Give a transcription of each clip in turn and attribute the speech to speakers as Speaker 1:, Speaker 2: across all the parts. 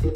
Speaker 1: Hey,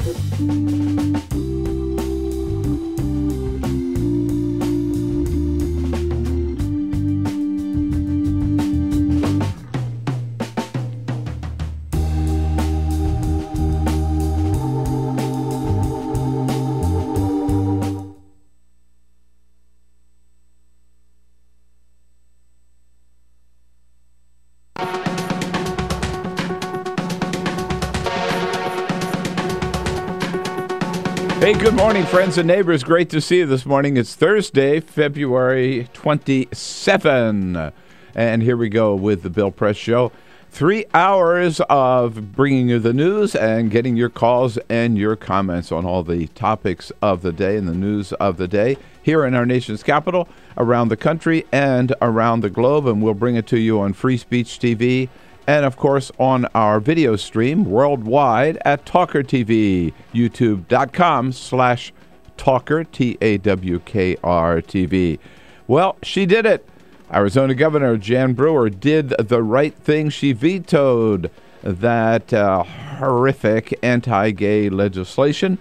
Speaker 1: good morning, friends and neighbors. Great to see you this morning. It's Thursday, February 27. And here we go with the Bill Press Show. 3 hours of bringing you the news and getting your calls and your comments on all the topics of the day and the news of the day here in our nation's capital, around the country, and around the globe. And we'll bring it to you on Free Speech TV and, of course, on our video stream worldwide at TawkrTV, youtube.com/Tawkr, T-A-W-K-R TV. Well, she did it. Arizona Governor Jan Brewer did the right thing. She vetoed that horrific anti-gay legislation.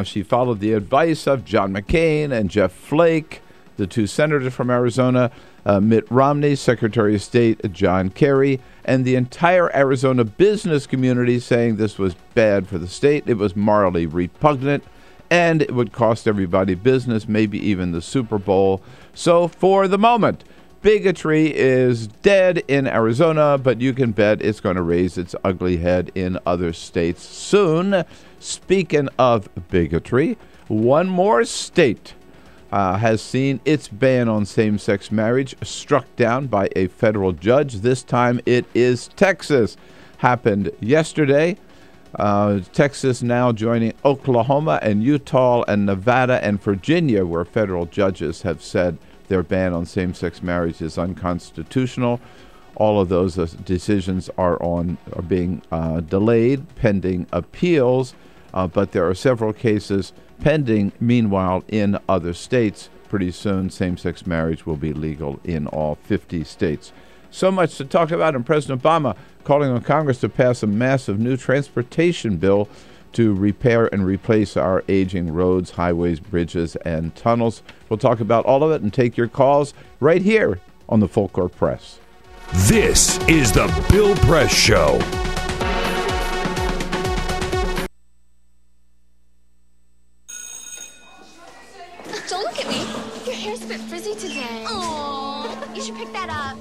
Speaker 1: She followed the advice of John McCain and Jeff Flake, the two senators from Arizona, Mitt Romney, Secretary of State John Kerry, and the entire Arizona business community, saying this was bad for the state. It was morally repugnant, and it would cost everybody business, maybe even the Super Bowl. So for the moment, bigotry is dead in Arizona, but you can bet it's going to raise its ugly head in other states soon. Speaking of bigotry, one more state has seen its ban on same-sex marriage struck down by a federal judge. This time it is Texas. Happened yesterday. Texas now joining Oklahoma and Utah and Nevada and Virginia, where federal judges have said their ban on same-sex marriage is unconstitutional. All of those decisions are being delayed pending appeals, but there are several cases pending. Meanwhile, in other states, pretty soon same-sex marriage will be legal in all 50 states. So much to talk about, and President Obama calling on Congress to pass a massive new transportation bill to repair and replace our aging roads, highways, bridges, and tunnels. We'll talk about all of it and take your calls right here on the Full Court Press.
Speaker 2: This is the Bill Press Show.
Speaker 3: Don't look at me. Your hair's a bit frizzy today. Oh, you should pick that up.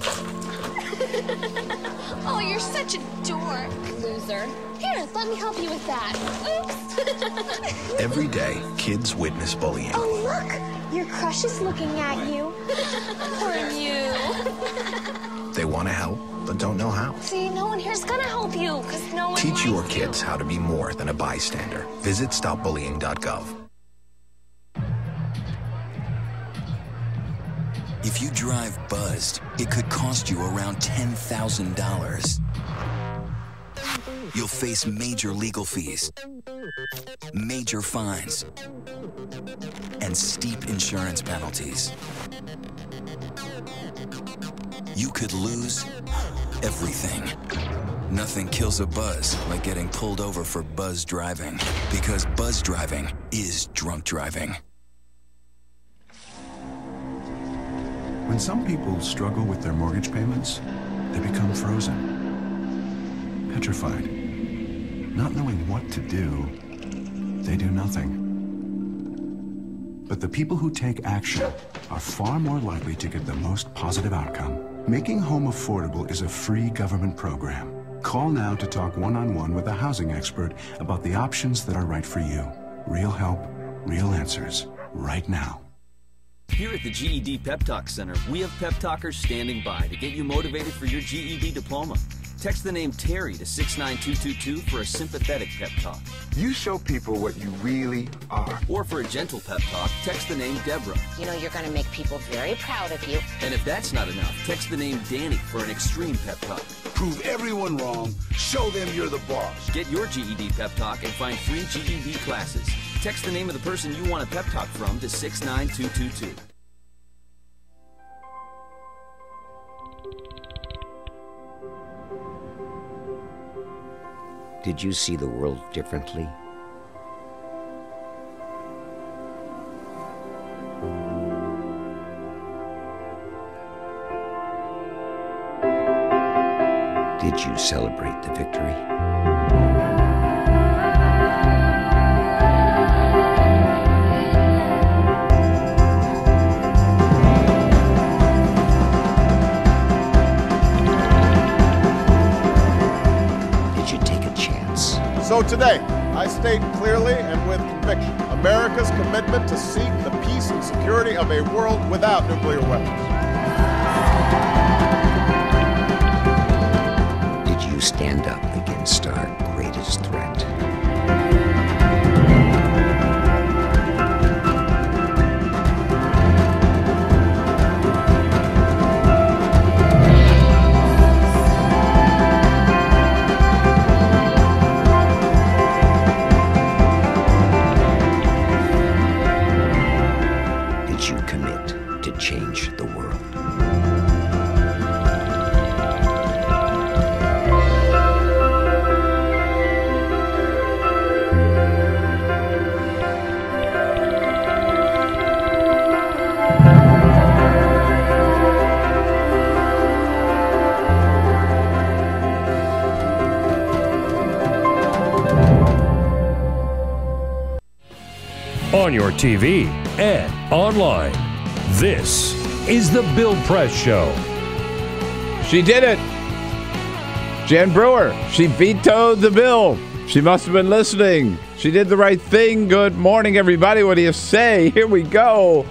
Speaker 3: Oh, you're such a dork. Loser. Here, let me help you with that. Oops.
Speaker 4: Every day, kids witness bullying.
Speaker 3: Oh, look. Your crush is looking at you. Poor you.
Speaker 4: They want to help, but don't know how.
Speaker 3: See, no one here's gonna help you, because no one
Speaker 4: Teach
Speaker 3: likes
Speaker 4: your
Speaker 3: you.
Speaker 4: kids how to be more than a bystander. Visit stopbullying.gov.
Speaker 5: If you drive buzzed, it could cost you around $10,000. You'll face major legal fees, major fines, and steep insurance penalties. You could lose everything. Nothing kills a buzz like getting pulled over for buzz driving, because buzz driving is drunk driving.
Speaker 6: When some people struggle with their mortgage payments, they become frozen, petrified. Not knowing what to do, they do nothing. But the people who take action are far more likely to get the most positive outcome. Making home affordable is a free government program. Call now to talk one-on-one with a housing expert about the options that are right for you. Real help, real answers, right now.
Speaker 7: Here at the GED Pep Talk Center, we have pep talkers standing by to get you motivated for your GED diploma. Text the name Terry to 69222 for a sympathetic pep talk.
Speaker 8: You show people what you really are.
Speaker 7: Or for a gentle pep talk, text the name Deborah.
Speaker 9: You know you're going to make people very proud of you.
Speaker 7: And if that's not enough, text the name Danny for an extreme pep talk.
Speaker 8: Prove everyone wrong. Show them you're the boss.
Speaker 7: Get your GED pep talk and find free GED classes. Text the name of the person you want a pep talk from to 69222.
Speaker 10: Did you see the world differently? Did you celebrate the victory? Did you take a chance?
Speaker 11: So today, I state clearly and with conviction America's commitment to seek the peace and security of a world without nuclear weapons.
Speaker 10: Did you stand up against our greatest threat? Did you commit to change the world?
Speaker 2: On your TV and online. This is the Bill Press Show.
Speaker 1: She did it. Jan Brewer, she vetoed the bill. She must have been listening. She did the right thing. Good morning, everybody. What do you say? Here we go.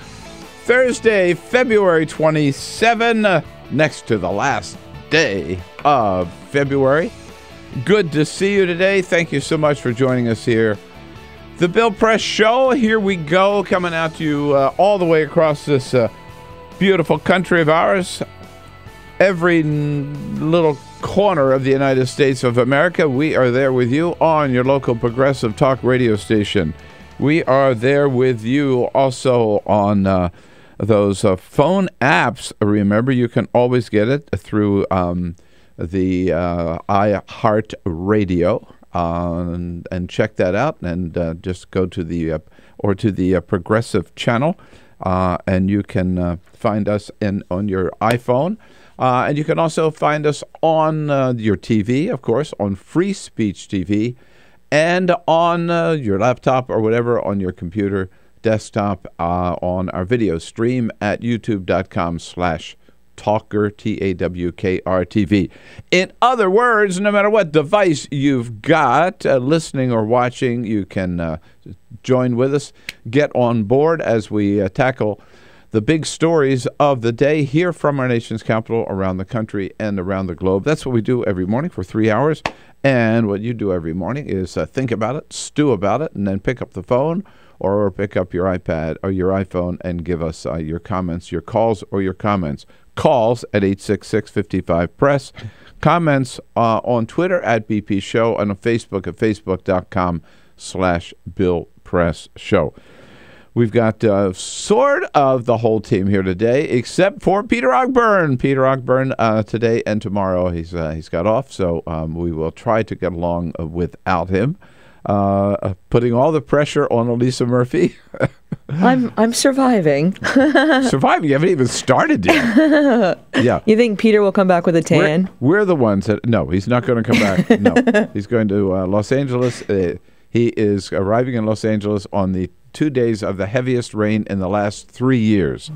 Speaker 1: Thursday, February 27, next to the last day of February. Good to see you today. Thank you so much for joining us here. The Bill Press Show, here we go, coming out to you all the way across this beautiful country of ours. Every little corner of the United States of America, we are there with you on your local progressive talk radio station. We are there with you also on those phone apps. Remember, you can always get it through the iHeart Radio. And check that out, and just go to the Progressive channel, and you can find us on your iPhone, and you can also find us on your TV, of course, on Free Speech TV, and on your laptop or whatever, on your computer, desktop, on our video stream at youtube.com/TawkrTV. TawkrTV. In other words, no matter what device you've got, listening or watching, you can join with us, get on board as we tackle the big stories of the day here from our nation's capital, around the country and around the globe. That's what we do every morning for 3 hours. And what you do every morning is think about it, stew about it, and then pick up the phone or pick up your iPad or your iPhone and give us your comments, your calls, or your comments. Calls at 866-55-PRESS. Comments on Twitter at BP Show, and on Facebook at facebook.com/Bill Press Show. We've got sort of the whole team here today, except for Peter Ogburn. Peter Ogburn today and tomorrow he's got off, so we will try to get along without him. Putting all the pressure on Elisa Murphy.
Speaker 12: I'm surviving.
Speaker 1: Surviving? You haven't even started yet. Yeah.
Speaker 12: You think Peter will come back with a tan?
Speaker 1: We're the ones that... No, he's not going to come back. No. He's going to Los Angeles. He is arriving in Los Angeles on the 2 days of the heaviest rain in the last 3 years.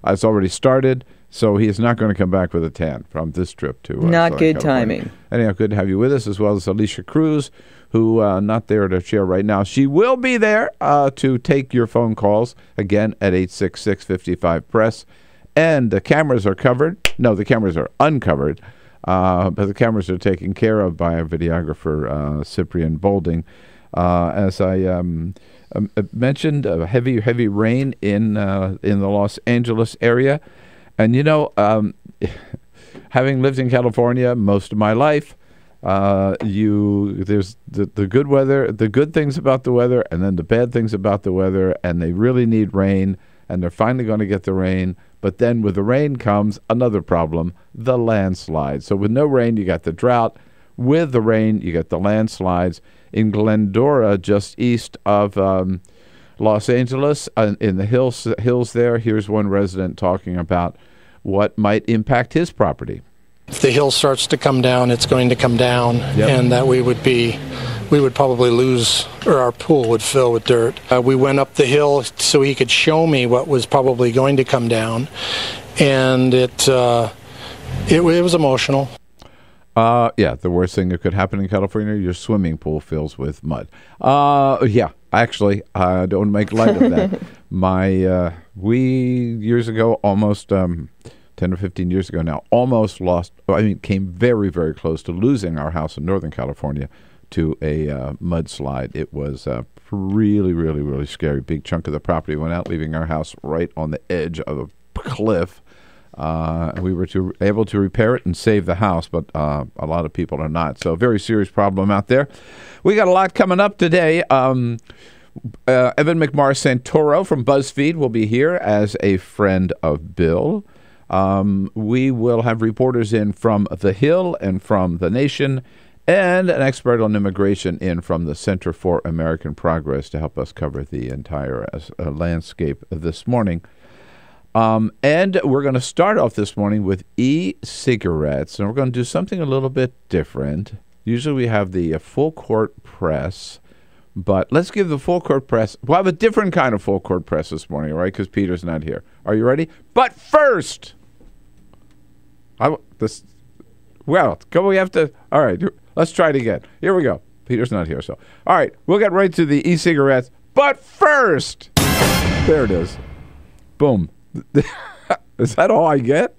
Speaker 1: It's already started, so he is not going to come back with a tan from this trip to
Speaker 12: not good
Speaker 1: California.
Speaker 12: Timing.
Speaker 1: Anyhow, good to have you with us, as well as Alicia Cruz, who not there to share right now. She will be there to take your phone calls, again, at 866-55-PRESS. And the cameras are covered. No, the cameras are uncovered, but the cameras are taken care of by our videographer, Cyprian Bolding. As I mentioned, heavy rain in the Los Angeles area. And, you know, having lived in California most of my life, there's the good weather, the good things about the weather, and then the bad things about the weather, and they really need rain, and they're finally going to get the rain. But then with the rain comes another problem, the landslide. So with no rain, you got the drought. With the rain, you get the landslides. In Glendora, just east of Los Angeles, in the hills there, here's one resident talking about what might impact his property.
Speaker 13: If the hill starts to come down, it's going to come down, and that we would probably lose, or our pool would fill with dirt. We went up the hill so he could show me what was probably going to come down, and it was emotional.
Speaker 1: Yeah, the worst thing that could happen in California, your swimming pool fills with mud. Yeah, actually, I don't make light of that. We years ago, almost 10 or 15 years ago now, almost came very, very close to losing our house in Northern California to a mudslide. It was really, really, really scary. Big chunk of the property went out, leaving our house right on the edge of a cliff. We were able to repair it and save the house, but a lot of people are not. So very serious problem out there. We got a lot coming up today. Evan McMorris-Santoro from Buzzfeed will be here as a friend of Bill. We will have reporters in from The Hill and from The Nation, and an expert on immigration in from the Center for American Progress to help us cover the entire landscape this morning. And we're going to start off this morning with e-cigarettes, and we're going to do something a little bit different. Usually we have the full court press, but let's give the full court press. We'll have a different kind of full court press this morning, right? Because Peter's not here. Are you ready? But first, all right, let's try it again. Here we go. Peter's not here, so. All right, we'll get right to the e-cigarettes. But first, there it is. Boom. Is that all I get?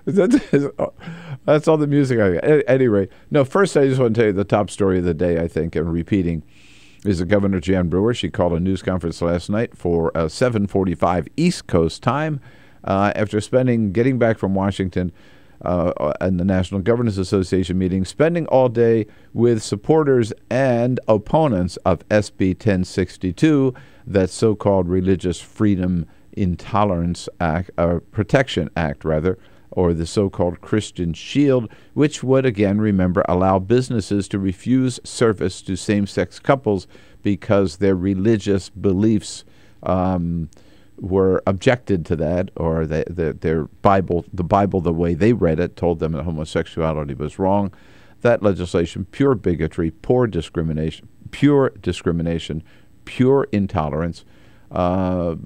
Speaker 1: That's all the music I get. At any rate, no, first I just want to tell you the top story of the day, I think, and repeating, is the Governor Jan Brewer. She called a news conference last night for 7:45 East Coast time after getting back from Washington and the National Governors Association meeting, spending all day with supporters and opponents of SB 1062, that so-called Religious Freedom Intolerance Act, Protection Act, rather, or the so-called Christian Shield, which would, again, remember, allow businesses to refuse service to same-sex couples because their religious beliefs were objected to that, or their Bible, the Bible, the way they read it, told them that homosexuality was wrong. That legislation, pure bigotry, pure discrimination, pure intolerance. No,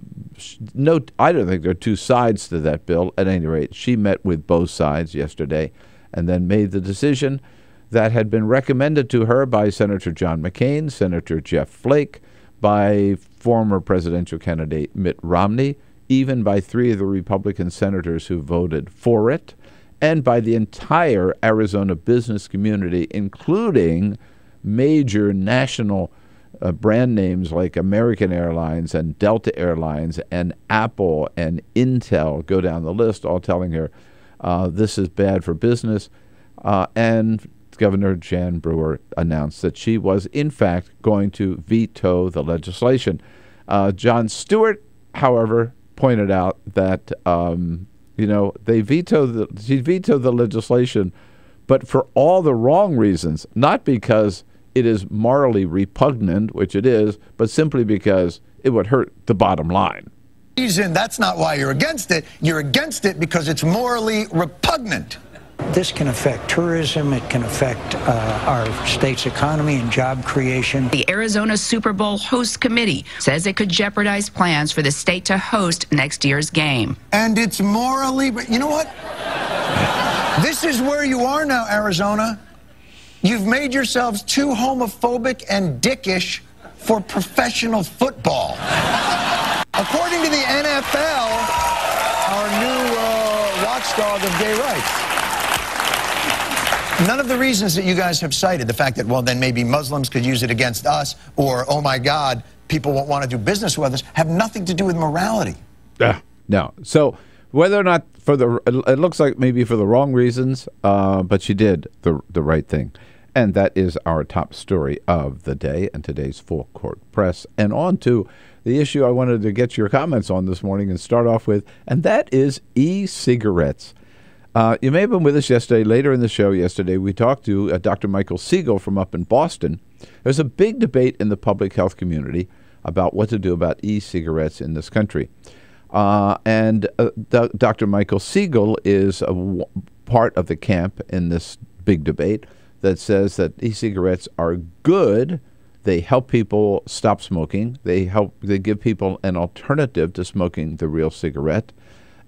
Speaker 1: I don't think there are two sides to that bill. At any rate, she met with both sides yesterday and then made the decision that had been recommended to her by Senator John McCain, Senator Jeff Flake, by former presidential candidate Mitt Romney, even by 3 of the Republican senators who voted for it, and by the entire Arizona business community, including major national brand names like American Airlines and Delta Airlines and Apple and Intel, go down the list, all telling her this is bad for business. And Governor Jan Brewer announced that she was, in fact, going to veto the legislation. Jon Stewart, however, pointed out that, she vetoed the legislation, but for all the wrong reasons, not because it is morally repugnant, which it is, but simply because it would hurt the bottom line.
Speaker 14: That's not why you're against it. You're against it because it's morally repugnant.
Speaker 15: This can affect tourism. It can affect our state's economy and job creation.
Speaker 16: The Arizona Super Bowl host committee says it could jeopardize plans for the state to host next year's game.
Speaker 14: And it's morally, you know what? This is where you are now, Arizona. You've made yourselves too homophobic and dickish for professional football. According to the NFL, our new watchdog of gay rights. None of the reasons that you guys have cited, the fact that, well, then maybe Muslims could use it against us, or, oh my God, people won't want to do business with us, have nothing to do with morality.
Speaker 1: No. So whether or not it looks like maybe for the wrong reasons, but she did the right thing. And that is our top story of the day and today's full court press. And on to the issue I wanted to get your comments on this morning and start off with, and that is e-cigarettes. You may have been with us yesterday. Later in the show yesterday, we talked to Dr. Michael Siegel from up in Boston. There's a big debate in the public health community about what to do about e-cigarettes in this country. And Dr. Michael Siegel is part of the camp in this big debate that says that e-cigarettes are good. They help people stop smoking. They give people an alternative to smoking the real cigarette.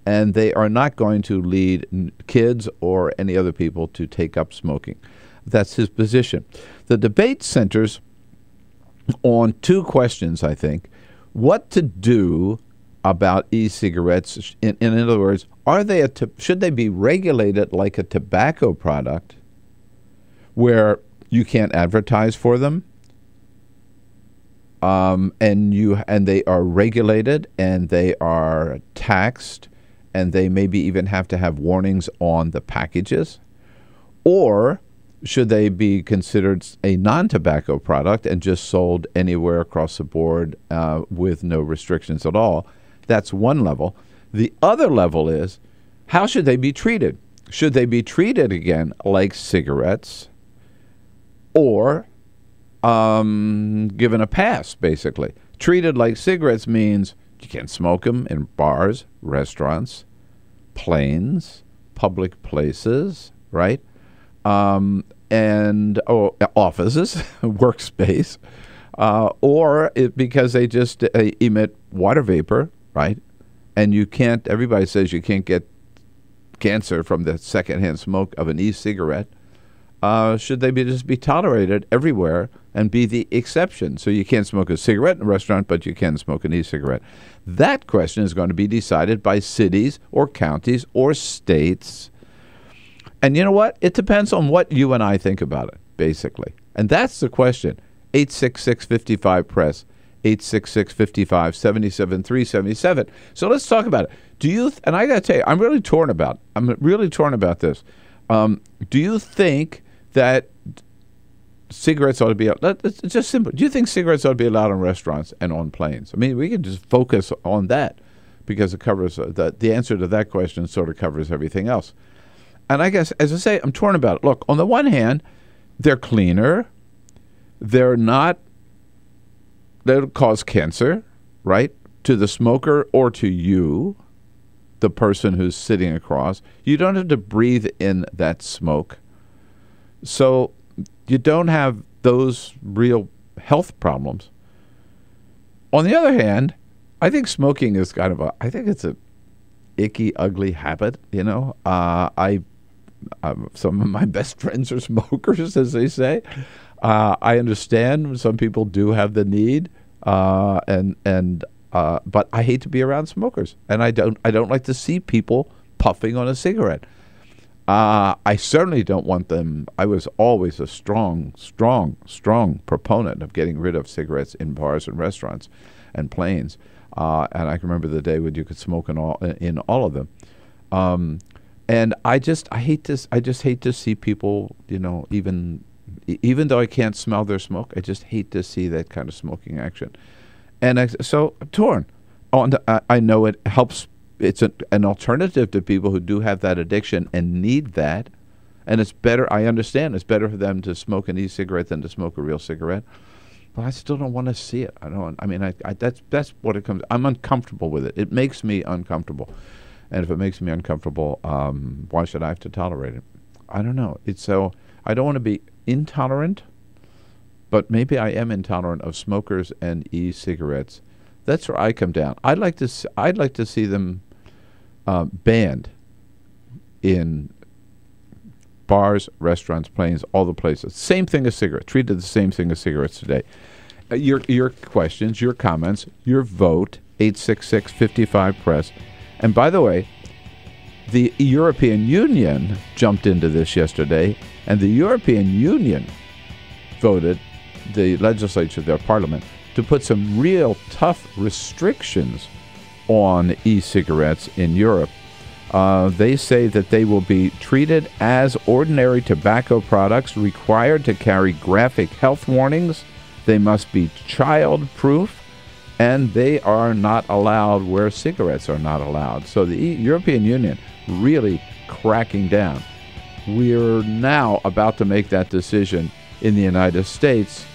Speaker 1: And they are not going to lead kids or any other people to take up smoking. That's his position. The debate centers on two questions, I think. What to do about e-cigarettes. In other words, should they be regulated like a tobacco product where you can't advertise for them? And they are regulated and they are taxed and they maybe even have to have warnings on the packages? Or should they be considered a non-tobacco product and just sold anywhere across the board with no restrictions at all? That's one level. The other level is, how should they be treated? Should they be treated again like cigarettes or given a pass, basically? Treated like cigarettes means you can't smoke them in bars, restaurants, planes, public places, right? And offices, workspace, or because they just emit water vapor, right? And you can't, everybody says you can't get cancer from the secondhand smoke of an e-cigarette. Should they just be tolerated everywhere and be the exception? So you can't smoke a cigarette in a restaurant, but you can smoke an e-cigarette. That question is going to be decided by cities or counties or states. And you know what? It depends on what you and I think about it, basically. And that's the question. 866-55-PRESS, 866-55-77-377. So let's talk about it. And I got to tell you, I'm really torn about this. Do you think that cigarettes ought to be, it's just simple. Do you think cigarettes ought to be allowed in restaurants and on planes? I mean, we can just focus on that because it covers, the answer to that question sort of covers everything else. And I guess, as I say, I'm torn about it. Look, on the one hand, they're cleaner. They don't cause cancer, right, to the smoker or to you, the person who's sitting across. You don't have to breathe in that smoke. So you don't have those real health problems. On the other hand, I think smoking is I think it's a icky, ugly habit, you know. Some of my best friends are smokers, as they say. I understand some people do have the need, but I hate to be around smokers, and I don't like to see people puffing on a cigarette. I certainly don't want them. I was always a strong proponent of getting rid of cigarettes in bars and restaurants and planes. And I can remember the day when you could smoke in all of them. And I just hate to see people, you know, even though I can't smell their smoke, I just hate to see that kind of smoking action. And so I'm torn. I know it helps. It's an alternative to people who do have that addiction and need that. And it's better, I understand, it's better for them to smoke an e-cigarette than to smoke a real cigarette. But I still don't want to see it. That's what it comes. I'm uncomfortable with it. It makes me uncomfortable. And if it makes me uncomfortable, why should I have to tolerate it? I don't know. I don't want to be intolerant, but maybe I am intolerant of smokers and e-cigarettes. That's where I come down. I'd like to see them banned in bars, restaurants, planes, all the places. Same thing as cigarettes. Treated the same thing as cigarettes today. Your questions, your comments, your vote, 866-55-PRESS. And by the way, the European Union jumped into this yesterday, and the European Union voted, the legislature, their parliament, to put some real tough restrictions on e-cigarettes in Europe. They say that they will be treated as ordinary tobacco products, required to carry graphic health warnings. They must be child-proof, and they are not allowed where cigarettes are not allowed. So the European Union really cracking down. We're now about to make that decision in the United States,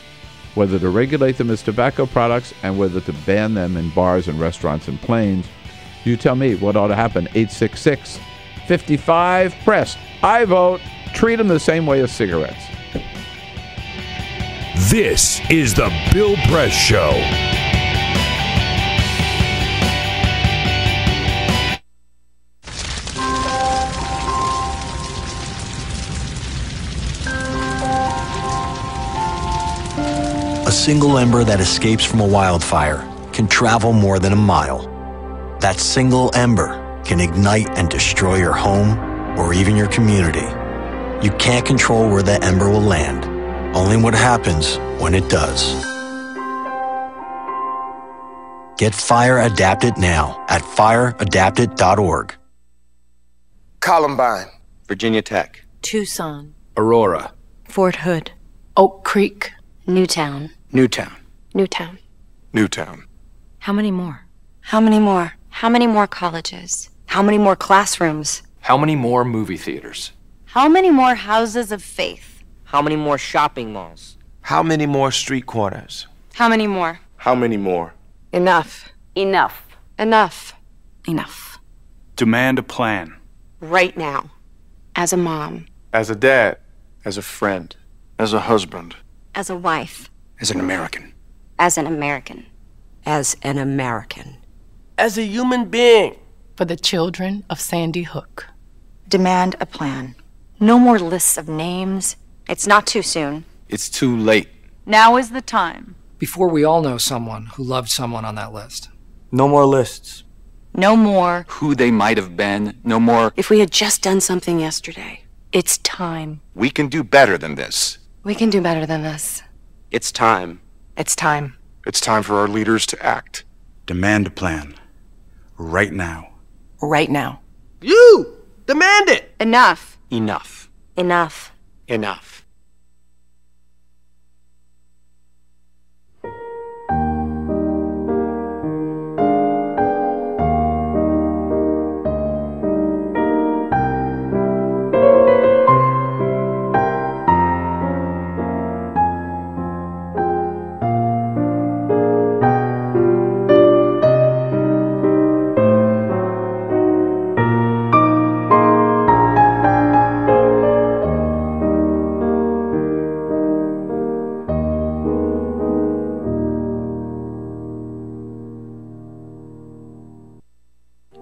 Speaker 1: whether to regulate them as tobacco products and whether to ban them in bars and restaurants and planes. You tell me what ought to happen. 866-55-PRESS. I vote. Treat them the same way as cigarettes.
Speaker 2: This is the Bill Press Show.
Speaker 17: A single ember that escapes from a wildfire can travel more than a mile. That single ember can ignite and destroy your home or even your community. You can't control where that ember will land, only what happens when it does. Get Fire Adapted now at fireadapted.org.
Speaker 18: Columbine, Virginia Tech,
Speaker 19: Tucson,
Speaker 18: Aurora,
Speaker 19: Fort Hood, Oak Creek,
Speaker 9: Newtown.
Speaker 18: Newtown,
Speaker 19: Newtown.
Speaker 18: Newtown.
Speaker 19: How many more?
Speaker 9: How many more? How many more colleges? How many more classrooms?
Speaker 20: How many more movie theaters?
Speaker 9: How many more houses of faith?
Speaker 21: How many more shopping malls?
Speaker 18: How many more street corners?
Speaker 9: How many more?
Speaker 18: How many more?
Speaker 19: Enough.
Speaker 9: Enough.
Speaker 19: Enough.
Speaker 9: Enough.
Speaker 22: Demand a plan.
Speaker 19: Right now. As a mom.
Speaker 18: As a dad. As a friend. As a husband.
Speaker 9: As a wife.
Speaker 18: As an American.
Speaker 9: As an American.
Speaker 19: As an American.
Speaker 21: As a human being.
Speaker 19: For the children of Sandy Hook.
Speaker 9: Demand a plan. No more lists of names. It's not too soon.
Speaker 18: It's too late.
Speaker 9: Now is the time.
Speaker 23: Before we all know someone who loved someone on that list.
Speaker 20: No more lists.
Speaker 9: No more.
Speaker 20: Who they might have been. No more.
Speaker 19: If we had just done something yesterday. It's time.
Speaker 18: We can do better than this.
Speaker 19: We can do better than this.
Speaker 18: It's time.
Speaker 19: It's time.
Speaker 18: It's time for our leaders to act.
Speaker 22: Demand a plan. Right now.
Speaker 19: Right now.
Speaker 21: You! Demand it!
Speaker 9: Enough.
Speaker 18: Enough.
Speaker 9: Enough.
Speaker 18: Enough.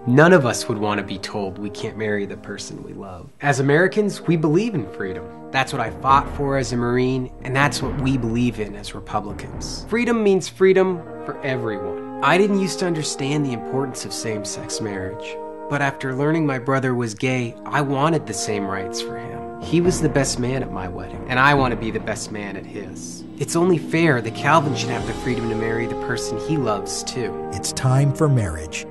Speaker 24: None of us would want to be told we can't marry the person we love. As Americans, we believe in freedom. That's what I fought for as a Marine, and that's what we believe in as Republicans. Freedom means freedom for everyone. I didn't used to understand the importance of same-sex marriage, but after learning my brother was gay, I wanted the same rights for him. He was the best man at my wedding, and I want to be the best man at his. It's only fair that Calvin should have the freedom to marry the person he loves, too.
Speaker 25: It's time for marriage.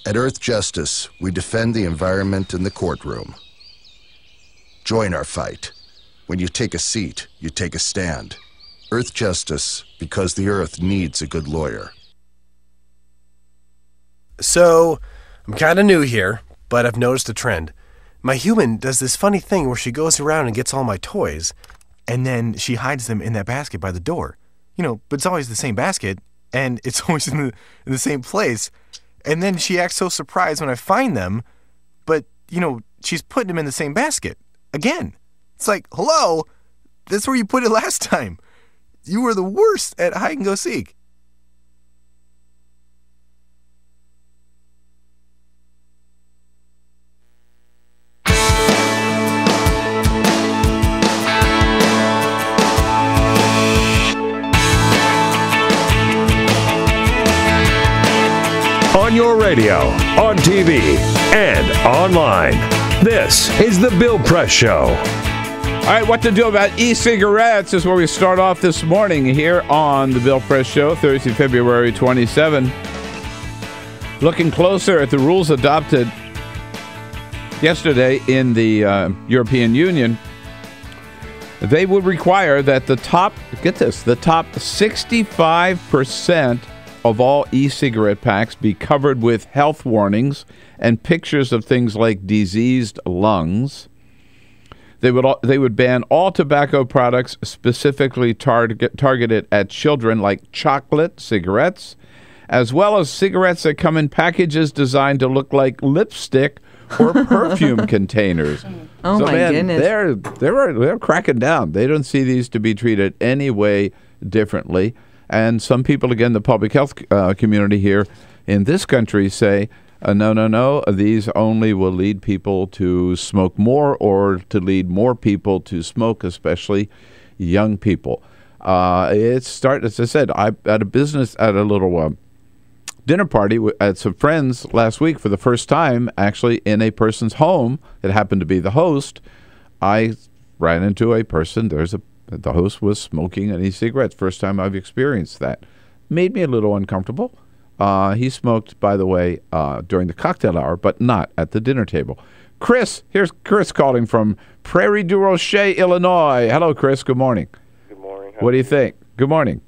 Speaker 26: At Earth Justice, we defend the environment in the courtroom. Join our fight. When you take a seat, you take a stand. Earth Justice, because the Earth needs a good lawyer.
Speaker 27: So, I'm kind of new here, but I've noticed a trend. My human does this funny thing where she goes around and gets all my toys, and then she hides them in that basket by the door. You know, but it's always the same basket, and it's always in the same place. And then she acts so surprised when I find them, but, you know, she's putting them in the same basket. Again. It's like, hello? That's where you put it last time. You were the worst at hide and go seek.
Speaker 2: On your radio, on TV, and online. This is the Bill Press Show.
Speaker 1: All right, what to do about e-cigarettes is where we start off this morning here on the Bill Press Show, Thursday, February 27. Looking closer at the rules adopted yesterday in the European Union. They would require that the top 65% of all e-cigarette packs be covered with health warnings and pictures of things like diseased lungs. They would ban all tobacco products specifically targeted at children, like chocolate cigarettes, as well as cigarettes that come in packages designed to look like lipstick or perfume containers.
Speaker 12: Oh,
Speaker 1: so,
Speaker 12: my
Speaker 1: man,
Speaker 12: goodness.
Speaker 1: They're cracking down. They don't see these to be treated any way differently. And some people, again, the public health community here in this country say, no, these only will lead people to smoke more or to lead more people to smoke, especially young people. It's starting, as I said, I at a little dinner party at some friends last week for the first time, actually in a person's home. It happened to be the host. I ran into a person. The host was smoking an e-cigarette. First time I've experienced that. Made me a little uncomfortable. He smoked, by the way, during the cocktail hour, but not at the dinner table. Here's Chris calling from Prairie du Rocher, Illinois. Hello, Chris. Good morning.
Speaker 3: Good morning.
Speaker 1: What do you think? Good morning.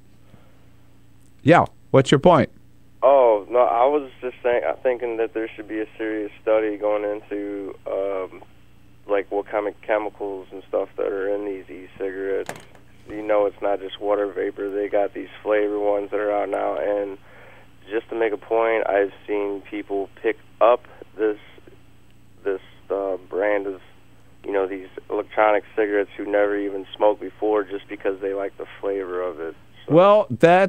Speaker 1: Yeah. What's your point?
Speaker 3: Oh, no, I was just thinking that there should be a serious study going into, like, what kind of chemicals and stuff that are in these e-cigarettes. You know, it's not just water vapor. They got these flavor ones that are out now. And just to make a point, I've seen people pick up this brand of, these electronic cigarettes who never even smoked before just because they like the flavor of it.
Speaker 1: Well, I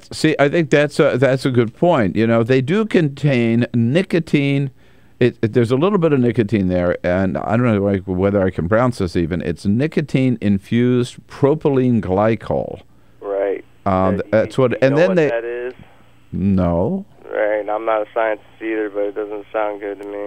Speaker 1: think that's a good point. They do contain nicotine. There's a little bit of nicotine there, and I don't know whether I can pronounce this even. It's nicotine-infused propylene glycol.
Speaker 3: Right.
Speaker 1: That's what. And then
Speaker 3: what that is?
Speaker 1: No.
Speaker 3: Right. I'm not a scientist either, but it doesn't sound good to me.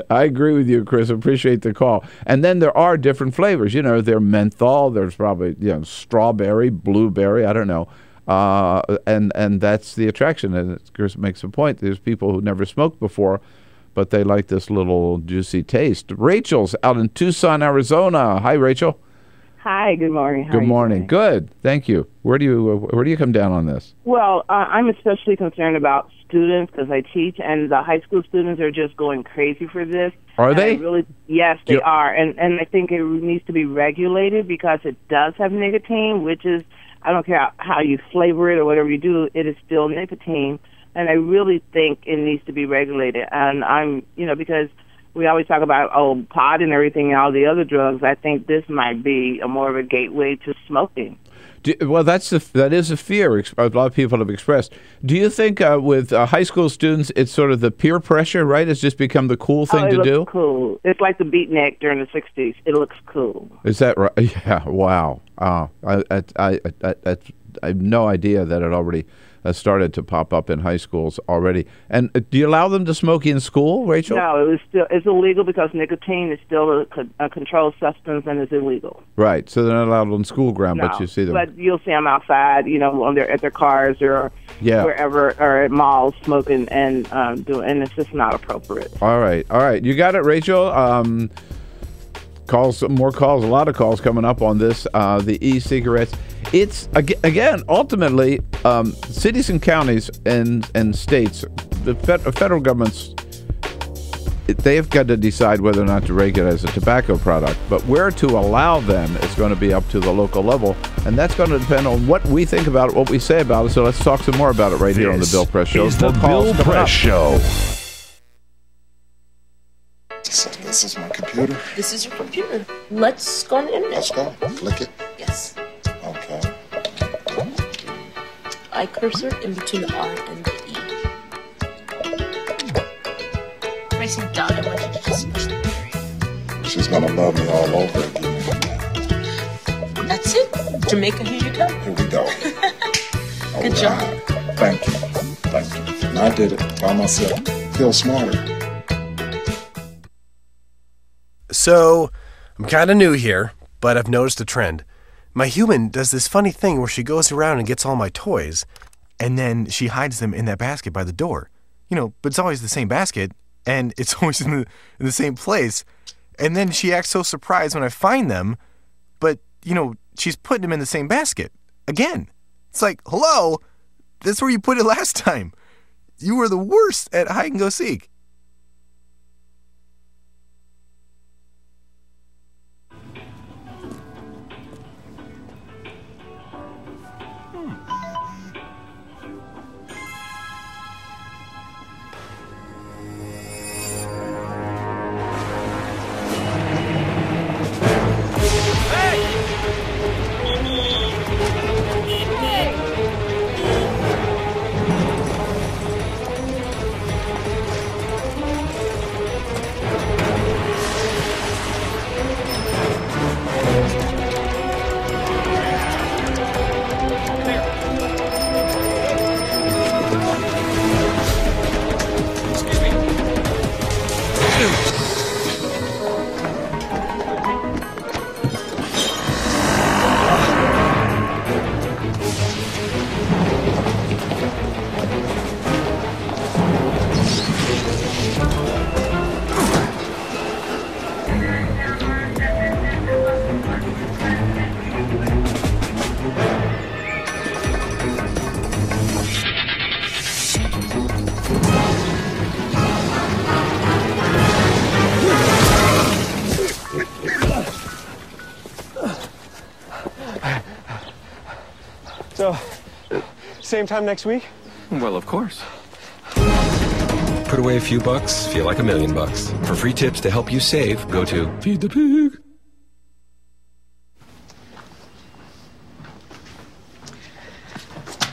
Speaker 1: I agree with you, Chris. Appreciate the call. And then there are different flavors. They're menthol. There's probably strawberry, blueberry. I don't know. And that's the attraction. And Chris makes a point. There's people who never smoked before, but they like this little juicy taste. Rachel's out in Tucson, Arizona. Hi, Rachel.
Speaker 4: Hi, good morning.
Speaker 1: Good morning. Good, thank you. Where do you come down on this?
Speaker 4: Well, I'm especially concerned about students because I teach, and the high school students are just going crazy for this.
Speaker 1: Are they?
Speaker 4: Yes, they are, and I think it needs to be regulated because it does have nicotine, which is, I don't care how you flavor it or whatever you do, it is still nicotine, and I really think it needs to be regulated. And because we always talk about, pot and everything and all the other drugs. I think this might be more of a gateway to smoking.
Speaker 1: Well, that is a fear a lot of people have expressed. Do you think with high school students, it's sort of the peer pressure, right? It's just become the cool thing to do?
Speaker 4: Cool. It's like the beatnik during the 60s. It looks cool.
Speaker 1: Is that right? Yeah, wow. I have no idea that it already started to pop up in high schools already. And do you allow them to smoke in school, Rachel?
Speaker 4: No, it's illegal because nicotine is still a controlled substance and is illegal.
Speaker 1: Right, so they're not allowed on school ground,
Speaker 4: no,
Speaker 1: but you see them.
Speaker 4: But you'll see them outside, at their cars or wherever, or at malls smoking and and it's just not appropriate.
Speaker 1: All right. You got it, Rachel. More calls, a lot of calls coming up on this, the e-cigarettes. It's, again, ultimately, cities and counties and states, the federal governments, they have got to decide whether or not to regulate it as a tobacco product. But where to allow them is going to be up to the local level, and that's going to depend on what we think about it, what we say about it. So let's talk some more about it here on the Bill Press Show.
Speaker 2: This is the Bill Press Show.
Speaker 5: So this is my computer.
Speaker 6: This is your computer. Let's go on the internet.
Speaker 5: Let's go. Click it.
Speaker 6: Yes.
Speaker 5: Okay.
Speaker 6: I cursor in between the R and the E. Pressing down, I want you to just push the area.
Speaker 5: She's gonna love me all over again.
Speaker 6: That's it. Jamaica, here you go.
Speaker 5: Here we go.
Speaker 6: Good job.
Speaker 5: Thank you. And I did it by myself. Feel smarter.
Speaker 27: So, I'm kind of new here, but I've noticed a trend. My human does this funny thing where she goes around and gets all my toys, and then she hides them in that basket by the door. But it's always the same basket, and it's always in the same place. And then she acts so surprised when I find them, she's putting them in the same basket. Again. It's like, hello? That's where you put it last time. You were the worst at hide and go seek.
Speaker 7: So, same time next week?
Speaker 20: Well, of course.
Speaker 8: Put away a few bucks, feel like $1 million. For free tips to help you save, go to Feed the Pig.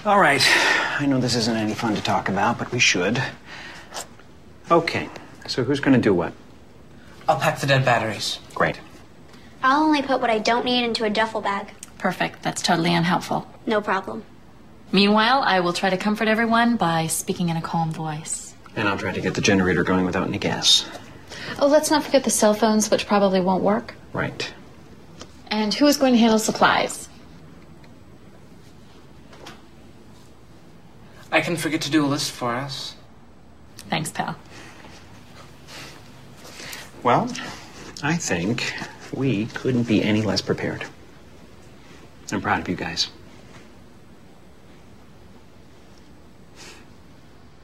Speaker 10: All right. I know this isn't any fun to talk about, but we should. Okay. So who's going to do what?
Speaker 21: I'll pack the dead batteries.
Speaker 10: Great.
Speaker 11: I'll only put what I don't need into a duffel bag.
Speaker 6: Perfect. That's totally unhelpful.
Speaker 11: No problem.
Speaker 6: Meanwhile, I will try to comfort everyone by speaking in a calm voice.
Speaker 10: And I'll try to get the generator going without any gas.
Speaker 6: Oh, let's not forget the cell phones, which probably won't work.
Speaker 10: Right.
Speaker 6: And who is going to handle supplies?
Speaker 21: I can forget to do a list for us.
Speaker 6: Thanks, pal.
Speaker 10: Well, I think we couldn't be any less prepared. I'm proud of you guys.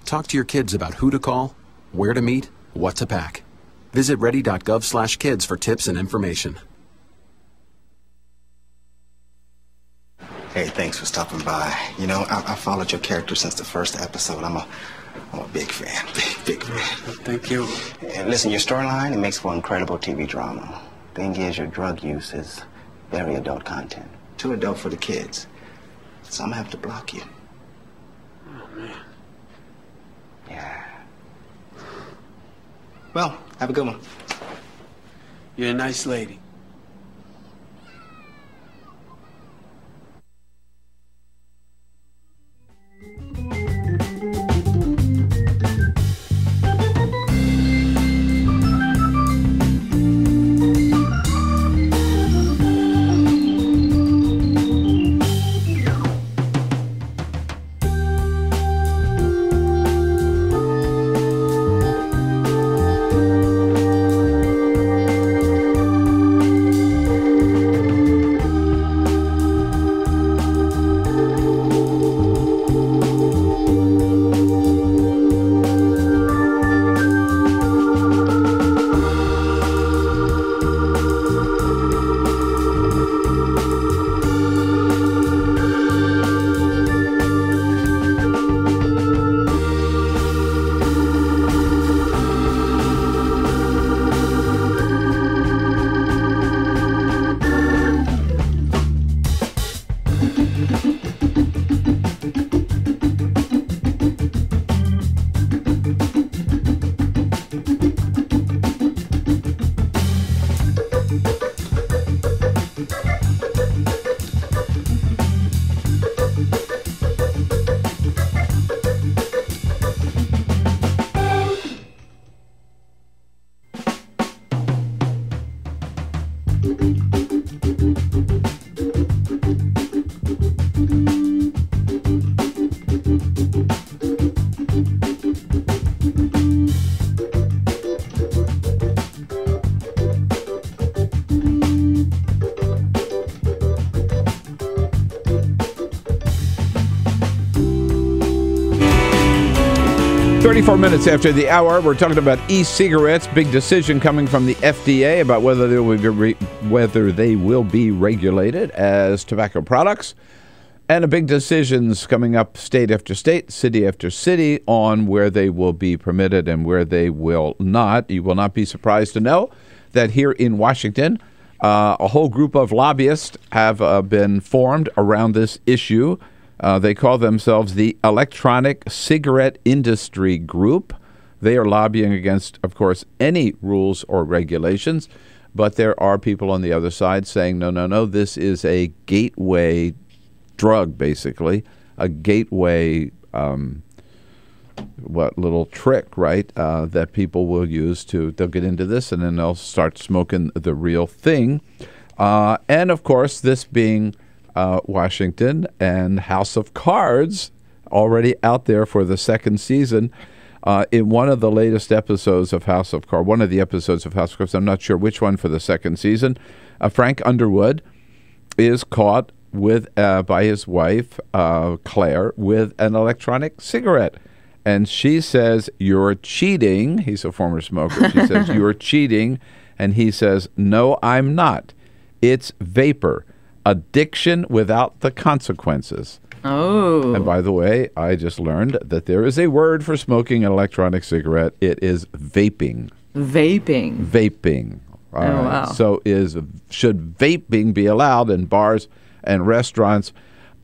Speaker 13: Talk to your kids about who to call, where to meet, what to pack. Visit ready.gov/kids for tips and information.
Speaker 15: Hey, thanks for stopping by. You know, I followed your character since the first episode. I'm a big fan. Big fan.
Speaker 10: Thank you.
Speaker 15: And listen, your storyline, it makes for incredible TV drama. Thing is, your drug use is very adult content. Too adult for the kids. So I'm gonna have to block you.
Speaker 10: Oh, man.
Speaker 15: Yeah. Well, have a good one.
Speaker 21: You're a nice lady.
Speaker 1: 34 minutes after the hour, we're talking about e-cigarettes. Big decision coming from the FDA about whether they will be regulated as tobacco products. And a big decisions coming up state after state, city after city on where they will be permitted and where they will not. You will not be surprised to know that here in Washington, a whole group of lobbyists have been formed around this issue. They call themselves the Electronic Cigarette Industry Group. They are lobbying against, of course, any rules or regulations. But there are people on the other side saying, no, this is a gateway drug, basically, a gateway little trick, right, that people will use they'll get into this and then they'll start smoking the real thing. And, of course, this being Washington and House of Cards already out there for the second season. In one of the latest episodes of House of Cards, I'm not sure which one for the second season, Frank Underwood is caught with by his wife, Claire, with an electronic cigarette. And she says, "You're cheating." He's a former smoker. She says, "You're cheating." And he says, "No, I'm not. It's vapor. Addiction without the consequences."
Speaker 12: Oh.
Speaker 1: And by the way, I just learned that there is a word for smoking an electronic cigarette. It is vaping. Vaping.
Speaker 12: Oh, wow.
Speaker 1: So should vaping be allowed in bars and restaurants?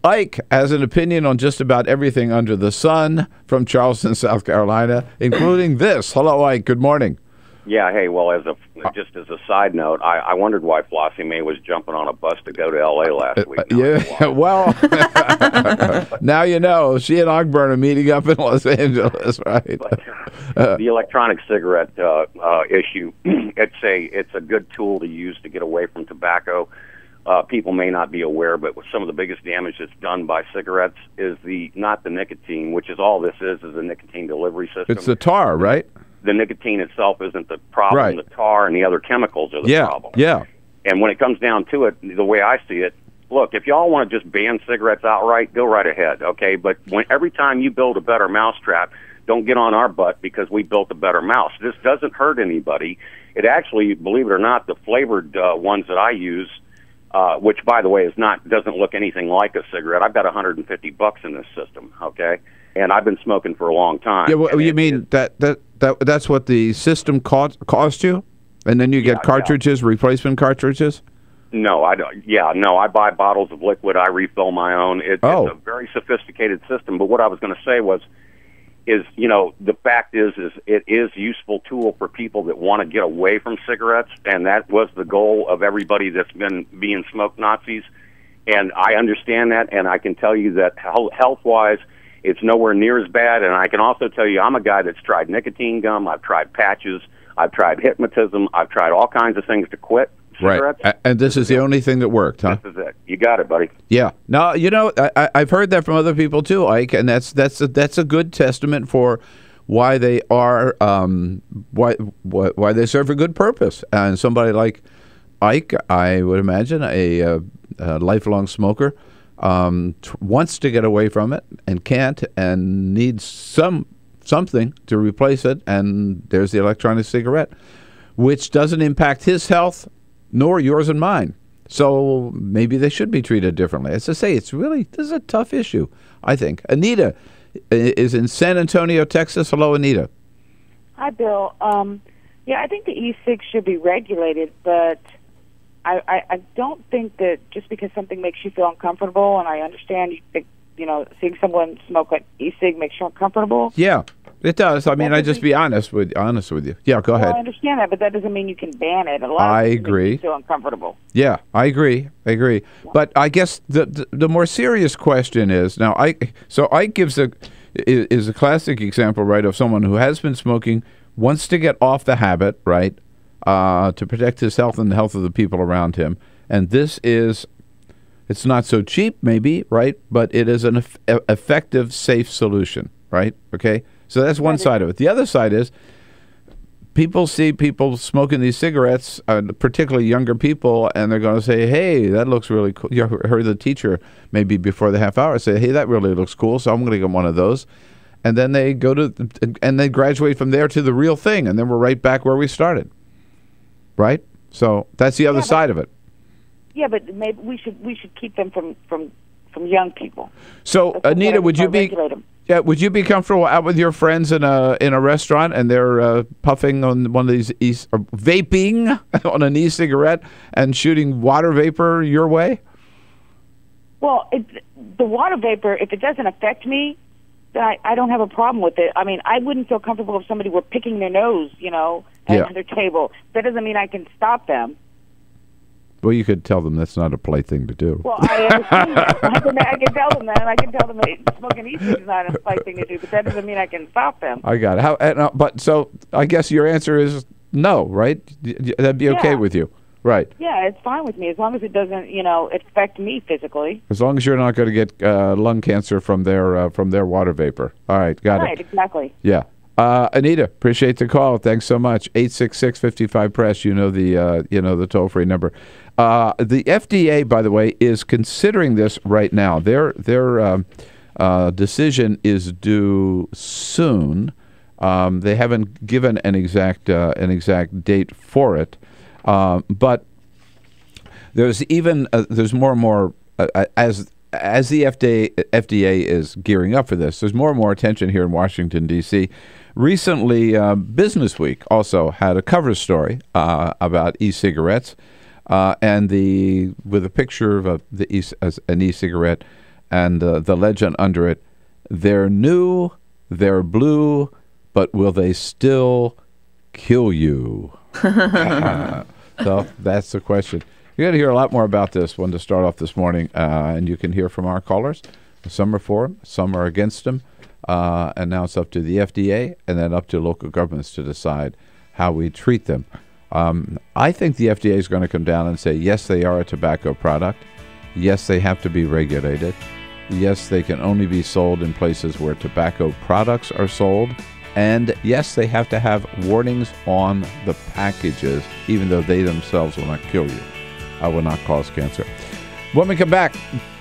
Speaker 1: Ike has an opinion on just about everything under the sun from Charleston, South Carolina, including this. Hello, Ike. Good morning.
Speaker 14: Yeah, hey, well, just as a side note, I wondered why Flossie Mae was jumping on a bus to go to L.A. last week.
Speaker 1: Well, now you know. She and Ogburn are meeting up in Los Angeles, right?
Speaker 14: But, the electronic cigarette issue, it's a good tool to use to get away from tobacco. People may not be aware, but some of the biggest damage that's done by cigarettes is not the nicotine, which is all this is a nicotine delivery system.
Speaker 1: It's the tar, right?
Speaker 14: The nicotine itself isn't the problem.
Speaker 1: Right.
Speaker 14: The tar and the other chemicals are the problem.
Speaker 1: Yeah.
Speaker 14: And when it comes down to it, the way I see it, look, if y'all want to just ban cigarettes outright, go right ahead, okay? But every time you build a better mousetrap, don't get on our butt because we built a better mouse. This doesn't hurt anybody. It actually, believe it or not, the flavored ones that I use, which, by the way, doesn't look anything like a cigarette. I've got $150 in this system, okay? And I've been smoking for a long time.
Speaker 1: Yeah, well, you mean that's what the system cost you? And then you get cartridges, replacement cartridges?
Speaker 14: No, I don't. Yeah, no, I buy bottles of liquid. I refill my own. It's a very sophisticated system. But what I was going to say is the fact is it is a useful tool for people that want to get away from cigarettes, and that was the goal of everybody that's been being smoke Nazis. And I understand that, and I can tell you that health-wise, it's nowhere near as bad. And I can also tell you I'm a guy that's tried nicotine gum, I've tried patches, I've tried hypnotism, I've tried all kinds of things to quit cigarettes.
Speaker 1: Right. And this is the only thing that worked, huh?
Speaker 14: This is it. You got it, buddy.
Speaker 1: Yeah. No, I've heard that from other people too, Ike, and that's a good testament for why they are why they serve a good purpose. And somebody like Ike, I would imagine a lifelong smoker, wants to get away from it and can't and needs something to replace it, and there's the electronic cigarette, which doesn't impact his health nor yours and mine. So maybe they should be treated differently. As I say, this is a tough issue, I think. Anita is in San Antonio, Texas. Hello, Anita.
Speaker 16: Hi, Bill. Yeah, I think the e-cig should be regulated, but I don't think that just because something makes you feel uncomfortable, and I understand seeing someone smoke an e-cig makes you uncomfortable.
Speaker 1: Yeah, it does. I mean, I just be honest with you. Yeah, go ahead.
Speaker 16: I understand that, but that doesn't mean you can ban it.
Speaker 1: I agree.
Speaker 16: Makes you feel uncomfortable.
Speaker 1: Yeah, I agree. Yeah. But I guess the more serious question is now. Ike gives is a classic example, right, of someone who has been smoking, wants to get off the habit, right, to protect his health and the health of the people around him, and it's not so cheap, maybe, right, but it is an effective, safe solution, right? Okay, so that's one side of it. The other side is people see people smoking these cigarettes, particularly younger people, and they're going to say, hey, that looks really cool. You heard the teacher maybe before the half hour say, hey, that really looks cool, so I'm going to get one of those. and then they go to and they graduate from there to the real thing, and then we're right back where we started. Right? So that's the other side of it.
Speaker 16: Yeah, but maybe we should keep them from young people.
Speaker 1: So Anita, would you be comfortable out with your friends in a restaurant and they're puffing on one of these vaping on an e-cigarette and shooting water vapor your way?
Speaker 16: Well, the water vapor, if it doesn't affect me, then I don't have a problem with it. I mean, I wouldn't feel comfortable if somebody were picking their nose, at their table. That doesn't mean I can stop them.
Speaker 1: Well, you could tell them that's not a polite thing to do.
Speaker 16: Well, I understand that. I can tell them that, and I can tell them that smoking e-cigs is not a polite thing to do, but that doesn't mean I can stop them.
Speaker 1: I got it. But so I guess your answer is no, right? That'd be okay with you, right?
Speaker 16: Yeah, it's fine with me as long as it doesn't, affect me physically.
Speaker 1: As long as you're not going to get lung cancer from their water vapor. All right, got it.
Speaker 16: Right, exactly.
Speaker 1: Yeah. Anita, appreciate the call. Thanks so much. 866-55-PRESS. You know the toll-free number. The FDA, by the way, is considering this right now. Their decision is due soon. They haven't given an exact date for it, but there's more and more as the FDA is gearing up for this. There's more and more attention here in Washington D.C. Recently, Business Week also had a cover story about e-cigarettes, and with a picture of an e-cigarette and the legend under it: "They're new, they're blue, but will they still kill you?" So that's the question. You're going to hear a lot more about this one to start off this morning, and you can hear from our callers. Some are for them, some are against them. And now it's up to the FDA and then up to local governments to decide how we treat them. I think the FDA is going to come down and say, yes, they are a tobacco product. Yes, they have to be regulated. Yes, they can only be sold in places where tobacco products are sold. And yes, they have to have warnings on the packages, even though they themselves will not kill you. Will not cause cancer. When we come back,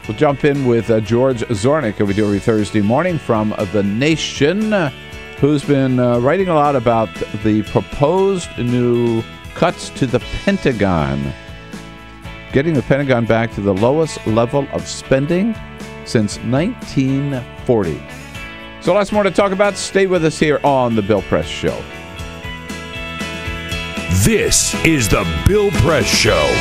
Speaker 1: we'll jump in with George Zornick, who we do every Thursday morning from The Nation, who's been writing a lot about the proposed new cuts to the Pentagon, getting the Pentagon back to the lowest level of spending since 1940. So lots more to talk about. Stay with us here on The Bill Press Show.
Speaker 2: This is The Bill Press Show.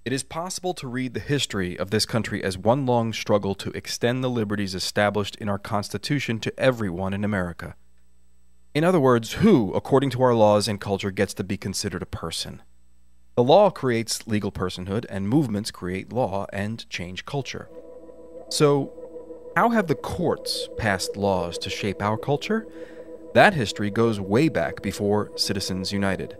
Speaker 9: It is possible to read the history of this country as one long struggle to extend the liberties established in our Constitution to everyone in America. In other words, who, according to our laws and culture, gets to be considered a person? The law creates legal personhood, and movements create law and change culture. So, how have the courts passed laws to shape our culture? That history goes way back before Citizens United.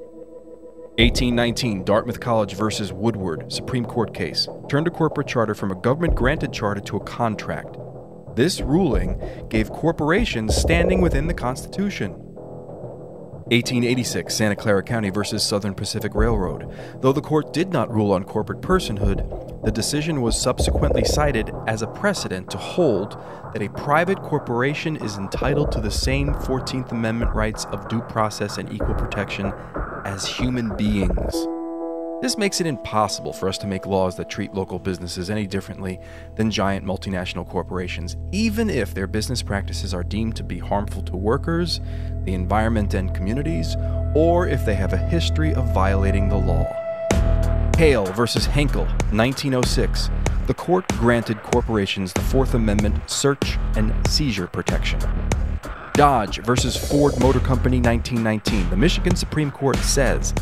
Speaker 9: 1819, Dartmouth College versus Woodward, Supreme Court case, turned a corporate charter from a government-granted charter to a contract. This ruling gave corporations standing within the Constitution. 1886, Santa Clara County versus Southern Pacific Railroad. Though the court did not rule on corporate personhood, the decision was subsequently cited as a precedent to hold that a private corporation is entitled to the same 14th Amendment rights of due process and equal protection as human beings. This makes it impossible for us to make laws that treat local businesses any differently than giant multinational corporations, even if their business practices are deemed to be harmful to workers, the environment and communities, or if they have a history of violating the law. Hale versus Henkel, 1906. The court granted corporations the Fourth Amendment search and seizure protection. Dodge versus Ford Motor Company, 1919. The Michigan Supreme Court says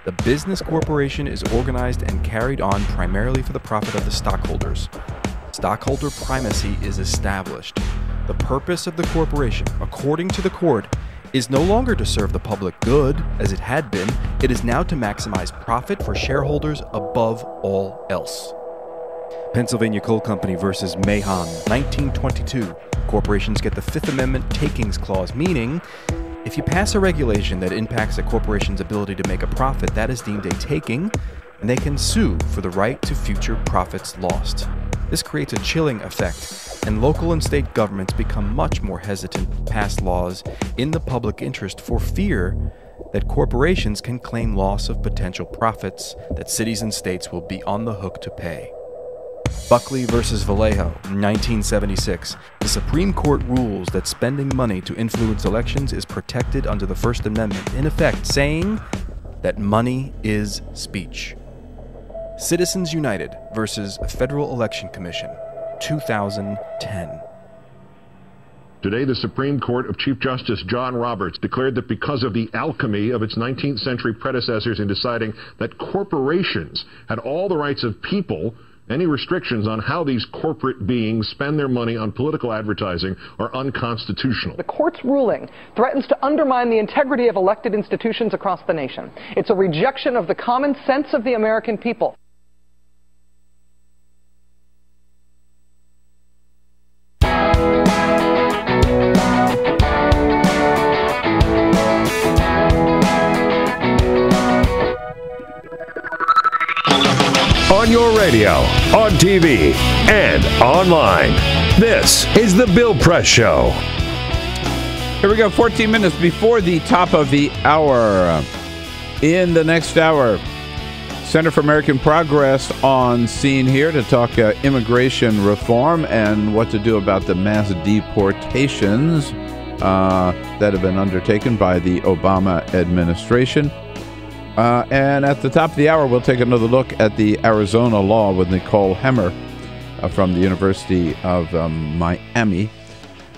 Speaker 9: the business corporation is organized and carried on primarily for the profit of the stockholders. Stockholder primacy is established. The purpose of the corporation, according to the court, is no longer to serve the public good, as it had been. It is now to maximize profit for shareholders above all else. Pennsylvania Coal Company versus Mahon, 1922. Corporations get the Fifth Amendment takings clause, meaning if you pass a regulation that impacts a corporation's ability to make a profit, that is deemed a taking, and they can sue for the right to future profits lost. This creates a chilling effect, and local and state governments become much more hesitant to pass laws in the public interest for fear that corporations can claim loss of potential profits that cities and states will be on the hook to pay. Buckley versus Vallejo, 1976. The Supreme Court rules that spending money to influence elections is protected under the First Amendment, in effect saying that money is speech. Citizens United versus Federal Election Commission, 2010.
Speaker 17: Today, the Supreme Court of Chief Justice John Roberts declared that because of the alchemy of its 19th century predecessors in deciding that corporations had all the rights of people, any restrictions on how these corporate beings spend their money on political advertising are unconstitutional.
Speaker 18: The court's ruling threatens to undermine the integrity of elected institutions across the nation. It's a rejection of the common sense of the American people.
Speaker 2: On your radio, on TV, and online. This is The Bill Press Show.
Speaker 1: Here we go, 14 minutes before the top of the hour. In the next hour, Center for American Progress on scene here to talk immigration reform and what to do about the mass deportations that have been undertaken by the Obama administration. And at the top of the hour, we'll take another look at the Arizona law with Nicole Hemmer from the University of Miami.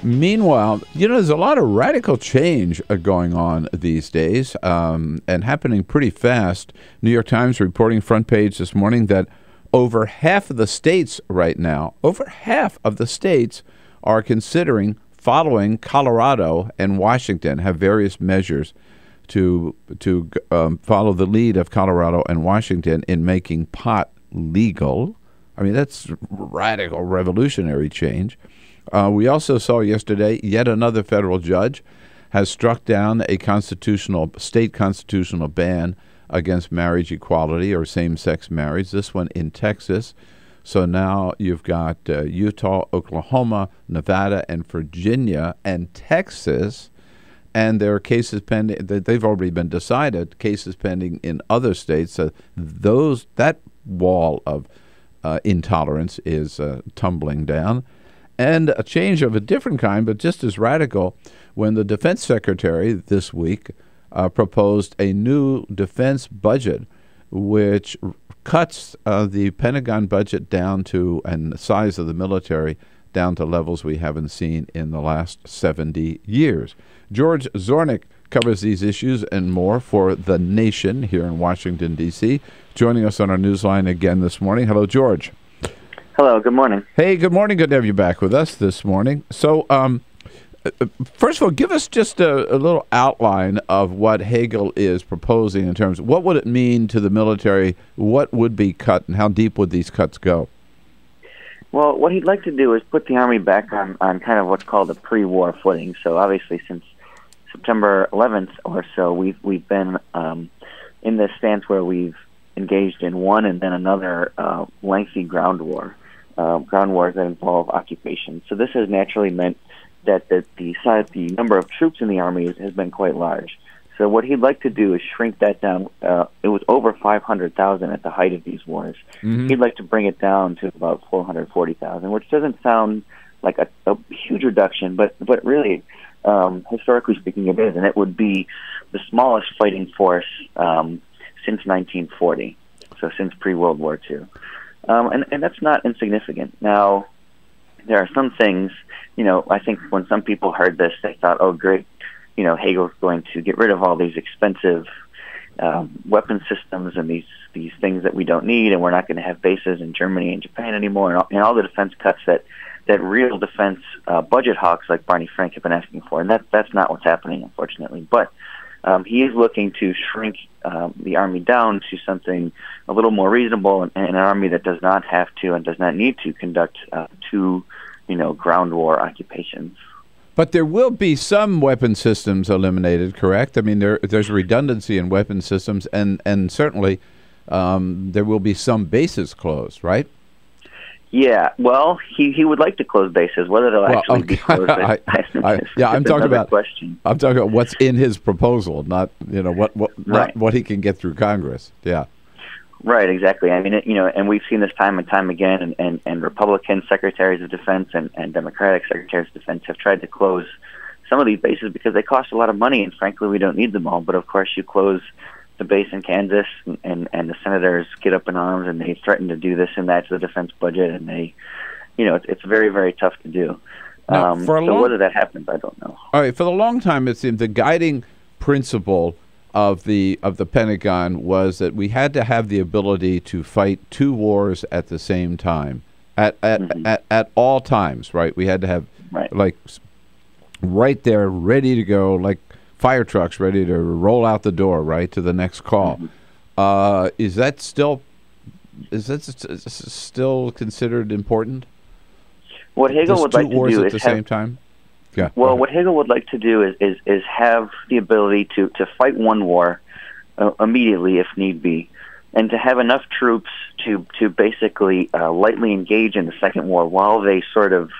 Speaker 1: Meanwhile, there's a lot of radical change going on these days and happening pretty fast. New York Times reporting front page this morning that over half of the states right now, are considering following Colorado and Washington, have various measures to follow the lead of Colorado and Washington in making pot legal. I mean, that's radical, revolutionary change. We also saw yesterday yet another federal judge has struck down a state constitutional ban against marriage equality or same-sex marriage, this one in Texas. So now you've got Utah, Oklahoma, Nevada, and Virginia, and Texas. And there are cases pending that they've already been decided, cases pending in other states. That wall of intolerance is tumbling down. And a change of a different kind, but just as radical, when the defense secretary this week proposed a new defense budget, which cuts the Pentagon budget down to, and the size of the military, down to levels we haven't seen in the last 70 years. George Zornick covers these issues and more for The Nation here in Washington, D.C., joining us on our newsline again this morning. Hello, George.
Speaker 19: Hello, good morning.
Speaker 1: Hey, good morning. Good to have you back with us this morning. So, first of all, give us just a little outline of what Hagel is proposing in terms of what would it mean to the military, what would be cut, and how deep would these cuts go?
Speaker 19: Well, what he'd like to do is put the Army back on kind of what's called a pre-war footing. So obviously since September 11th or so, we've been in this stance where we've engaged in one and then another lengthy ground wars that involve occupation. So this has naturally meant that the number of troops in the Army has been quite large. So what he'd like to do is shrink that down. It was over 500,000 at the height of these wars. Mm-hmm. He'd like to bring it down to about 440,000, which doesn't sound like a huge reduction, but really, historically speaking, it is, and it would be the smallest fighting force since 1940, so since pre-World War II. And that's not insignificant. Now, there are some things, I think when some people heard this, they thought, oh, great, Hagel's going to get rid of all these expensive weapon systems and these things that we don't need, and we're not going to have bases in Germany and Japan anymore, and all the defense cuts that real defense budget hawks like Barney Frank have been asking for. And that's not what's happening, unfortunately. But he is looking to shrink the Army down to something a little more reasonable, and an Army that does not have to and does not need to conduct two, ground war occupations.
Speaker 1: But there will be some weapon systems eliminated, correct? I mean, there's redundancy in weapon systems, and certainly there will be some bases closed, right?
Speaker 19: Yeah, well, he would like to close bases. Whether they'll actually be closed,
Speaker 1: I'm talking about
Speaker 19: question.
Speaker 1: I'm talking about what's in his proposal, not not what he can get through Congress. Yeah,
Speaker 19: right, exactly. I mean, and we've seen this time and time again, and Republican secretaries of defense and Democratic secretaries of defense have tried to close some of these bases because they cost a lot of money, and frankly, we don't need them all. But of course, you close the base in Kansas, and the senators get up in arms, and they threaten to do this and that to the defense budget, and they, it's very, very tough to do.
Speaker 1: Now,
Speaker 19: whether that happens, I don't know.
Speaker 1: All right, for the long time, it seemed the guiding principle of the Pentagon was that we had to have the ability to fight two wars at the same time, at all times, right? We had to have right there, ready to go, like fire trucks ready to roll out the door, right, to the next call. Is that still considered important?
Speaker 19: What Hagel would like to do
Speaker 1: at the same time. Yeah.
Speaker 19: Well, what Hagel would like to do is have the ability to fight one war immediately if need be, and to have enough troops to basically lightly engage in the second war while they sort of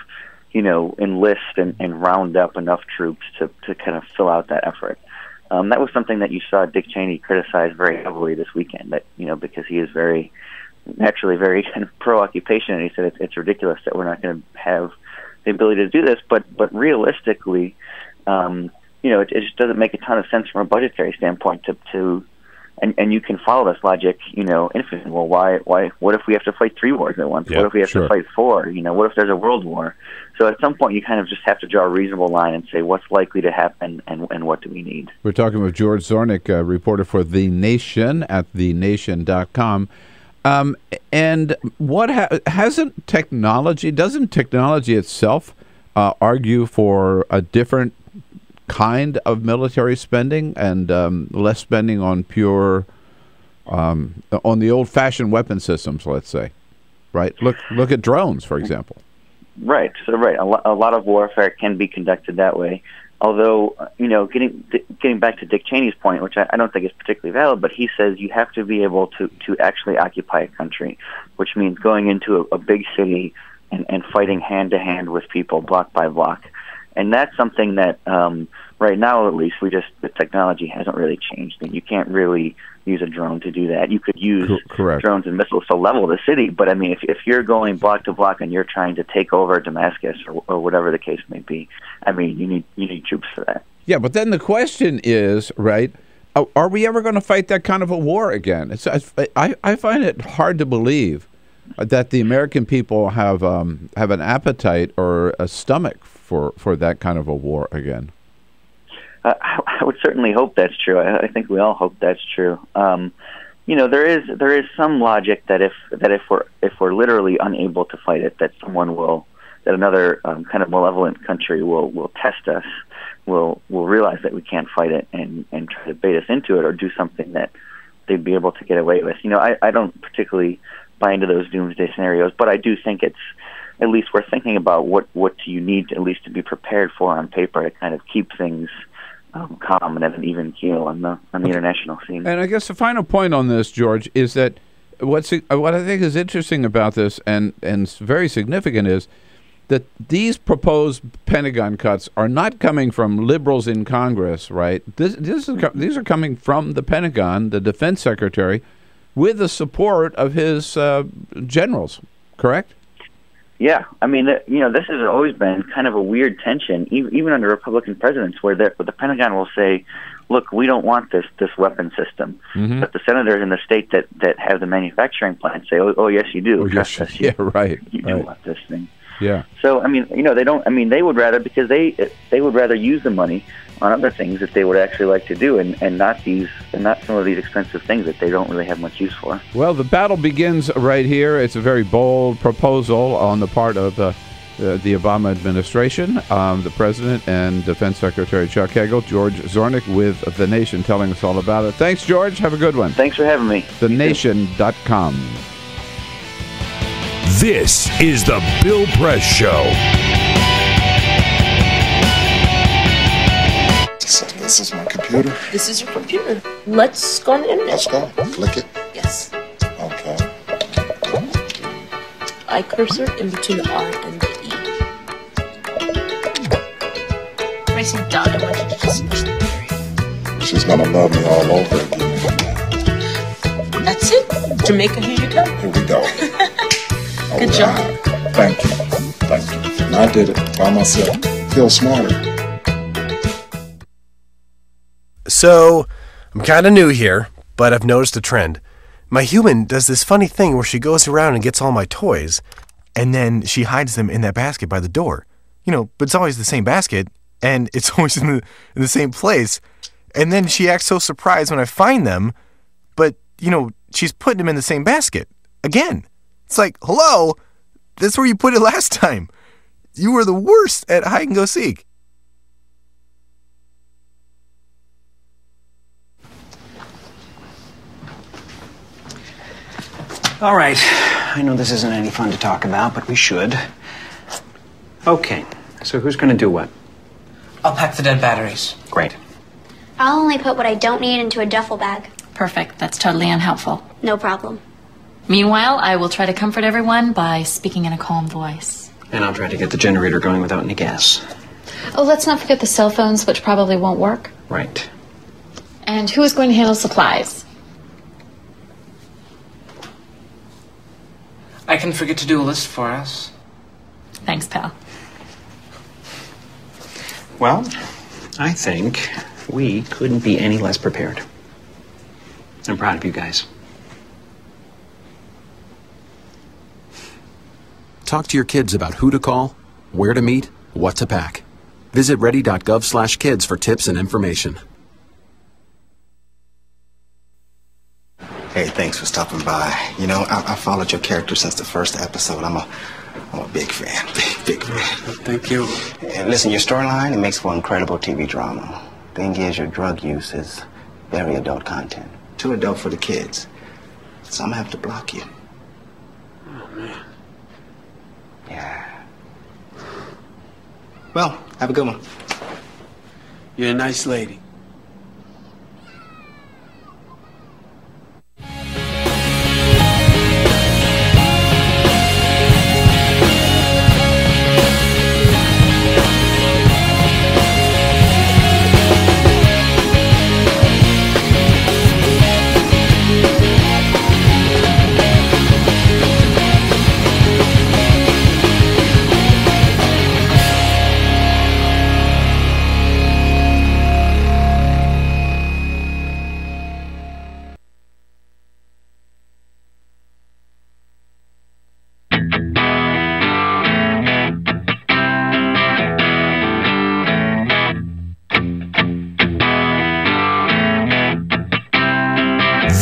Speaker 19: enlist and round up enough troops to kind of fill out that effort. That was something that you saw Dick Cheney criticize very heavily this weekend, that, because he is naturally very kind of pro-occupation, and he said it's ridiculous that we're not going to have the ability to do this, but realistically, it just doesn't make a ton of sense from a budgetary standpoint to and you can follow this logic, infinitely. Well, what if we have to fight 3 wars at once?
Speaker 1: Yeah,
Speaker 19: what if we have to fight 4? What if there's a world war? So at some point, you kind of just have to draw a reasonable line and say what's likely to happen and what do we need.
Speaker 1: We're talking with George Zornick, a reporter for The Nation at thenation.com. And what doesn't technology itself argue for a different kind of military spending and less spending on pure, on the old-fashioned weapon systems, let's say, right? Look at drones, for example.
Speaker 19: Right. So a lot of warfare can be conducted that way. Although, getting back to Dick Cheney's point, which I don't think is particularly valid, but he says you have to be able to actually occupy a country, which means going into a big city and fighting hand-to-hand with people, block by block. And that's something that, right now at least, the technology hasn't really changed. And you can't really use a drone to do that. You could use drones and missiles to level the city, but I mean, if you're going block to block and you're trying to take over Damascus or whatever the case may be, I mean, you need troops for that.
Speaker 1: Yeah, but then the question is, right, are we ever going to fight that kind of a war again? I find it hard to believe that the American people have an appetite or a stomach for that kind of a war again.
Speaker 19: I would certainly hope that's true. I think we all hope that's true. There is some logic that if we're literally unable to fight it, that another kind of malevolent country will test us, will realize that we can't fight it and try to bait us into it or do something that they'd be able to get away with. I don't particularly buy into those doomsday scenarios, but I do think it's at least we're thinking about what do you need at least to be prepared for on paper to kind of keep things calm and at an even keel on the international scene.
Speaker 1: And I guess the final point on this, George, is that what I think is interesting about this and very significant is that these proposed Pentagon cuts are not coming from liberals in Congress, right? These are coming from the Pentagon, the defense secretary, with the support of his generals, correct?
Speaker 19: Yeah, I mean, this has always been kind of a weird tension, even under Republican presidents, where the Pentagon will say, "Look, we don't want this weapon system," but the senators in the state that have the manufacturing plant say, "Oh, yes, you do. Trust us.
Speaker 1: Yeah, right.
Speaker 19: You do want this thing."
Speaker 1: Yeah.
Speaker 19: So I mean, they don't. I mean, they would rather because they would rather use the money on other things that they would actually like to do, and not some of these expensive things that they don't really have much use for.
Speaker 1: Well, the battle begins right here. It's a very bold proposal on the part of the Obama administration, the president and Defense Secretary Chuck Hagel. George Zornick with The Nation telling us all about it. Thanks, George. Have a good one.
Speaker 19: Thanks for having me.
Speaker 1: TheNation.com.
Speaker 2: This is the Bill Press Show.
Speaker 5: So this is my computer.
Speaker 6: This is your computer. Let's go on the internet.
Speaker 5: Let's go. Click it.
Speaker 6: Yeah. Yes.
Speaker 5: Okay.
Speaker 6: I cursor in between the R and the E. Racing dot, I want you to just push the period.
Speaker 5: She's gonna love me all over again.
Speaker 6: That's it. Jamaica, here you go.
Speaker 5: Here we go.
Speaker 6: Good job.
Speaker 5: Thank you. Thank you. And I did it by myself. Feel smarter.
Speaker 27: So, I'm kind of new here, but I've noticed a trend. My human does this funny thing where she goes around and gets all my toys, and then she hides them in that basket by the door. But it's always the same basket, and it's always in the same place. And then she acts so surprised when I find them, but, she's putting them in the same basket. Again. It's like, hello? That's where you put it last time. You were the worst at hide and go seek.
Speaker 10: All right. I know this isn't any fun to talk about, but we should. Okay. So who's going to do what?
Speaker 21: I'll pack the dead batteries.
Speaker 10: Great.
Speaker 11: I'll only put what I don't need into a duffel bag.
Speaker 3: Perfect. That's totally unhelpful.
Speaker 11: No problem.
Speaker 3: Meanwhile, I will try to comfort everyone by speaking in a calm voice.
Speaker 10: And I'll try to get the generator going without any gas.
Speaker 3: Oh, let's not forget the cell phones, which probably won't work.
Speaker 10: Right.
Speaker 3: And who is going to handle supplies?
Speaker 21: I can forget to do a list for us.
Speaker 3: Thanks, pal.
Speaker 10: Well, I think we couldn't be any less prepared. I'm proud of you guys.
Speaker 13: Talk to your kids about who to call, where to meet, what to pack. Visit ready.gov/kids for tips and information.
Speaker 15: Hey, thanks for stopping by. I followed your character since the first episode. I'm a big fan. Big fan.
Speaker 21: Thank you.
Speaker 15: And listen, your storyline, it makes for incredible TV drama. Thing is, your drug use is very adult content. Too adult for the kids. So I'm gonna have to block you.
Speaker 21: Oh, man.
Speaker 15: Yeah. Well, have a good one.
Speaker 21: You're a nice lady.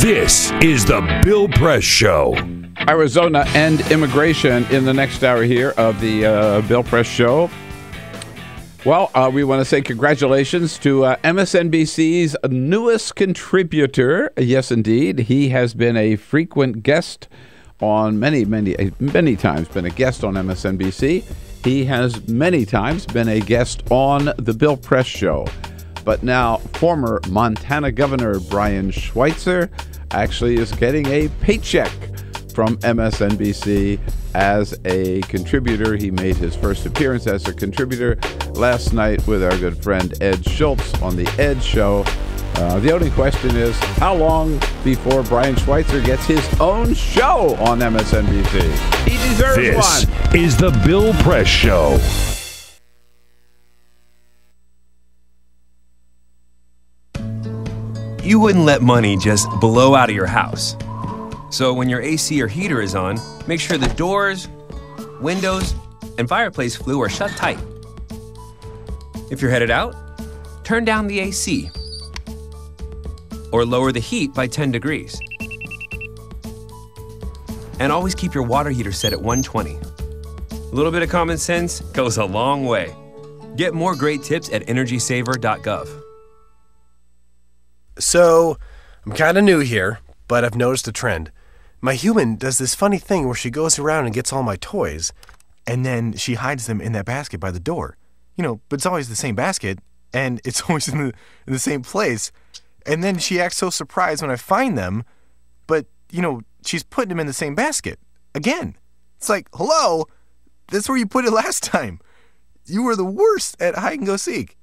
Speaker 2: This is the Bill Press Show.
Speaker 1: Arizona and immigration in the next hour here of the Bill Press Show. Well, we want to say congratulations to MSNBC's newest contributor. Yes, indeed. He has been a frequent guest on many times been a guest on MSNBC. He has many times been a guest on the Bill Press Show. But now former Montana Governor Brian Schweitzer actually is getting a paycheck from MSNBC as a contributor. He made his first appearance as a contributor last night with our good friend Ed Schultz on The Ed Show. The only question is, how long before Brian Schweitzer gets his own show on MSNBC? He deserves one.
Speaker 2: This is the Bill Press Show.
Speaker 4: You wouldn't let money just blow out of your house. So when your AC or heater is on, make sure the doors, windows, and fireplace flue are shut tight. If you're headed out, turn down the AC or lower the heat by 10 degrees. And always keep your water heater set at 120. A little bit of common sense goes a long way. Get more great tips at energysaver.gov.
Speaker 27: So, I'm kind of new here, but I've noticed a trend. My human does this funny thing where she goes around and gets all my toys, and then she hides them in that basket by the door. But it's always the same basket, and it's always in the same place. And then she acts so surprised when I find them, but, she's putting him in the same basket. Again. It's like, hello? That's where you put it last time. You were the worst at hide and go seek.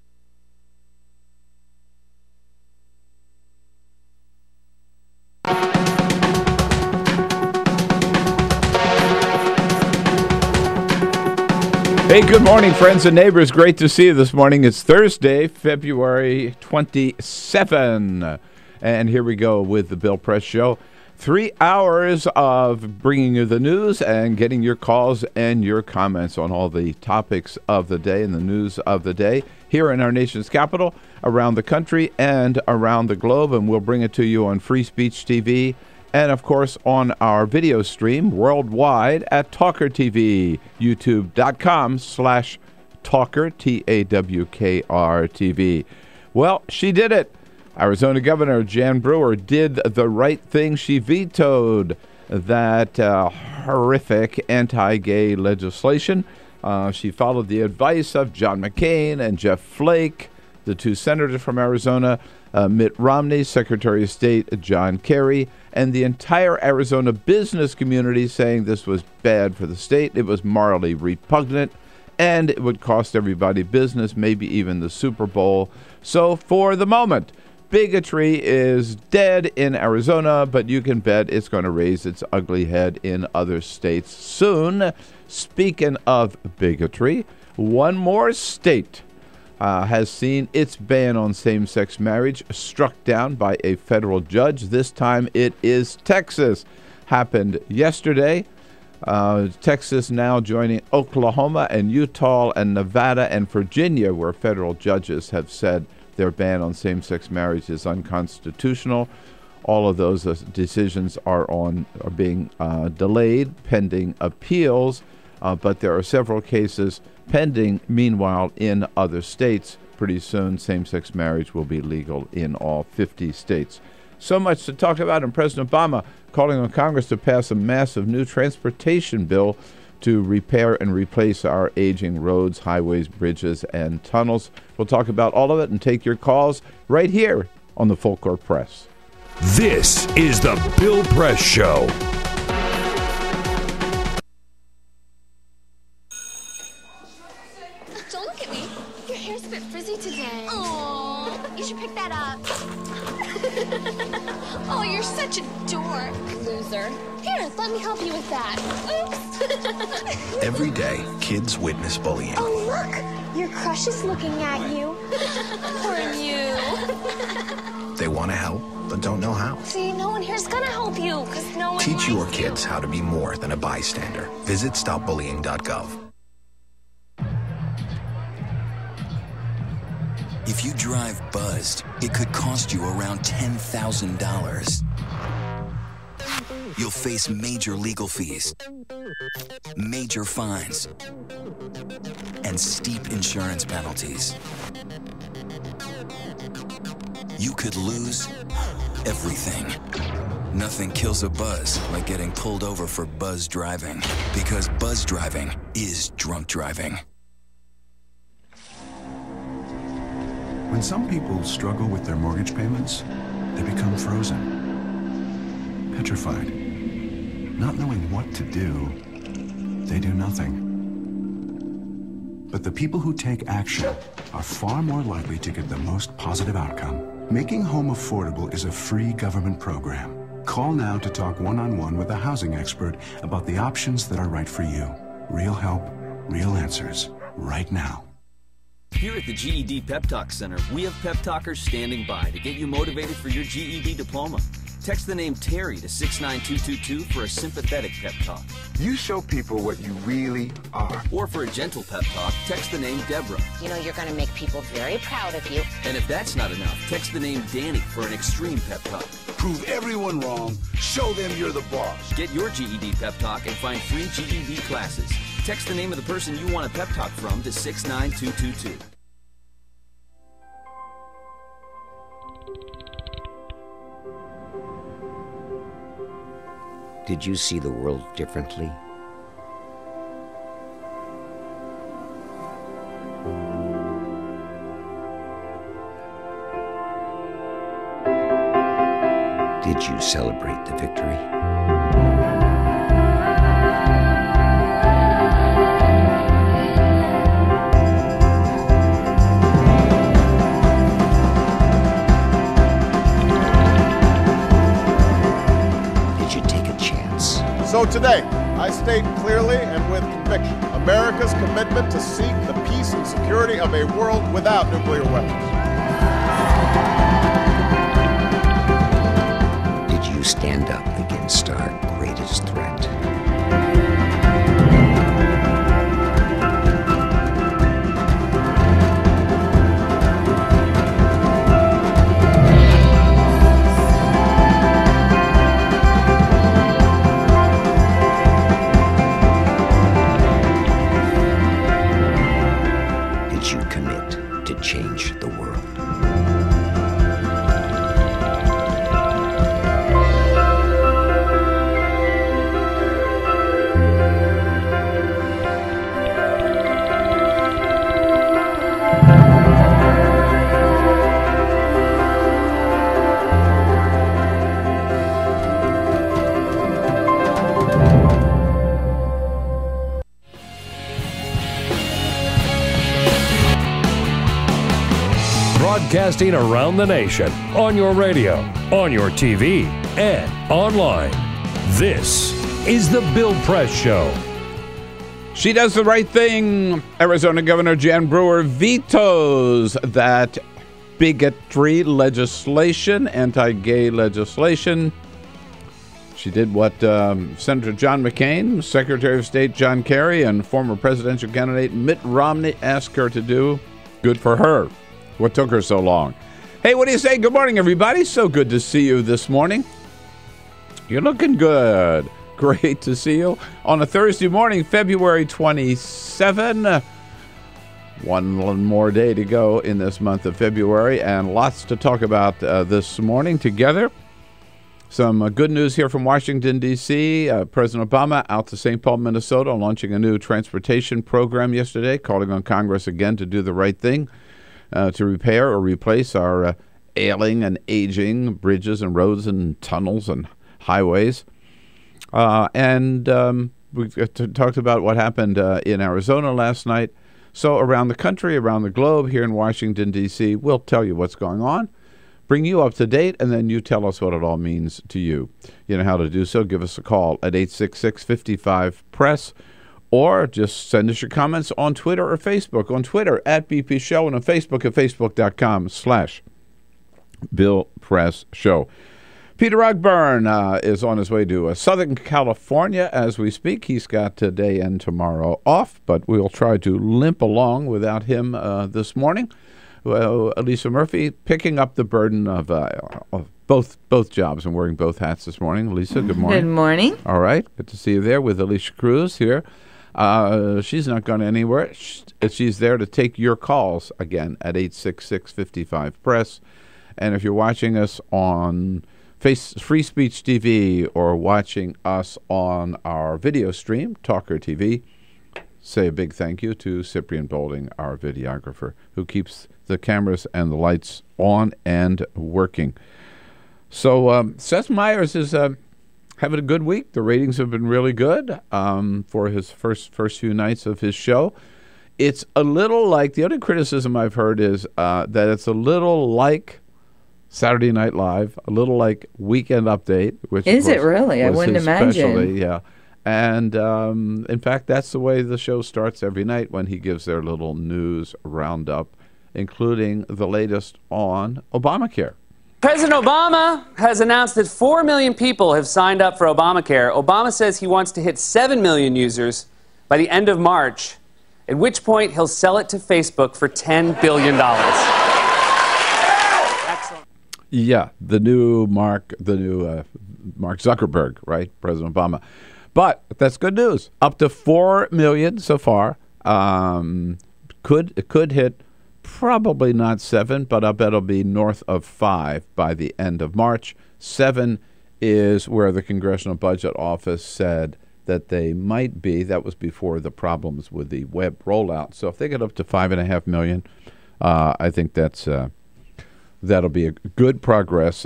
Speaker 1: Hey, good morning, friends and neighbors. Great to see you this morning. It's Thursday, February 27. And here we go with the Bill Press Show. 3 hours of bringing you the news and getting your calls and your comments on all the topics of the day and the news of the day here in our nation's capital, around the country, and around the globe. And we'll bring it to you on Free Speech TV and, of course, on our video stream worldwide at TawkrTV, youtube.com/Tawker, TawkrTV. Well, she did it. Arizona Governor Jan Brewer did the right thing. She vetoed that horrific anti-gay legislation. She followed the advice of John McCain and Jeff Flake, the two senators from Arizona, Mitt Romney, Secretary of State John Kerry, and the entire Arizona business community, saying this was bad for the state. It was morally repugnant, and it would cost everybody business, maybe even the Super Bowl. So for the moment, bigotry is dead in Arizona, but you can bet it's going to raise its ugly head in other states soon. Speaking of bigotry, one more state has seen its ban on same-sex marriage struck down by a federal judge. This time it is Texas. Happened yesterday. Texas now joining Oklahoma and Utah and Nevada and Virginia, where federal judges have said their ban on same-sex marriage is unconstitutional. All of those decisions are being delayed pending appeals, but there are several cases pending. Meanwhile, in other states, pretty soon same-sex marriage will be legal in all 50 states. So much to talk about, and President Obama calling on Congress to pass a massive new transportation bill to repair and replace our aging roads, highways, bridges, and tunnels. We'll talk about all of it and take your calls right here on the Full Court Press.
Speaker 2: This is the Bill Press Show.
Speaker 7: Don't look at me. Your hair's a bit frizzy today. Aww, you should pick that up. Oh, you're such a dork. Loser. Here, let me help you with that. Oops.
Speaker 20: Every day, kids witness bullying.
Speaker 7: Oh, look. Your crush is looking at you. Poor you.
Speaker 20: They want to help, but don't know how.
Speaker 7: See, no one here's gonna help you, because no one
Speaker 20: Teach your
Speaker 7: likes
Speaker 20: kids
Speaker 7: you.
Speaker 20: how to be more than a bystander. Visit stopbullying.gov.
Speaker 22: If you drive buzzed, it could cost you around $10,000. You'll face major legal fees, major fines, and steep insurance penalties. You could lose everything. Nothing kills a buzz like getting pulled over for buzz driving, because buzz driving is drunk driving.
Speaker 23: When some people struggle with their mortgage payments, they become frozen, petrified. Not knowing what to do, they do nothing. But the people who take action are far more likely to get the most positive outcome. Making home affordable is a free government program. Call now to talk one-on-one with a housing expert about the options that are right for you. Real help, real answers, right now.
Speaker 24: Here at the GED Pep Talk Center, we have pep talkers standing by to get you motivated for your GED diploma. Text the name Terry to 69222 for a sympathetic pep talk.
Speaker 25: You show people what you really are.
Speaker 24: Or for a gentle pep talk, text the name Deborah.
Speaker 26: You know you're going to make people very proud of you.
Speaker 24: And if that's not enough, text the name Danny for an extreme pep talk.
Speaker 25: Prove everyone wrong. Show them you're the boss.
Speaker 24: Get your GED pep talk and find free GED classes. Text the name of the person you want a pep talk from to 69222.
Speaker 28: Did you see the world differently? Did you celebrate the victory? Did you take a chance?
Speaker 8: So today, I state clearly and with conviction America's commitment to seek the peace and security of a world without nuclear weapons.
Speaker 28: Did you stand up against our greatest threat? Did you commit to change the world?
Speaker 2: Broadcasting around the nation, on your radio, on your TV, and online. This is The Bill Press Show.
Speaker 1: She does the right thing. Arizona Governor Jan Brewer vetoes that bigotry legislation, anti-gay legislation. She did what Senator John McCain, Secretary of State John Kerry, and former presidential candidate Mitt Romney asked her to do. Good for her. What took her so long? Hey, what do you say? Good morning, everybody. So good to see you this morning. You're looking good. Great to see you on a Thursday morning, February 27. One more day to go in this month of February, and lots to talk about this morning together. Some good news here from Washington, D.C. President Obama out to St. Paul, Minnesota, launching a new transportation program yesterday, calling on Congress again to do the right thing. To repair or replace our ailing and aging bridges and roads and tunnels and highways. And we talked about what happened in Arizona last night. So around the country, around the globe, here in Washington, D.C., we'll tell you what's going on, bring you up to date, and then you tell us what it all means to you. You know how to do so. Give us a call at 866-55-PRESS. Or just send us your comments on Twitter or Facebook. On Twitter, at BP Show, and on Facebook at facebook.com/Bill Press Show. Peter Ogburn is on his way to Southern California as we speak. He's got today and tomorrow off, but we'll try to limp along without him this morning. Well, Alicia Murphy picking up the burden of both jobs and wearing both hats this morning. Alicia, good morning.
Speaker 9: Good morning.
Speaker 1: All right. Good to see you there with Alicia Cruz here. She's not going anywhere. She's there to take your calls again at 866-55-PRESS. And if you're watching us on Free Speech TV or watching us on our video stream, TawkrTV, say a big thank you to Cyprian Bolding, our videographer, who keeps the cameras and the lights on and working. So Seth Meyers is having a good week. The ratings have been really good for his first few nights of his show. It's a little like, the only criticism I've heard is that it's a little like Saturday Night Live, a little like Weekend Update. Which
Speaker 9: is it really? I wouldn't imagine.
Speaker 1: Specialty, yeah. And in fact, that's the way the show starts every night when he gives their little news roundup, including the latest on Obamacare.
Speaker 12: President Obama has announced that 4 million people have signed up for Obamacare. Obama says he wants to hit 7 million users by the end of March, at which point he'll sell it to Facebook for $10 billion.
Speaker 1: Yeah, the new Mark Zuckerberg, right? President Obama. But that's good news. Up to 4 million so far. Could hit probably not 7, but I bet it'll be north of 5 by the end of March. 7 is where the Congressional Budget Office said that they might be. That was before the problems with the web rollout. So if they get up to 5.5 million, I think that's that'll be a good progress,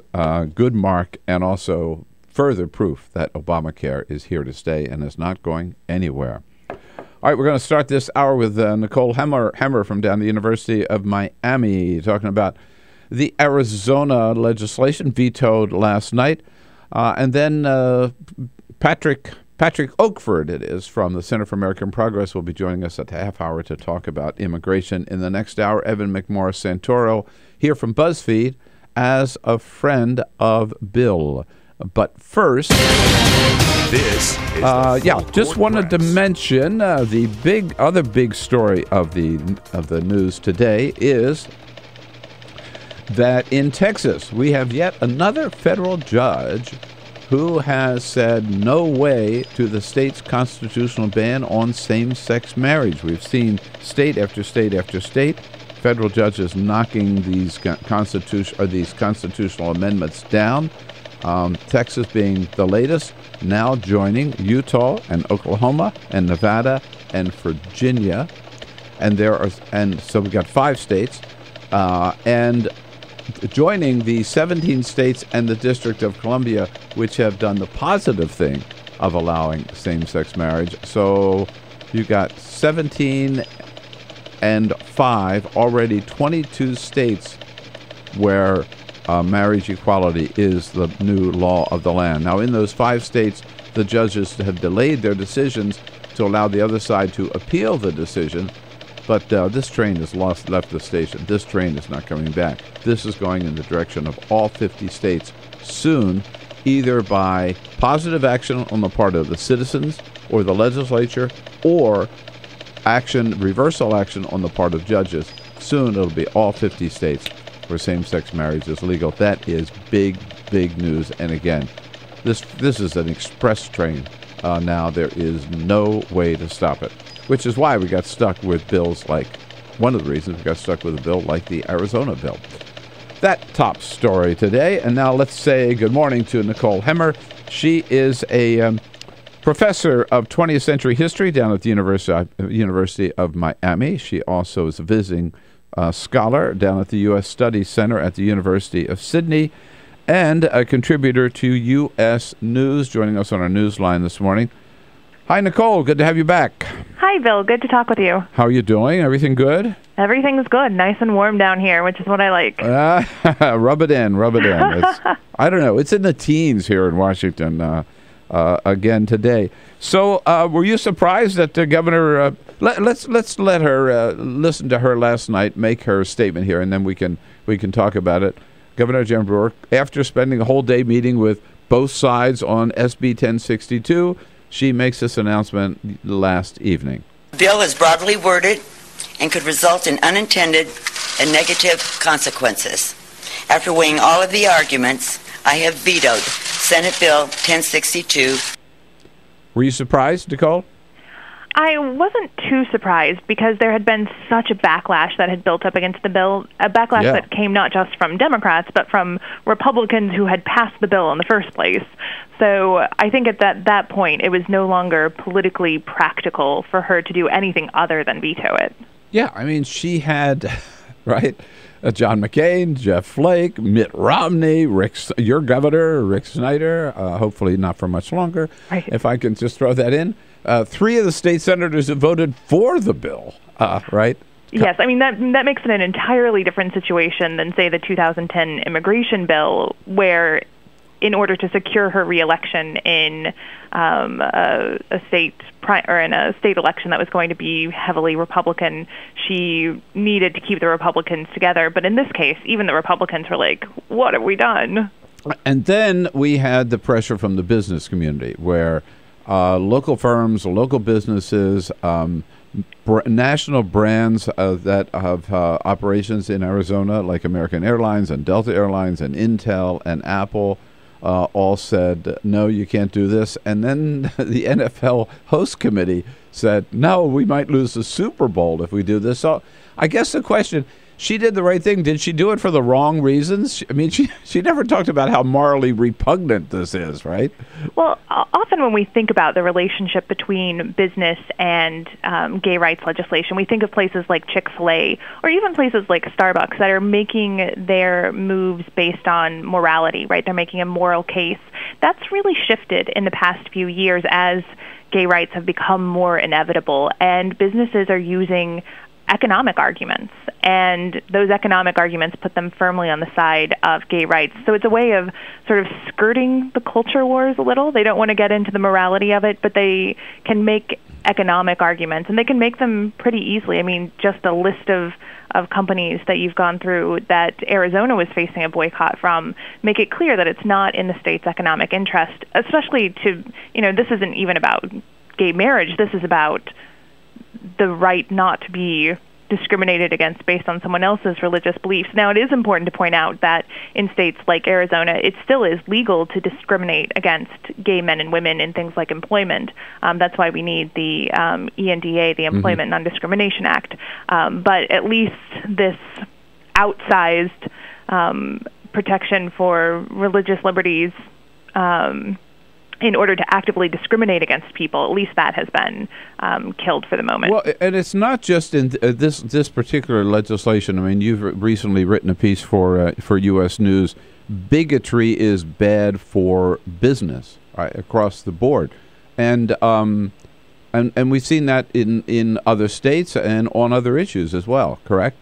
Speaker 1: good mark, and also further proof that Obamacare is here to stay and is not going anywhere. All right, we're going to start this hour with Nicole Hemmer from down the University of Miami, talking about the Arizona legislation vetoed last night. And then Patrick Oakford, it is, from the Center for American Progress, will be joining us at the half hour to talk about immigration. In the next hour, Evan McMorris-Santoro, here from Buzzfeed, as a friend of Bill. But first,
Speaker 2: this is
Speaker 1: just wanted to mention the other big story of the news today is that in Texas we have yet another federal judge who has said no way to the state's constitutional ban on same-sex marriage. We've seen state after state after state, federal judges knocking these constitutional amendments down. Texas being the latest, now joining Utah and Oklahoma and Nevada and Virginia, and so we've got 5 states, and joining the 17 states and the District of Columbia, which have done the positive thing of allowing same-sex marriage. So you got 17 and 5, already 22 states where marriage equality is the new law of the land. Now, in those 5 states, the judges have delayed their decisions to allow the other side to appeal the decision, but this train has left the station. This train is not coming back. This is going in the direction of all 50 states soon, either by positive action on the part of the citizens or the legislature, or reversal action on the part of judges. Soon it'll be all 50 states where same-sex marriage is legal. That is big, big news. And again, this is an express train. Now there is no way to stop it, which is why we got stuck with bills like, one of the reasons we got stuck with a bill like the Arizona bill. That top story today. And now let's say good morning to Nicole Hemmer. She is a professor of 20th century history down at the University of Miami. She also is a visiting scholar down at the U.S. Studies Center at the University of Sydney, and a contributor to U.S. News, joining us on our news line this morning. Hi, Nicole. Good to have you back.
Speaker 5: Hi, Bill. Good to talk with you.
Speaker 1: How are you doing? Everything good?
Speaker 5: Everything's good. Nice and warm down here, which is what I like.
Speaker 1: Rub it in. I don't know. It's in the teens here in Washington again today. So were you surprised that the governor... Let's let her listen to her last night, make her statement here, and then we can talk about it. Governor Jan Brewer, after spending a whole day meeting with both sides on SB 1062, she makes this announcement last evening.
Speaker 6: The bill is broadly worded and could result in unintended and negative consequences. After weighing all of the arguments, I have vetoed Senate Bill 1062.
Speaker 1: Were you surprised, Nicole?
Speaker 5: I wasn't too surprised because there had been such a backlash that had built up against the bill, a backlash that came not just from Democrats, but from Republicans who had passed the bill in the first place. So I think at that point, it was no longer politically practical for her to do anything other than veto it.
Speaker 1: Yeah, I mean, she had, right, John McCain, Jeff Flake, Mitt Romney, your governor, Rick Snyder, hopefully not for much longer, right. If I can just throw that in. 3 of the state senators have voted for the bill, right?
Speaker 5: Yes, I mean, that makes it an entirely different situation than, say, the 2010 immigration bill, where in order to secure her reelection in a state election that was going to be heavily Republican, she needed to keep the Republicans together. But in this case, even the Republicans were like, what have we done?
Speaker 1: And then we had the pressure from the business community, where local firms, local businesses, national brands that have operations in Arizona, like American Airlines and Delta Airlines and Intel and Apple, all said, no, you can't do this. And then the NFL host committee said, no, we might lose the Super Bowl if we do this. So I guess the question, she did the right thing. Did she do it for the wrong reasons? I mean, she never talked about how morally repugnant this is, right?
Speaker 5: Well, often when we think about the relationship between business and gay rights legislation, we think of places like Chick-fil-A or even places like Starbucks that are making their moves based on morality, right? They're making a moral case. That's really shifted in the past few years as gay rights have become more inevitable, and businesses are using economic arguments, and those economic arguments put them firmly on the side of gay rights. So it's a way of sort of skirting the culture wars a little. They don't want to get into the morality of it, but they can make economic arguments, and they can make them pretty easily. I mean, just a list of companies that you've gone through that Arizona was facing a boycott from make it clear that it's not in the state's economic interest, especially to, this isn't even about gay marriage. This is about the right not to be discriminated against based on someone else's religious beliefs. Now, it is important to point out that in states like Arizona, it still is legal to discriminate against gay men and women in things like employment. That's why we need the ENDA, the Employment Non-Discrimination Act. But at least this outsized protection for religious liberties in order to actively discriminate against people, at least that has been killed for the moment.
Speaker 1: Well, and it's not just in this particular legislation. I mean, you've recently written a piece for U.S. News. Bigotry is bad for business, right, across the board, and we've seen that in other states and on other issues as well. Correct?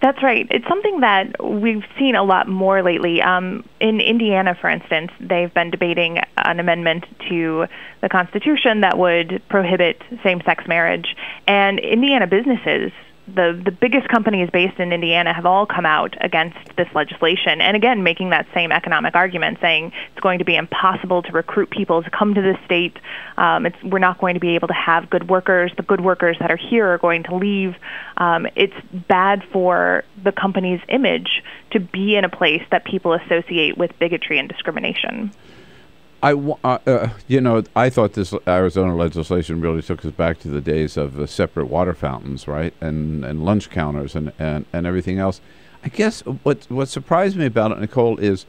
Speaker 5: That's right. It's something that we've seen a lot more lately. In Indiana, for instance, they've been debating an amendment to the Constitution that would prohibit same-sex marriage. And Indiana businesses, the biggest companies based in Indiana, have all come out against this legislation. And again, making that same economic argument, saying it's going to be impossible to recruit people to come to this state. We're not going to be able to have good workers. The good workers that are here are going to leave. It's bad for the company's image to be in a place that people associate with bigotry and discrimination.
Speaker 1: I thought this Arizona legislation really took us back to the days of separate water fountains, right, and lunch counters and everything else. I guess what surprised me about it, Nicole, is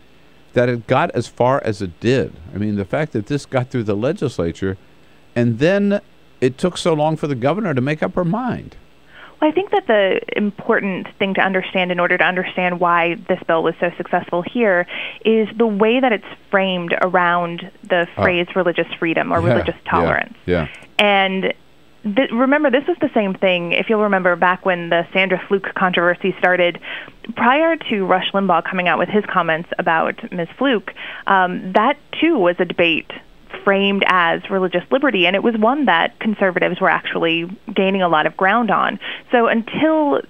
Speaker 1: that it got as far as it did. I mean, the fact that this got through the legislature, and then it took so long for the governor to make up her mind.
Speaker 5: Well, I think that the important thing to understand in order to understand why this bill was so successful here is the way that it's framed around the phrase religious freedom or religious tolerance.
Speaker 1: Yeah.
Speaker 5: And remember, this was the same thing, if you'll remember, back when the Sandra Fluke controversy started. Prior to Rush Limbaugh coming out with his comments about Ms. Fluke, that too was a debate framed as religious liberty, and it was one that conservatives were actually gaining a lot of ground on. So until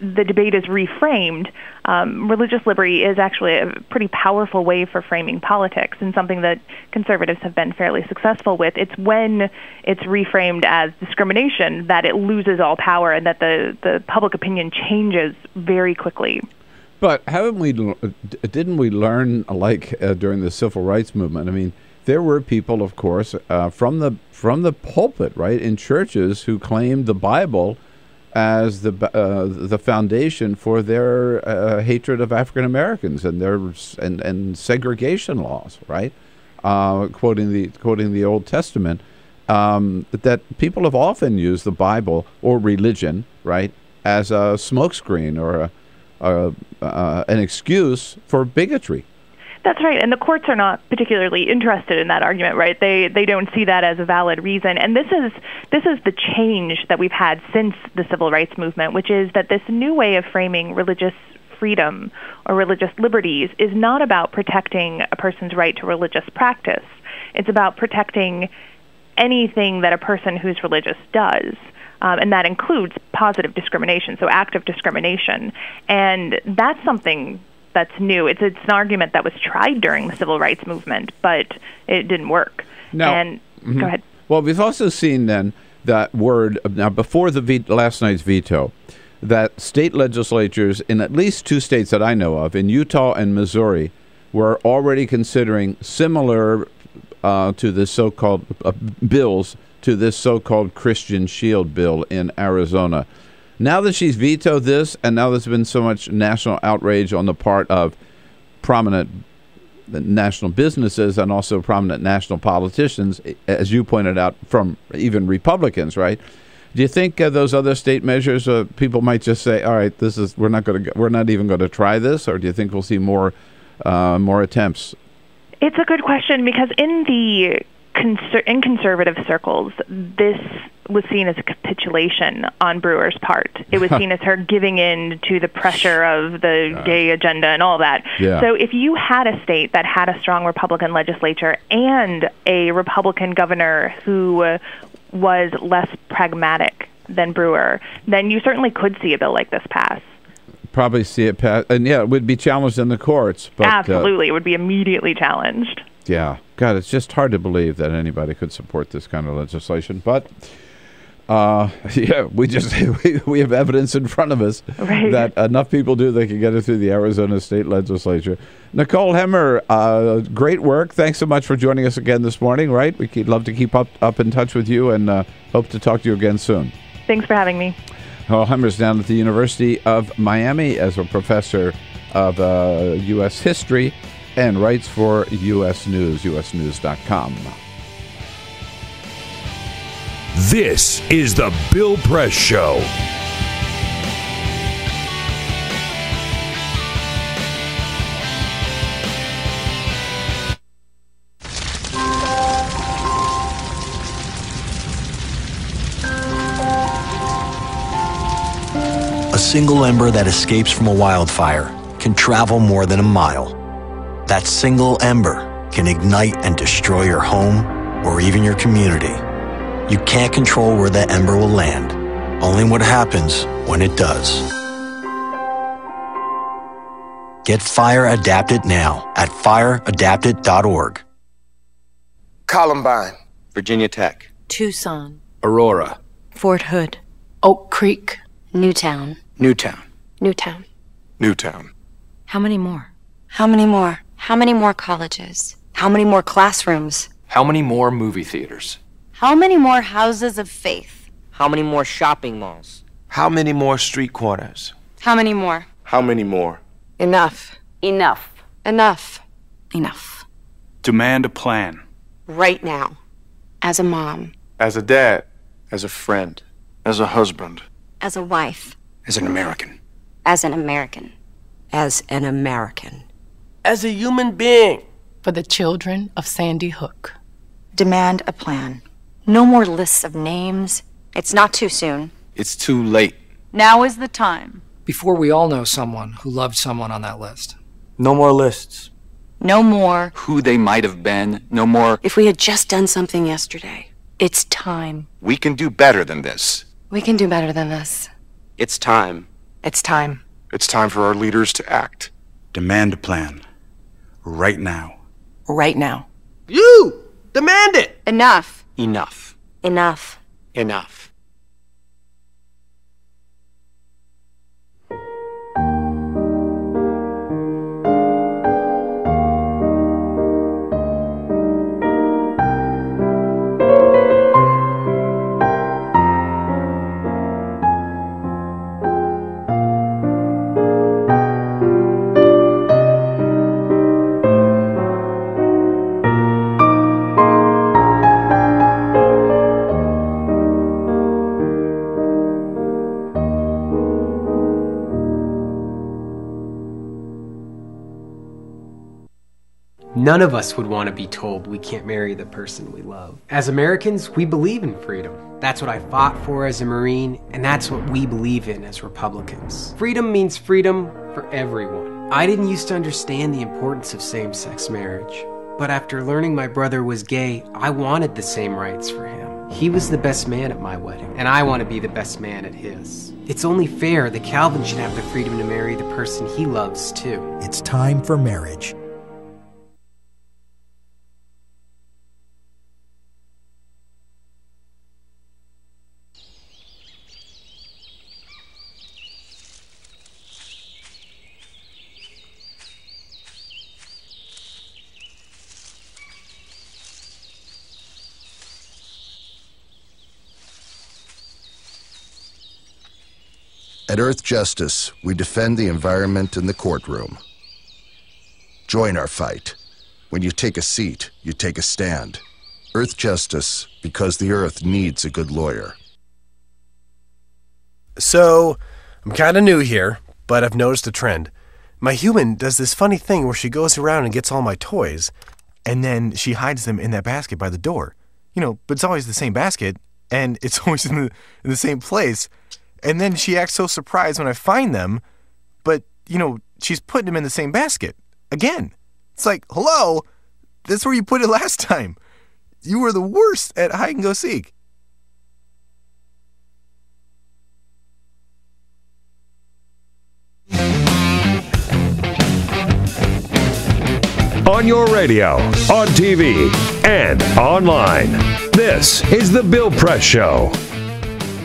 Speaker 5: the debate is reframed, religious liberty is actually a pretty powerful way for framing politics and something that conservatives have been fairly successful with. It's when it's reframed as discrimination that it loses all power and that the public opinion changes very quickly.
Speaker 1: But didn't we learn, during the civil rights movement? I mean, there were people, of course, from the pulpit, right, in churches who claimed the Bible as the foundation for their hatred of African Americans and their and segregation laws, right? Quoting the Old Testament, that people have often used the Bible or religion, right, as a smokescreen or an excuse for bigotry.
Speaker 5: That's right, and the courts are not particularly interested in that argument, right? They don't see that as a valid reason, and this is the change that we've had since the civil rights movement, which is that this new way of framing religious freedom or religious liberties is not about protecting a person's right to religious practice. It's about protecting anything that a person who's religious does. And that includes positive discrimination, so active discrimination, and that's something that's new. It's an argument that was tried during the civil rights movement, but it didn't work.
Speaker 1: Now,
Speaker 5: Go ahead.
Speaker 1: Well, we've also seen then that word, now before last night's veto, that state legislatures in at least two states that I know of, in Utah and Missouri, were already considering similar to this so-called bills to this so-called Christian Shield bill in Arizona. Now that she's vetoed this, and now there's been so much national outrage on the part of prominent national businesses and also prominent national politicians, as you pointed out, from even Republicans, right? Do you think those other state measures, people might just say, "All right, we're not even going to try this," or do you think we'll see more attempts?
Speaker 5: It's a good question, because in conservative circles, this was seen as a capitulation on Brewer's part. It was seen as her giving in to the pressure of the gay agenda and all that.
Speaker 1: Yeah.
Speaker 5: So if you had a state that had a strong Republican legislature and a Republican governor who was less pragmatic than Brewer, then you certainly could see a bill like this pass.
Speaker 1: Probably see it pass, and yeah, it would be challenged in the courts. But,
Speaker 5: absolutely, it would be immediately challenged.
Speaker 1: Yeah, God, it's just hard to believe that anybody could support this kind of legislation. But yeah, we have evidence in front of us that enough people do, they can get it through the Arizona State Legislature. Nicole Hemmer, great work. Thanks so much for joining us again this morning. Right, we'd love to keep up in touch with you, and hope to talk to you again soon.
Speaker 5: Thanks for having me.
Speaker 1: Nicole Hemmer's down at the University of Miami as a professor of U.S. history and writes for U.S. News, usnews.com.
Speaker 2: This is the Bill Press Show.
Speaker 3: A single ember that escapes from a wildfire can travel more than a mile. That single ember can ignite and destroy your home or even your community. You can't control where that ember will land, only what happens when it does. Get Fire Adapted now at fireadapted.org.
Speaker 9: Columbine, Virginia Tech,
Speaker 11: Tucson,
Speaker 9: Aurora,
Speaker 11: Fort Hood, Oak Creek, Newtown,
Speaker 9: Newtown,
Speaker 11: Newtown.
Speaker 9: Newtown.
Speaker 11: How many more? How many more? How many more colleges? How many more classrooms?
Speaker 14: How many more movie theaters?
Speaker 11: How many more houses of faith?
Speaker 16: How many more shopping malls?
Speaker 9: How many more street corners?
Speaker 11: How many more?
Speaker 9: How many more?
Speaker 11: Enough.
Speaker 16: Enough.
Speaker 11: Enough. Enough.
Speaker 9: Demand a plan.
Speaker 11: Right now. As a mom.
Speaker 9: As a dad. As a friend. As a husband.
Speaker 11: As a wife.
Speaker 9: As an American.
Speaker 11: As an American. As an American.
Speaker 21: As a human being.
Speaker 11: For the children of Sandy Hook. Demand a plan. No more lists of names. It's not too soon.
Speaker 9: It's too late.
Speaker 11: Now is the time.
Speaker 21: Before we all know someone who loved someone on that list.
Speaker 9: No more lists.
Speaker 11: No more.
Speaker 9: Who they might have been. No more.
Speaker 11: If we had just done something yesterday. It's time.
Speaker 9: We can do better than this.
Speaker 11: We can do better than this.
Speaker 9: It's time.
Speaker 11: It's time.
Speaker 9: It's time for our leaders to act. Demand a plan. Right now.
Speaker 11: Right now.
Speaker 21: You! Demand it!
Speaker 11: Enough.
Speaker 9: Enough.
Speaker 11: Enough.
Speaker 9: Enough.
Speaker 17: None of us would want to be told we can't marry the person we love. As Americans, we believe in freedom. That's what I fought for as a Marine, and that's what we believe in as Republicans. Freedom means freedom for everyone. I didn't used to understand the importance of same-sex marriage, but after learning my brother was gay, I wanted the same rights for him. He was the best man at my wedding, and I want to be the best man at his. It's only fair that Calvin should have the freedom to marry the person he loves, too.
Speaker 18: It's time for marriage.
Speaker 20: At Earth Justice, we defend the environment in the courtroom. Join our fight. When you take a seat, you take a stand. Earth Justice, because the Earth needs a good lawyer.
Speaker 4: So, I'm kind of new here, but I've noticed a trend. My human does this funny thing where she goes around and gets all my toys, and then she hides them in that basket by the door. But it's always the same basket, and it's always in the same place. And then she acts so surprised when I find them, but, she's putting them in the same basket. Again. It's like, hello, that's where you put it last time. You were the worst at hide and go seek.
Speaker 2: On your radio, on TV, and online. This is The Bill Press Show.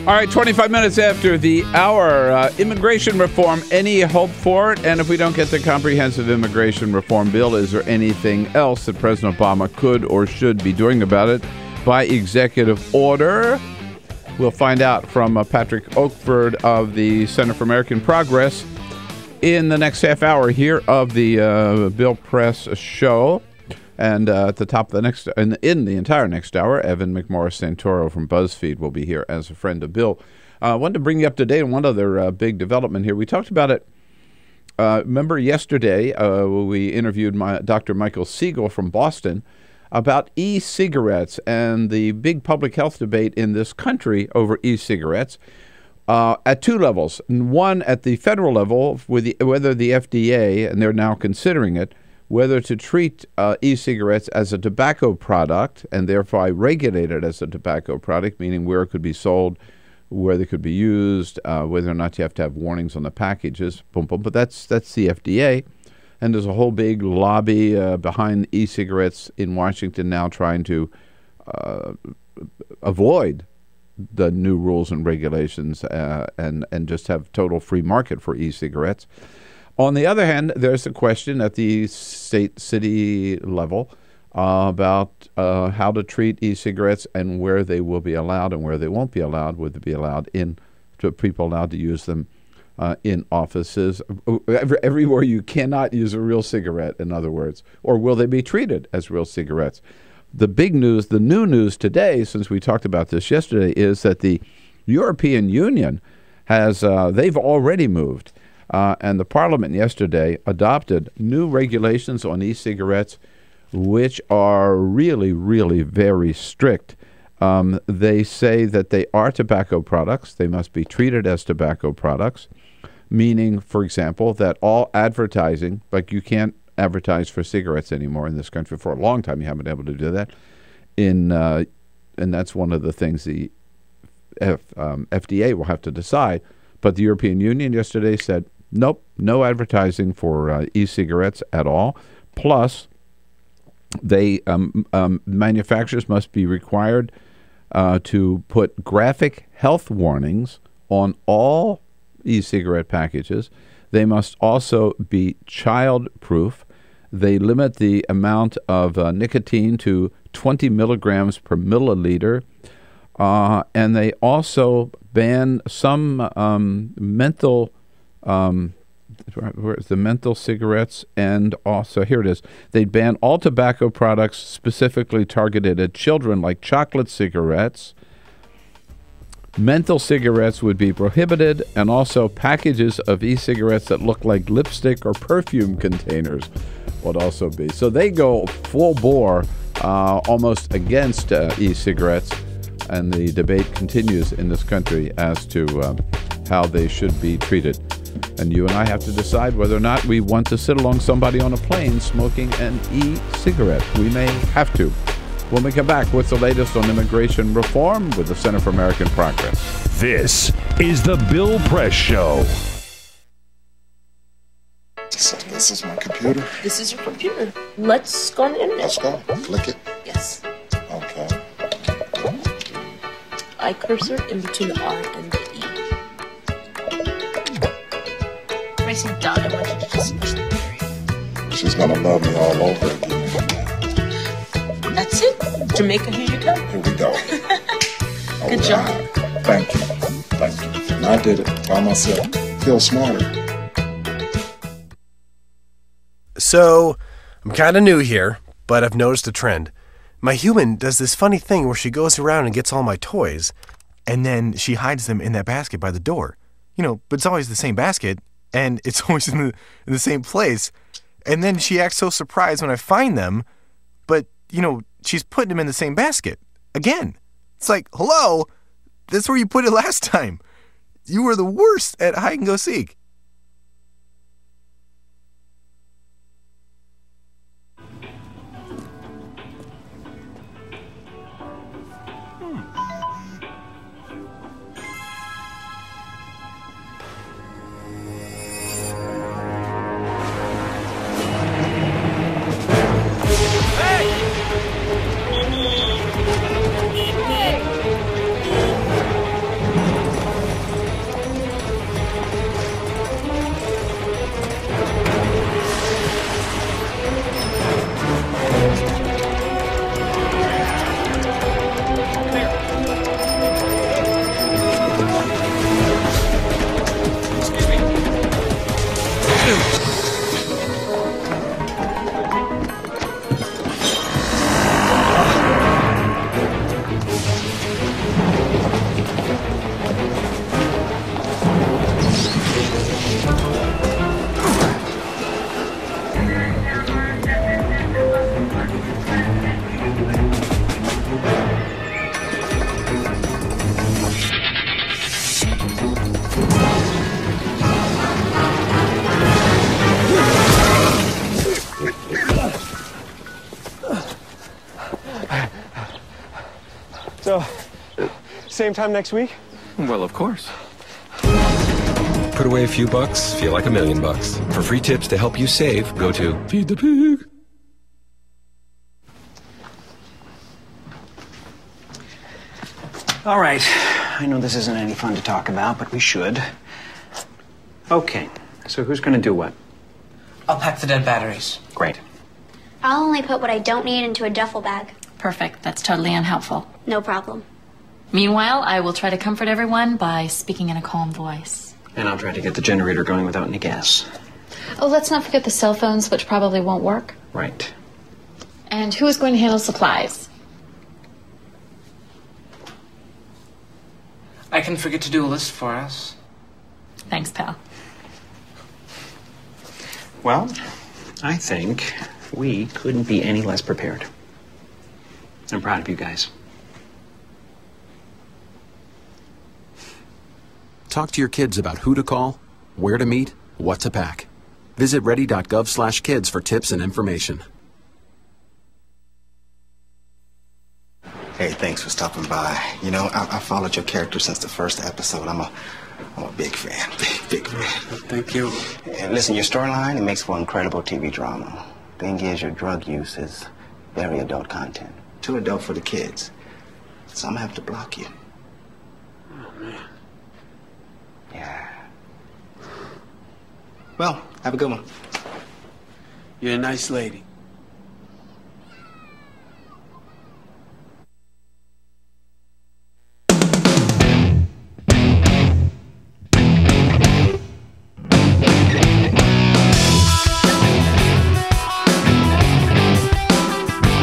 Speaker 1: All right, 25 minutes after the hour, immigration reform, any hope for it? And if we don't get the comprehensive immigration reform bill, is there anything else that President Obama could or should be doing about it by executive order? We'll find out from Patrick Oakford of the Center for American Progress in the next half hour here of the Bill Press Show. And at the top of the next, in the entire next hour, Evan McMorris-Santoro from Buzzfeed will be here as a friend of Bill. I wanted to bring you up to date on one other big development here. We talked about it. Remember yesterday we interviewed Dr. Michael Siegel from Boston about e-cigarettes and the big public health debate in this country over e-cigarettes at two levels. One at the federal level, with whether the FDA, and they're now considering it, whether to treat e-cigarettes as a tobacco product and therefore regulate it as a tobacco product, meaning where it could be sold, where they could be used, whether or not you have to have warnings on the packages, boom, boom. But that's the FDA. And there's a whole big lobby behind e-cigarettes in Washington now trying to avoid the new rules and regulations and just have total free market for e-cigarettes. On the other hand, there's a question at the state, city level about how to treat e-cigarettes and where they will be allowed and where they won't be allowed. Would they be allowed people allowed to use them in offices, everywhere you cannot use a real cigarette, in other words, or will they be treated as real cigarettes? The big news, the new news today, since we talked about this yesterday, is that the European Union has, they've already moved. And the Parliament yesterday adopted new regulations on e-cigarettes, which are really, really very strict. They say that they are tobacco products. They must be treated as tobacco products, meaning, for example, that all advertising, like you can't advertise for cigarettes anymore in this country. For a long time, you haven't been able to do that. And that's one of the things the FDA will have to decide. But the European Union yesterday said, nope, no advertising for e-cigarettes at all. Plus, manufacturers must be required to put graphic health warnings on all e-cigarette packages. They must also be child-proof. They limit the amount of nicotine to 20 milligrams per milliliter. And they also ban some menthol where's the menthol cigarettes, and also, here it is, they'd ban all tobacco products specifically targeted at children, like chocolate cigarettes. Menthol cigarettes would be prohibited, and also packages of e-cigarettes that look like lipstick or perfume containers would also be. So they go full bore, almost against e-cigarettes, and the debate continues in this country as to how they should be treated. And you and I have to decide whether or not we want to sit along somebody on a plane smoking an e-cigarette. We may have to. When we come back with the latest on immigration reform with the Center for American Progress.
Speaker 2: This is the Bill Press Show.
Speaker 7: So this is my computer.
Speaker 10: This is your computer. Let's go on the internet.
Speaker 7: Let's go. Click it.
Speaker 10: Yes.
Speaker 7: Okay.
Speaker 10: I cursor in between the R and the E. Pressing down, I want you to just push the period.
Speaker 7: She's gonna love me all over again.
Speaker 10: That's it. Jamaica, here you go.
Speaker 7: Here we go.
Speaker 10: Good job.
Speaker 7: Thank you. Like, and I did it by myself. Feel smarter.
Speaker 4: So, I'm kind of new here, but I've noticed a trend. My human does this funny thing where she goes around and gets all my toys, and then she hides them in that basket by the door. But it's always the same basket, and it's always in the same place. And then she acts so surprised when I find them, but, she's putting them in the same basket. Again. It's like, hello? That's where you put it last time. You were the worst at hide and go seek.
Speaker 13: So, same time next week?
Speaker 14: Well, of course.
Speaker 15: Put away a few bucks, feel like $1 million. For free tips to help you save, go to Feed the Pig.
Speaker 18: All right. I know this isn't any fun to talk about, but we should. Okay. So who's going to do what?
Speaker 21: I'll pack the dead batteries.
Speaker 18: Great.
Speaker 19: I'll only put what I don't need into a duffel bag.
Speaker 22: Perfect. That's totally unhelpful.
Speaker 19: No problem.
Speaker 22: Meanwhile, I will try to comfort everyone by speaking in a calm voice.
Speaker 18: And I'll try to get the generator going without any gas.
Speaker 22: Oh, let's not forget the cell phones, which probably won't work.
Speaker 18: Right.
Speaker 22: And who is going to handle supplies?
Speaker 21: I can forget to do a list for us.
Speaker 22: Thanks, pal.
Speaker 18: Well, I think we couldn't be any less prepared. I'm proud of you guys.
Speaker 23: Talk to your kids about who to call, where to meet, what to pack. Visit ready.gov/kids for tips and information.
Speaker 26: Hey, thanks for stopping by. I followed your character since the first episode. I'm a big fan. Big fan.
Speaker 18: Thank you.
Speaker 26: And listen, your storyline, it makes for incredible TV drama. Thing is, your drug use is very adult content. Too adult for the kids. So I'm gonna have to block you.
Speaker 18: Oh, man.
Speaker 26: Yeah. Well, have a good one.
Speaker 21: You're a nice lady.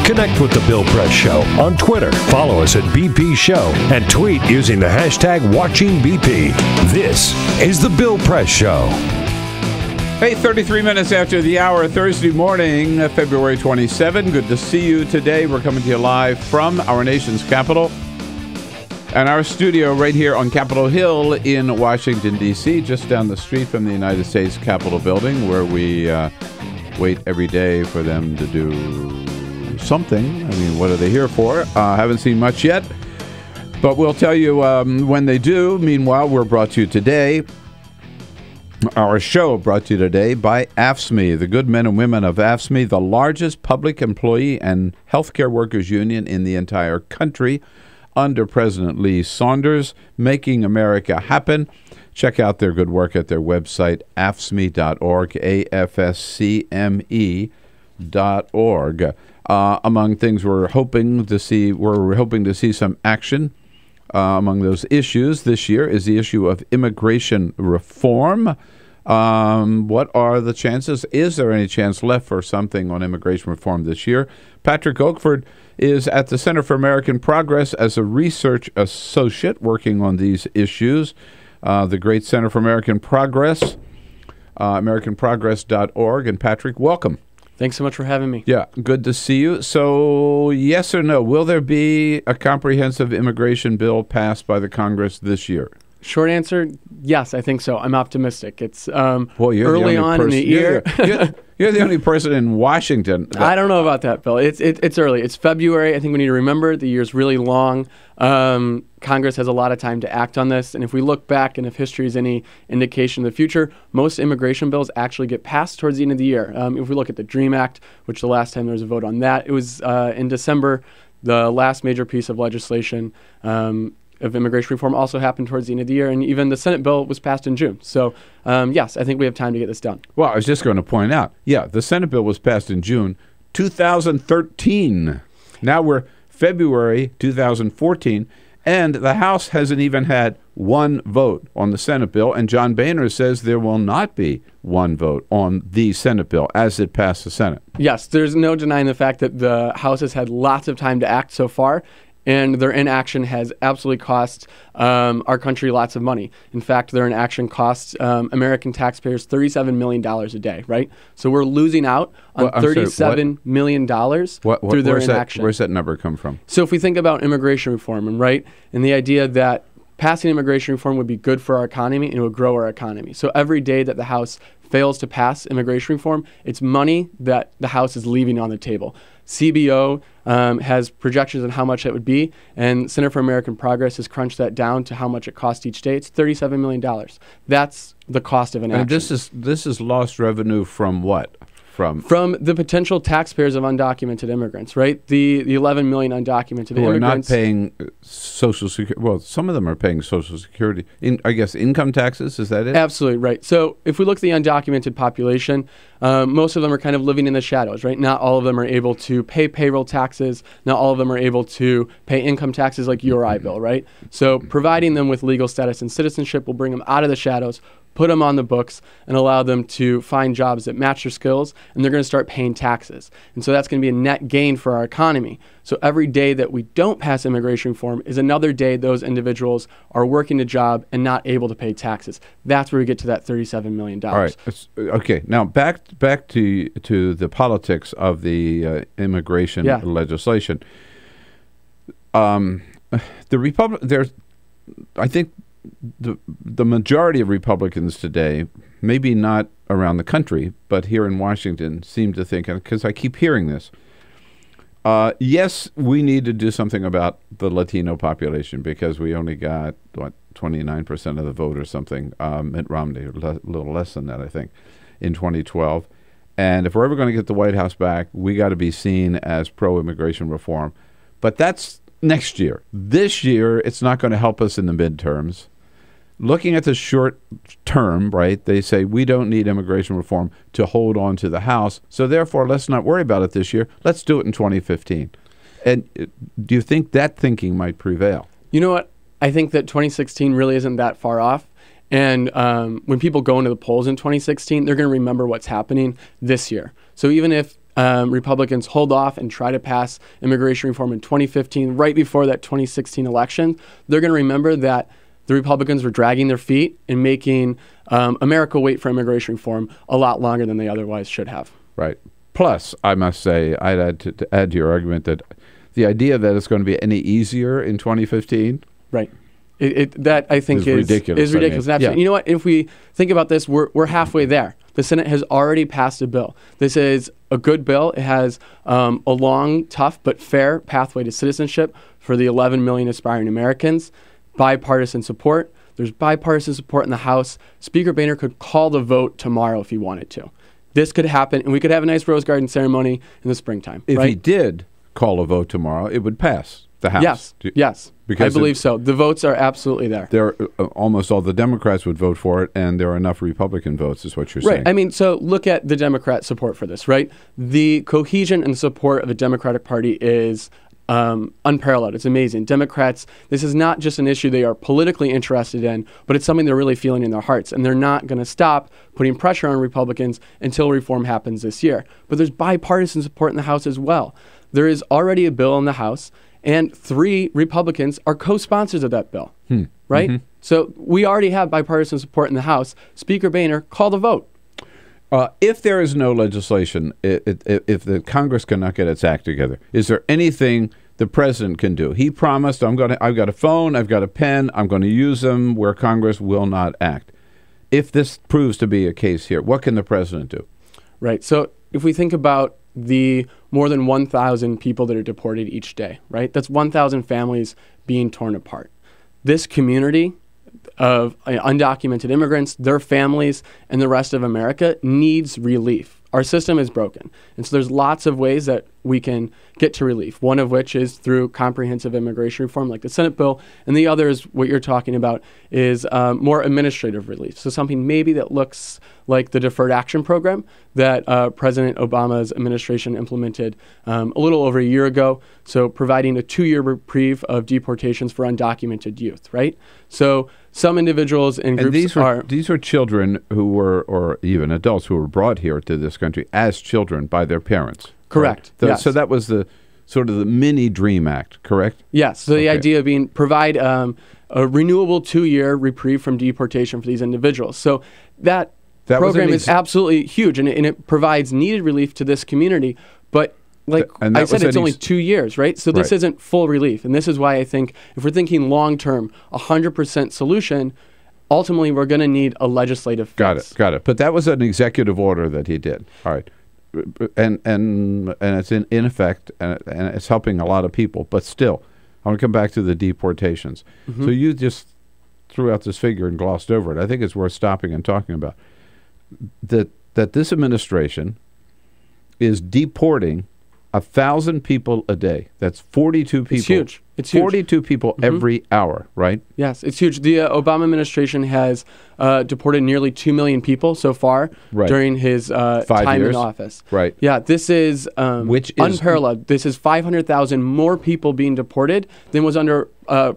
Speaker 2: Connect with The Bill Press Show on Twitter. Follow us at BP Show and tweet using the hashtag WatchingBP. This is The Bill Press Show.
Speaker 1: Hey, 33 minutes after the hour, Thursday morning, February 27. Good to see you today. We're coming to you live from our nation's capital and our studio right here on Capitol Hill in Washington, D.C., just down the street from the United States Capitol building, where we wait every day for them to do something. I mean, what are they here for? Haven't seen much yet, but we'll tell you when they do. Meanwhile, we're brought to you today, our show brought to you today by AFSCME, the good men and women of AFSCME, the largest public employee and healthcare workers union in the entire country under President Lee Saunders, making America happen. Check out their good work at their website, afscme.org, AFSCME.org. Among things we're hoping to see some action Among those issues this year is the issue of immigration reform. What are the chances? Is there any chance left for something on immigration reform this year? Patrick Oakford is at the Center for American Progress as a research associate working on these issues. The great Center for American Progress, AmericanProgress.org. And Patrick, welcome.
Speaker 5: Thanks so much for having me.
Speaker 1: Yeah, good to see you. So, yes or no, will there be a comprehensive immigration bill passed by the Congress this year?
Speaker 5: Short answer, yes, I think so. I'm optimistic. It's
Speaker 1: Boy,
Speaker 5: early on in the year.
Speaker 1: You're the only person in Washington.
Speaker 5: I don't know about that, Bill. It's early. It's February. I think we need to remember the year's really long. Congress has a lot of time to act on this. And if we look back and if history is any indication of the future, most immigration bills actually get passed towards the end of the year. If we look at the DREAM Act, which the last time there was a vote on that, it was in December. The last major piece of legislation of immigration reform also happened towards the end of the year, and even the Senate bill was passed in June. So, yes, I think we have time to get this done.
Speaker 1: Well, I was just going to point out, the Senate bill was passed in June 2013. Now we're February 2014, and the House hasn't even had one vote on the Senate bill, and John Boehner says there will not be one vote on the Senate bill as it passed the Senate.
Speaker 5: Yes, there's no denying the fact that the House has had lots of time to act so far, and their inaction has absolutely cost our country lots of money. In fact, their inaction costs American taxpayers $37 million a day, right? So we're losing out on $37 million through their inaction.
Speaker 1: Where's that number come from?
Speaker 5: So if we think about immigration reform, and the idea that passing immigration reform would be good for our economy and it would grow our economy. So every day that the House fails to pass immigration reform, it's money that the House is leaving on the table. CBO has projections on how much that would be, and Center for American Progress has crunched that down to how much it costs each day. It's $37 million. That's the cost of inaction.
Speaker 1: And this is lost revenue from what?
Speaker 5: From the potential taxpayers of undocumented immigrants, right? The 11 million undocumented
Speaker 1: who
Speaker 5: immigrants.
Speaker 1: Who are not paying Social Security. Well, some of them are paying Social Security. I guess income taxes, is that it?
Speaker 5: Absolutely, right. So if we look at the undocumented population, most of them are kind of living in the shadows, right? Not all of them are able to pay payroll taxes. Not all of them are able to pay income taxes like you or I, Bill, right? So providing them with legal status and citizenship will bring them out of the shadows, put them on the books, and allow them to find jobs that match their skills, and they're going to start paying taxes. And so that's going to be a net gain for our economy. So every day that we don't pass immigration reform is another day those individuals are working a job and not able to pay taxes. That's where we get to that $37 million.
Speaker 1: All right. Okay. Now back to the politics of the immigration legislation. I think the majority of Republicans today, maybe not around the country, but here in Washington, seem to think, because I keep hearing this, yes, we need to do something about the Latino population because we only got, 29% of the vote or something, Mitt Romney, a little less than that, I think, in 2012. And if we're ever going to get the White House back, we got to be seen as pro-immigration reform. But that's next year. This year, it's not going to help us in the midterms. Looking at the short term, right, they say we don't need immigration reform to hold on to the House, so therefore let's not worry about it this year. Let's do it in 2015. And do you think that thinking might prevail?
Speaker 5: You know what? I think that 2016 really isn't that far off. And when people go into the polls in 2016, they're going to remember what's happening this year. So even if Republicans hold off and try to pass immigration reform in 2015, right before that 2016 election, they're going to remember that the Republicans were dragging their feet and making America wait for immigration reform a lot longer than they otherwise should have.
Speaker 1: Right. Plus, I must say, I'd add to your argument that the idea that it's going to be any easier in 2015,
Speaker 5: right? That I think is ridiculous. Is ridiculous. I mean, you know what? If we think about this, we're halfway there. The Senate has already passed a bill. This is a good bill. It has a long, tough, but fair pathway to citizenship for the 11 million aspiring Americans. Bipartisan support. There's bipartisan support in the House. Speaker Boehner could call the vote tomorrow if he wanted to. This could happen, and we could have a nice Rose Garden ceremony in the springtime.
Speaker 1: If he did call a vote tomorrow, it would pass the House.
Speaker 5: Yes. Because I believe so. The votes are absolutely there.
Speaker 1: Almost all the Democrats would vote for it, and there are enough Republican votes, is what you're saying.
Speaker 5: Right. I mean, so look at the Democrat support for this, right? The cohesion and support of the Democratic Party is unparalleled. It's amazing. Democrats, this is not just an issue they are politically interested in, but it's something they're really feeling in their hearts. And they're not going to stop putting pressure on Republicans until reform happens this year. But there's bipartisan support in the House as well. There is already a bill in the House, and 3 Republicans are co-sponsors of that bill, right?
Speaker 1: Mm-hmm.
Speaker 5: So we already have bipartisan support in the House. Speaker Boehner, call the vote.
Speaker 1: If there is no legislation, if the Congress cannot get its act together, is there anything the president can do? He promised, I've got a phone, I've got a pen, I'm going to use them where Congress will not act. If this proves to be a case here, what can the president do?
Speaker 5: Right. So if we think about the more than 1,000 people that are deported each day, right? That's 1,000 families being torn apart. This community of undocumented immigrants, their families, and the rest of America needs relief. Our system is broken. And so there's lots of ways that we can get to relief, one of which is through comprehensive immigration reform like the Senate bill, and the other is what you're talking about is more administrative relief. So something maybe that looks like the Deferred Action Program that President Obama's administration implemented a little over a year ago, so providing a 2-year reprieve of deportations for undocumented youth, right? So some individuals and groups
Speaker 1: these were children who were, or even adults who were brought here to this country as children by their parents.
Speaker 5: Correct.
Speaker 1: Right?
Speaker 5: Yes.
Speaker 1: So that was the sort of the mini DREAM Act, correct?
Speaker 5: Yes. So the idea being provide a renewable 2-year reprieve from deportation for these individuals. So that program is absolutely huge, and it provides needed relief to this community. But like I said, it's only 2 years, right? So this isn't full relief. And this is why I think if we're thinking long-term, 100% solution, ultimately we're going to need a legislative fix.
Speaker 1: Got it. But that was an executive order that he did. All right. And it's in effect, and it's helping a lot of people. But still, I want to come back to the deportations. Mm-hmm. So you just threw out this figure and glossed over it. I think it's worth stopping and talking about. That this administration is deporting 1,000 people a day. That's 42 people.
Speaker 5: It's huge. It's huge.
Speaker 1: 42 people every hour, right?
Speaker 5: Yes, it's huge. The Obama administration has deported nearly 2 million people so far during his time in office.
Speaker 1: Right.
Speaker 5: Yeah, this is unparalleled. This is 500,000 more people being deported than was under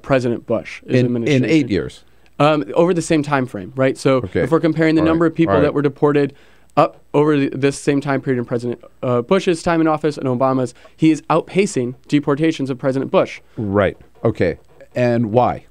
Speaker 5: President Bush.
Speaker 1: In 8 years.
Speaker 5: Over the same time frame, right? So if we're comparing the number of people that were deported up over this same time period in President Bush's time in office and Obama's, he is outpacing deportations of President Bush.
Speaker 1: Right. Okay. And why?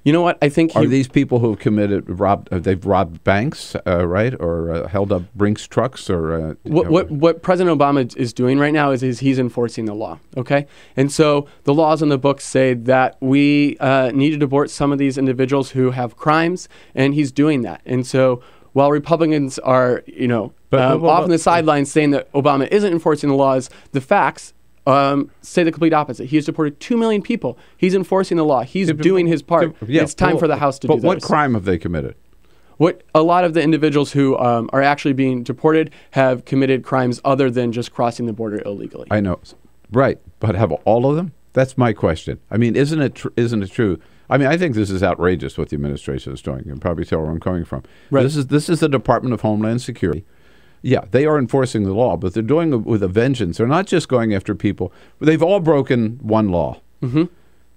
Speaker 5: You know what? I think
Speaker 1: are these people who have they've robbed banks, right, or held up Brinks trucks, or
Speaker 5: what President Obama is doing right now is he's enforcing the law. Okay, and so the laws in the books say that we need to deport some of these individuals who have crimes, and he's doing that. And so while Republicans are, off on the sidelines saying that Obama isn't enforcing the laws, the facts say the complete opposite. He has deported 2 million people. He's enforcing the law. He's doing his part. It's time for the House to do this.
Speaker 1: But what crime have they committed?
Speaker 5: What a lot of the individuals who are actually being deported have committed crimes other than just crossing the border illegally.
Speaker 1: I know, right? But have all of them? That's my question. I mean, isn't it true? I mean, I think this is outrageous what the administration is doing. You can probably tell where I'm coming from. Right. This is the Department of Homeland Security. Yeah, they are enforcing the law, but they're doing it with a vengeance. They're not just going after people. They've all broken one law. Mm-hmm.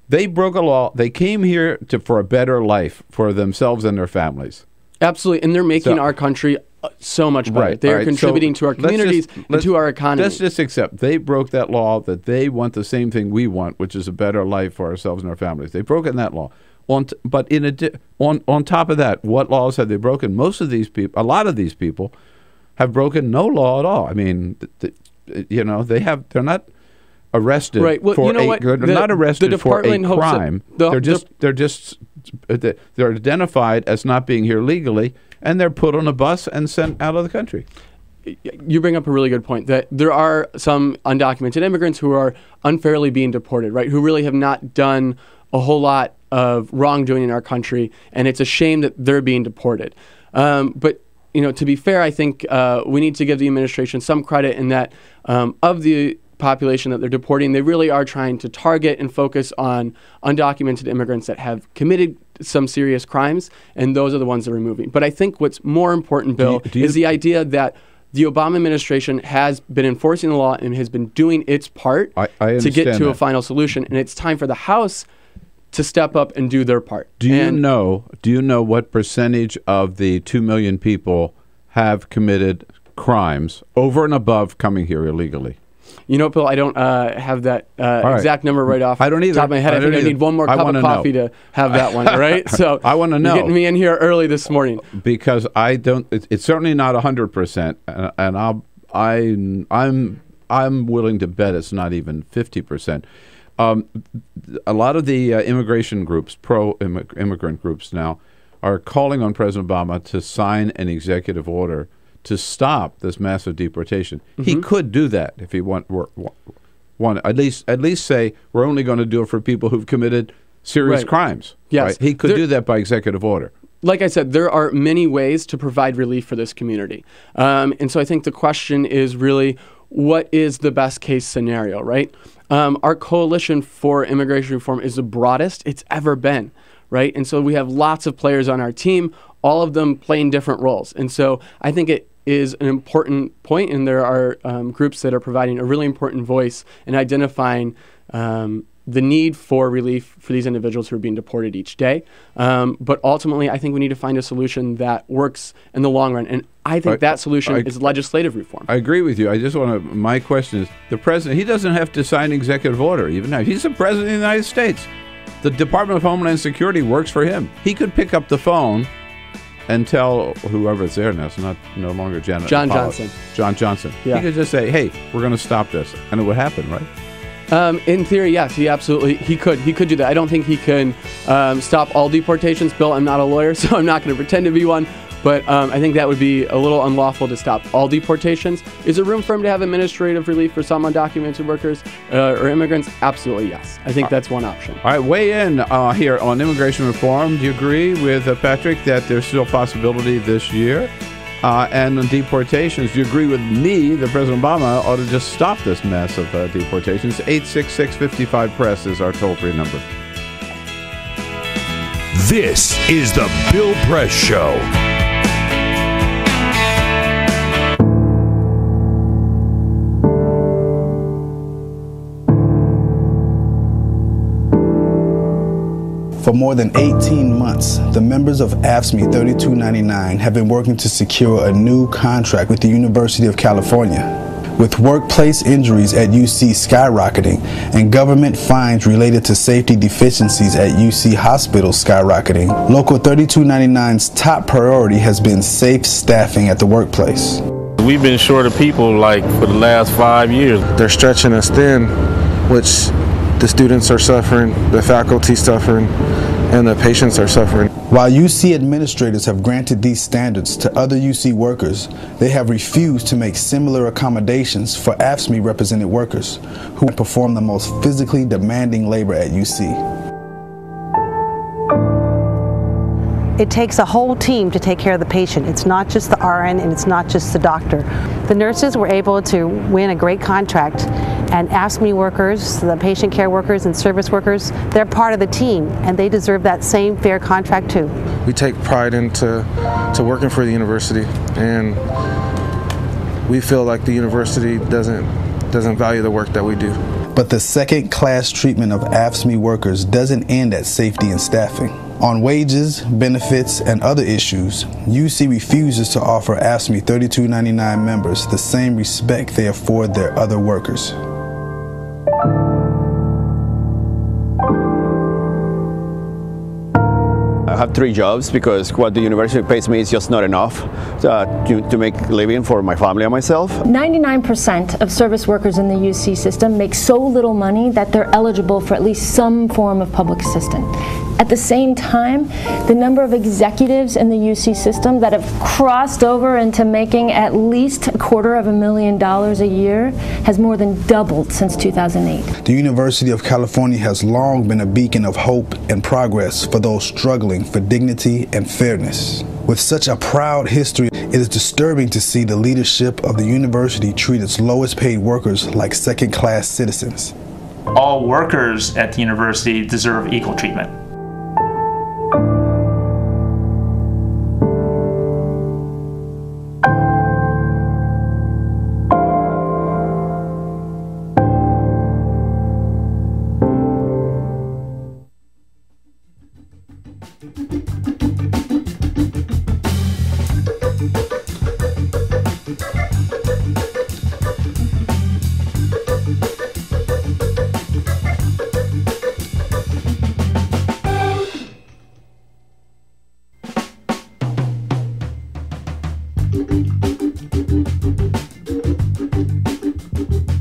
Speaker 1: They broke a law. They came here for a better life for themselves and their families.
Speaker 5: Absolutely, and they're making our country so much better. They are contributing to our communities and to our economy.
Speaker 1: Let's just accept they broke that law, that they want the same thing we want, which is a better life for ourselves and our families. They've broken that law. But on top of that, what laws have they broken? Most of these people, a lot of these people, have broken no law at all. I mean, they're not arrested for a crime. They're identified as not being here legally, and they're put on a bus and sent out of the country.
Speaker 5: You bring up a really good point that there are some undocumented immigrants who are unfairly being deported, right? Who really have not done a whole lot of wrongdoing in our country, and it's a shame that they're being deported. But to be fair, I think we need to give the administration some credit in that of the population that they're deporting, they really are trying to target and focus on undocumented immigrants that have committed some serious crimes, and those are the ones that are removing. But I think what's more important, Bill, is the idea that the Obama administration has been enforcing the law and has been doing its part to get to a final solution, and it's time for the House to step up and do their part.
Speaker 1: Do you know what percentage of the 2 million people have committed crimes over and above coming here illegally?
Speaker 5: You know, Bill, I don't have that exact number right off
Speaker 1: I don't either.
Speaker 5: the top of my head. I think I need one more cup of coffee to have that one, right? So
Speaker 1: I want to know.
Speaker 5: You're getting me in here early this morning.
Speaker 1: Because I don't, it's certainly not 100%, and I'm willing to bet it's not even 50%. A lot of the immigration groups, pro-immigrant groups now, are calling on President Obama to sign an executive order to stop this massive deportation. He could do that if he want at least say we're only going to do it for people who've committed serious crimes.
Speaker 5: Yes,
Speaker 1: right? He could do that by executive order.
Speaker 5: Like I said, there are many ways to provide relief for this community, and so I think the question is really, what is the best case scenario, right? Our coalition for immigration reform is the broadest it's ever been, right? And so we have lots of players on our team, all of them playing different roles. And so I think it is an important point, and there are groups that are providing a really important voice in identifying the need for relief for these individuals who are being deported each day. But ultimately, I think we need to find a solution that works in the long run. And I think that solution is legislative reform.
Speaker 1: I agree with you. I just want to, my question is, the president, he doesn't have to sign an executive order even now. He's the president of the United States. The Department of Homeland Security works for him. He could pick up the phone and tell whoever's there now, it's no longer John Johnson. Yeah. He could just say, hey, we're going to stop this. And it would happen, right?
Speaker 5: In theory, yes, he could do that. I don't think he can stop all deportations. Bill, I'm not a lawyer, so I'm not going to pretend to be one. But I think that would be a little unlawful to stop all deportations. Is there room for him to have administrative relief for some undocumented workers or immigrants? Absolutely, yes. I think that's one option.
Speaker 1: All right, weigh in here on immigration reform. Do you agree with Patrick that there's still possibility this year? And on deportations, do you agree with me that President Obama ought to just stop this mess of deportations? 866-55-PRESS is our toll-free number.
Speaker 2: This is the Bill Press Show.
Speaker 3: For more than 18 months, the members of AFSCME 3299 have been working to secure a new contract with the University of California. With workplace injuries at UC skyrocketing and government fines related to safety deficiencies at UC hospitals skyrocketing, Local 3299's top priority has been safe staffing at the workplace.
Speaker 6: We've been short of people for the last 5 years. They're stretching us thin, which the students are suffering, the faculty suffering, and the patients are suffering.
Speaker 3: While UC administrators have granted these standards to other UC workers, they have refused to make similar accommodations for AFSCME represented workers who perform the most physically demanding labor at UC.
Speaker 8: It takes a whole team to take care of the patient. It's not just the RN and it's not just the doctor. The nurses were able to win a great contract, and AFSCME workers, the patient care workers and service workers, they're part of the team and they deserve that same fair contract too.
Speaker 6: We take pride into working for the university, and we feel like the university doesn't value the work that we do.
Speaker 3: But the second-class treatment of AFSCME workers doesn't end at safety and staffing. On wages, benefits, and other issues, UC refuses to offer AFSCME 3299 members the same respect they afford their other workers.
Speaker 12: I have 3 jobs because what the university pays me is just not enough to make a living for my family and myself.
Speaker 24: 99% of service workers in the UC system make so little money that they're eligible for at least some form of public assistance. At the same time, the number of executives in the UC system that have crossed over into making at least $250,000 a year has more than doubled since 2008.
Speaker 3: The University of California has long been a beacon of hope and progress for those struggling for dignity and fairness. With such a proud history, it is disturbing to see the leadership of the university treat its lowest paid workers like second-class citizens.
Speaker 25: All workers at the university deserve equal treatment.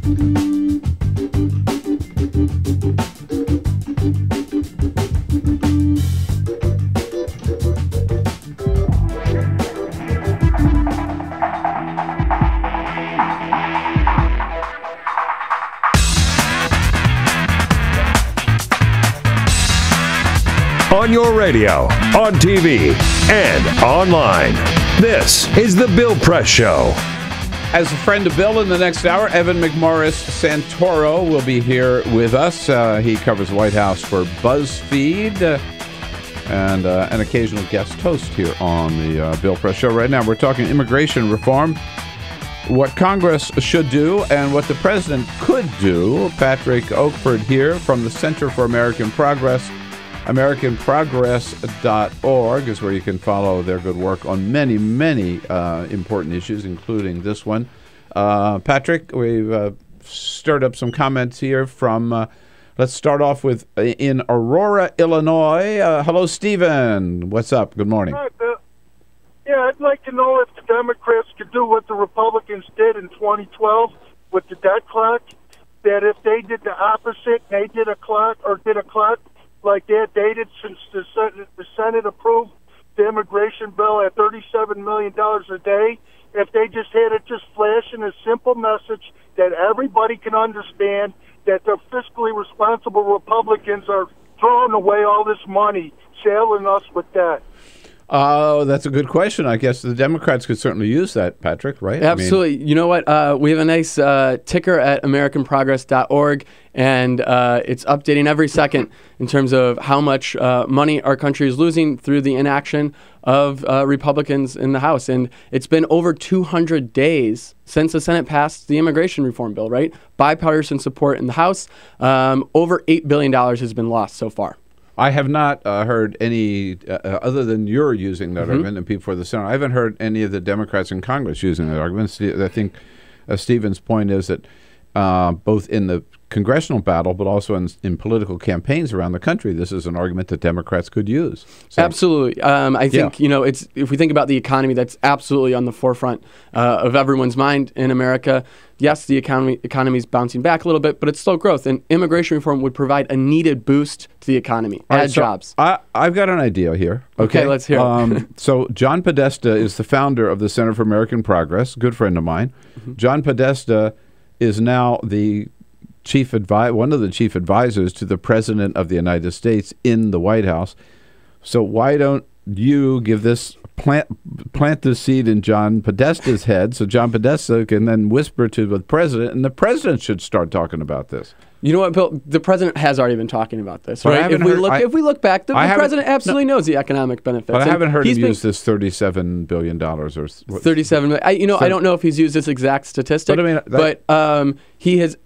Speaker 2: On your radio, on TV, and online. This is The Bill Press Show.
Speaker 1: As a friend of Bill, in the next hour, Evan McMorris-Santoro will be here with us. He covers the White House for Buzzfeed and an occasional guest host here on the Bill Press Show. Right now, we're talking immigration reform, what Congress should do, and what the president could do. Patrick Oakford here from the Center for American Progress. AmericanProgress.org is where you can follow their good work on many, many important issues, including this one. Patrick, we've stirred up some comments here from, let's start off with in Aurora, Illinois. Hello, Stephen. What's up? Good morning.
Speaker 9: Hi, Bill. Yeah, I'd like to know if the Democrats could do what the Republicans did in 2012 with the debt clock, that if they did the opposite, they did a clock like that dated since the Senate approved the immigration bill at $37 million a day, if they just had it just flashing a simple message that everybody can understand that the fiscally responsible Republicans are throwing away all this money, sailing us with that.
Speaker 1: Oh, that's a good question. I guess the Democrats could certainly use that, Patrick, right?
Speaker 5: Absolutely. You know what? We have a nice ticker at AmericanProgress.org, and it's updating every second in terms of how much money our country is losing through the inaction of Republicans in the House. And it's been over 200 days since the Senate passed the immigration reform bill, right? Bipartisan support in the House. Over $8 billion has been lost so far.
Speaker 1: I have not heard any, other than you're using that argument and people for the Senate, I haven't heard any of the Democrats in Congress using that argument. I think Stephen's point is that both in the congressional battle, but also in political campaigns around the country, this is an argument that Democrats could use. So,
Speaker 5: absolutely. I think, it's if we think about the economy, that's absolutely on the forefront of everyone's mind in America. Yes, the economy's bouncing back a little bit, but it's slow growth, and immigration reform would provide a needed boost to the economy, add jobs.
Speaker 1: I've got an idea here.
Speaker 5: Okay, let's hear it.
Speaker 1: So John Podesta is the founder of the Center for American Progress, good friend of mine. John Podesta is now the one of the chief advisors to the President of the United States in the White House. So why don't you give this plant the seed in John Podesta's head, so John Podesta can then whisper to the president, and the president should start talking about this.
Speaker 5: You know what, Bill? The president has already been talking about this, right? If we look back, the president absolutely knows the economic benefits.
Speaker 1: But I haven't heard him use this $37 billion or
Speaker 5: $37 million. I don't know if he's used this exact statistic, but he has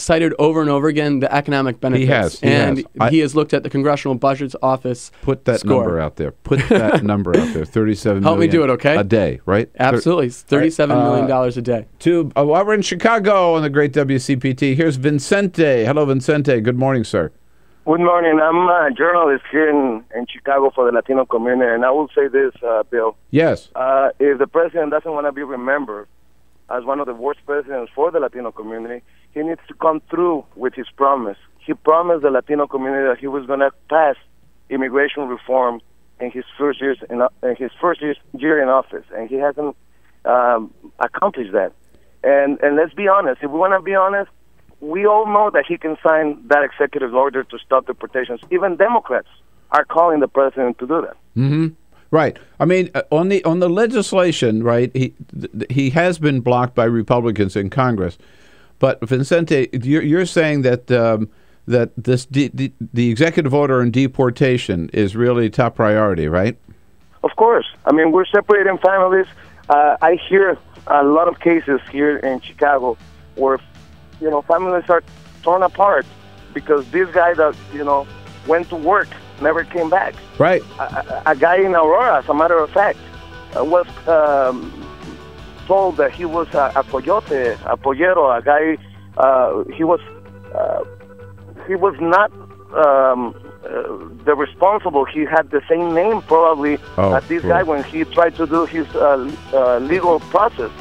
Speaker 5: cited over and over again the economic benefits. He has looked at the Congressional Budget Office.
Speaker 1: Put that number out there. Put that number out there. $37 million.
Speaker 5: Help me do it, okay?
Speaker 1: A day, right?
Speaker 5: Absolutely. $37 million a day.
Speaker 1: While we're in Chicago on the great WCPT, here's Vincente. Hello, Vincente. Good morning, sir.
Speaker 10: Good morning. I'm a journalist here in Chicago for the Latino community, and I will say this, Bill.
Speaker 1: Yes.
Speaker 10: If the president doesn't want to be remembered as one of the worst presidents for the Latino community, he needs to come through with his promise. He promised the Latino community that he was going to pass immigration reform in his first year in office, and he hasn't accomplished that. And let's be honest. If we want to be honest, we all know that he can sign that executive order to stop deportations. Even Democrats are calling the president to do that.
Speaker 1: Mm-hmm. Right. I mean, on the legislation, right? He has been blocked by Republicans in Congress. But Vincente, you're saying that that the executive order on deportation is really top priority, right?
Speaker 10: Of course. I mean, we're separating families. I hear a lot of cases here in Chicago where families are torn apart because this guy that went to work never came back.
Speaker 1: Right.
Speaker 10: A guy in Aurora, as a matter of fact, was told that he was a coyote, a pollero, a guy. He was not the responsible. He had the same name probably as this guy when he tried to do his legal process.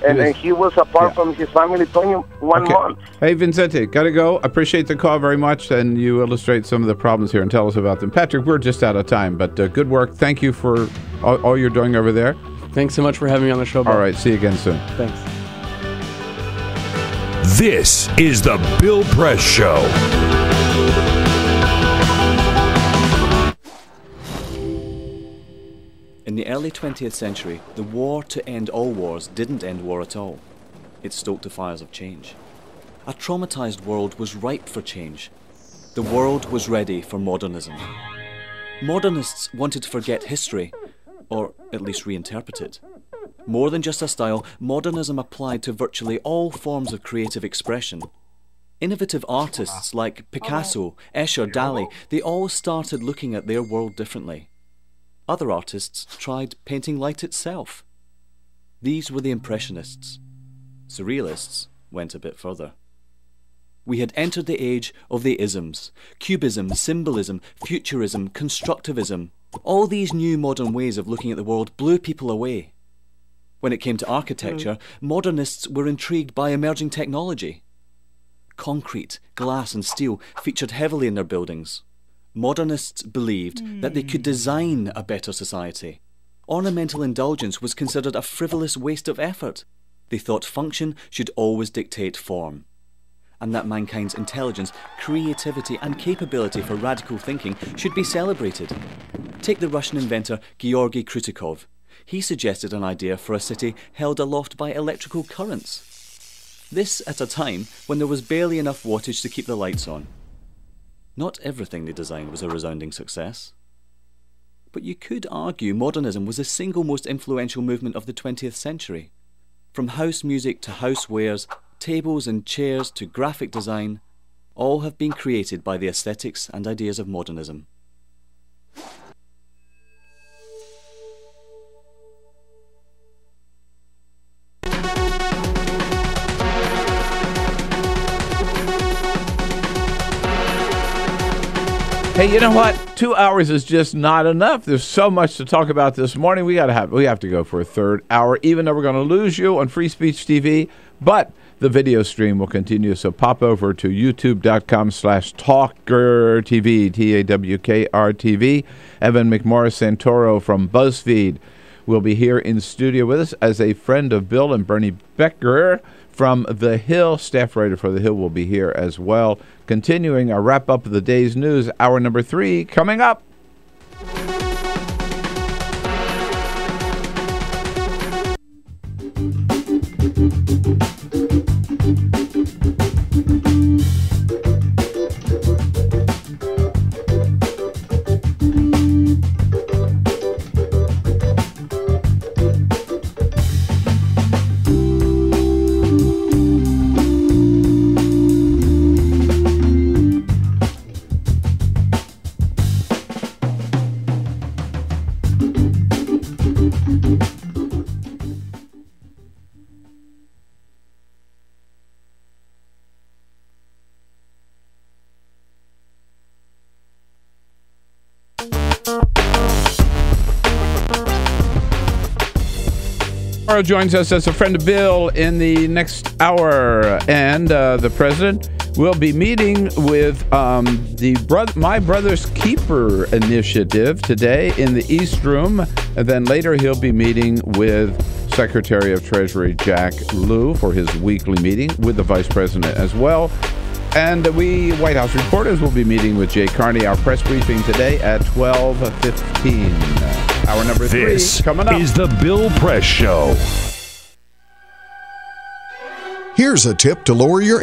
Speaker 10: And he was apart from his family 21 months.
Speaker 1: Hey, Vincente, got to go. Appreciate the call very much, and you illustrate some of the problems here and tell us about them. Patrick, we're just out of time, but good work. Thank you for all you're doing over there.
Speaker 5: Thanks so much for having me on the show, Bill.
Speaker 1: All right, see you again soon.
Speaker 5: Thanks.
Speaker 2: This is the Bill Press Show.
Speaker 4: In the early 20th century, the war to end all wars didn't end war at all. It stoked the fires of change. A traumatized world was ripe for change. The world was ready for modernism. Modernists wanted to forget history, or at least reinterpret it. More than just a style, modernism applied to virtually all forms of creative expression. Innovative artists like Picasso, Escher, Dali, they all started looking at their world differently. Other artists tried painting light itself. These were the Impressionists. Surrealists went a bit further. We had entered the age of the isms. Cubism, symbolism, futurism, constructivism. All these new modern ways of looking at the world blew people away. When it came to architecture, modernists were intrigued by emerging technology. Concrete, glass and steel featured heavily in their buildings. Modernists believed that they could design a better society. Ornamental indulgence was considered a frivolous waste of effort. They thought function should always dictate form, and that mankind's intelligence, creativity and capability for radical thinking should be celebrated. Take the Russian inventor Georgy Krutikov. He suggested an idea for a city held aloft by electrical currents. This at a time when there was barely enough wattage to keep the lights on. Not everything they designed was a resounding success. But you could argue modernism was the single most influential movement of the 20th century. From house music to housewares, tables and chairs to graphic design, all have been created by the aesthetics and ideas of modernism.
Speaker 1: Hey, you know what? 2 hours is just not enough. There's so much to talk about this morning. We have to go for a third hour, even though we're going to lose you on Free Speech TV. But the video stream will continue, so pop over to youtube.com/TawkrTV, TawkrTV. Evan McMorris-Santoro from Buzzfeed will be here in studio with us as a friend of Bill, and Bernie Becker from The Hill, staff writer for The Hill, will be here as well. Continuing our wrap-up of the day's news, hour number 3 coming up. Joins us as a friend of Bill in the next hour, and the president will be meeting with the My Brother's Keeper initiative today in the East Room, and then later he'll be meeting with Secretary of Treasury Jack Lew for his weekly meeting with the Vice President as well. And we White House reporters will be meeting with Jay Carney, our press briefing today at 12:15. Hour number 3 coming up.
Speaker 2: This is the Bill Press Show.
Speaker 7: Here's a tip to lower your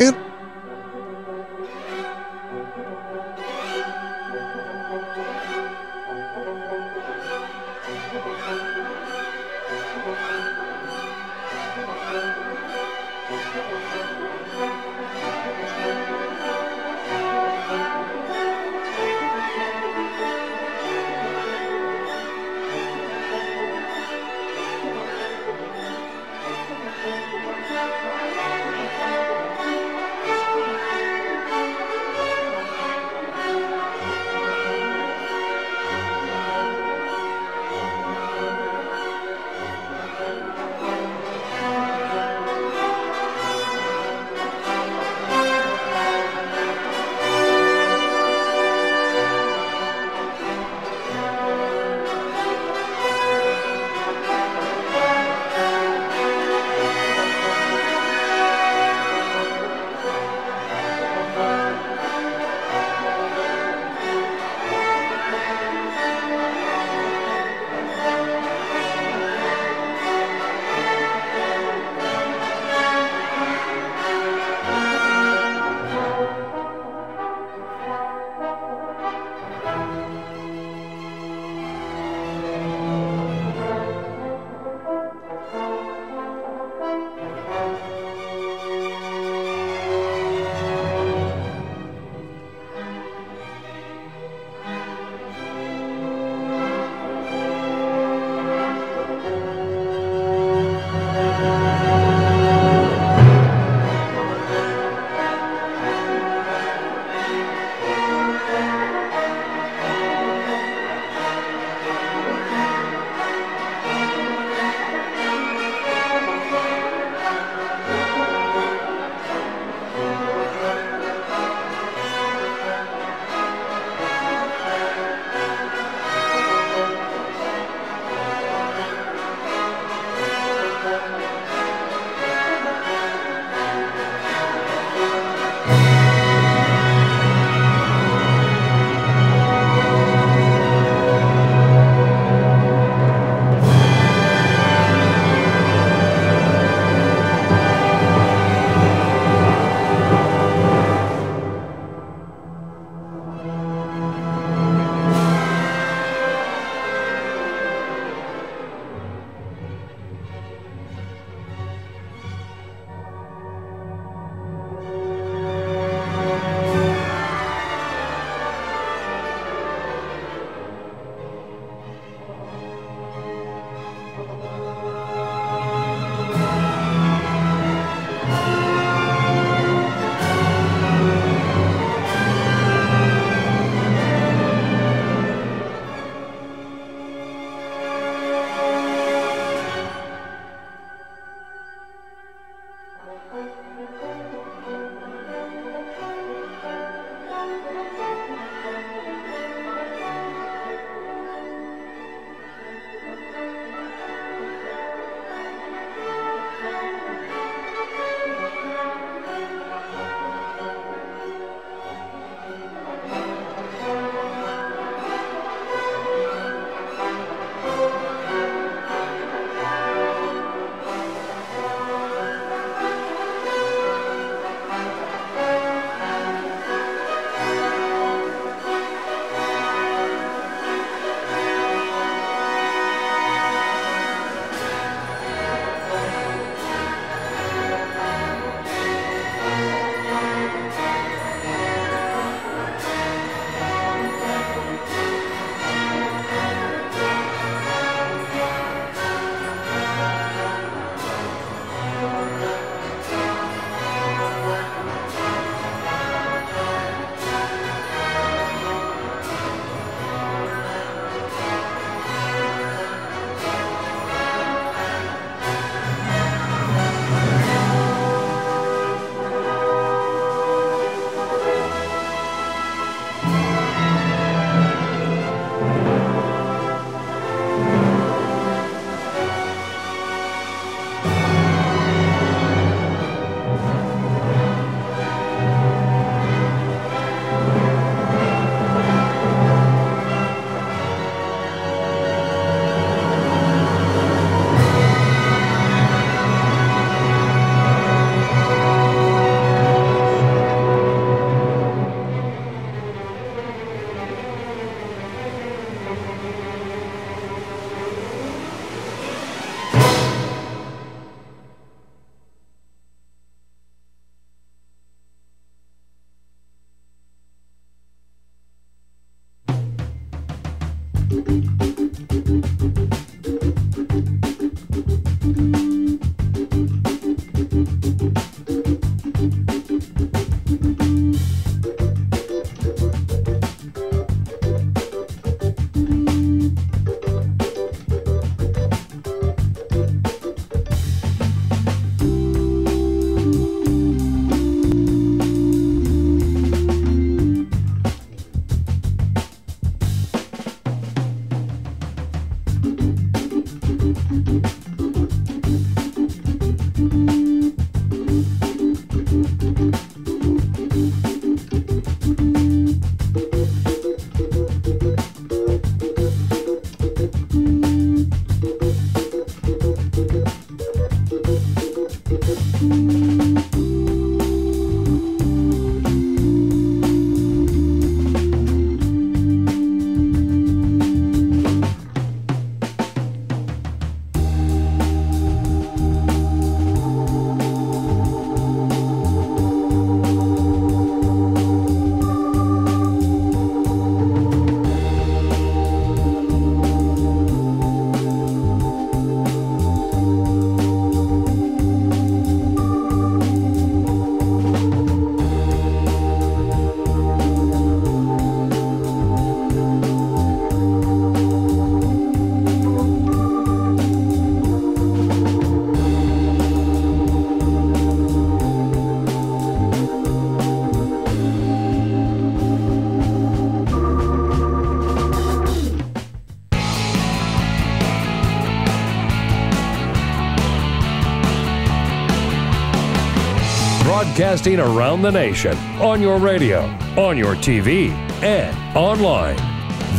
Speaker 2: broadcasting around the nation, on your radio, on your TV, and online.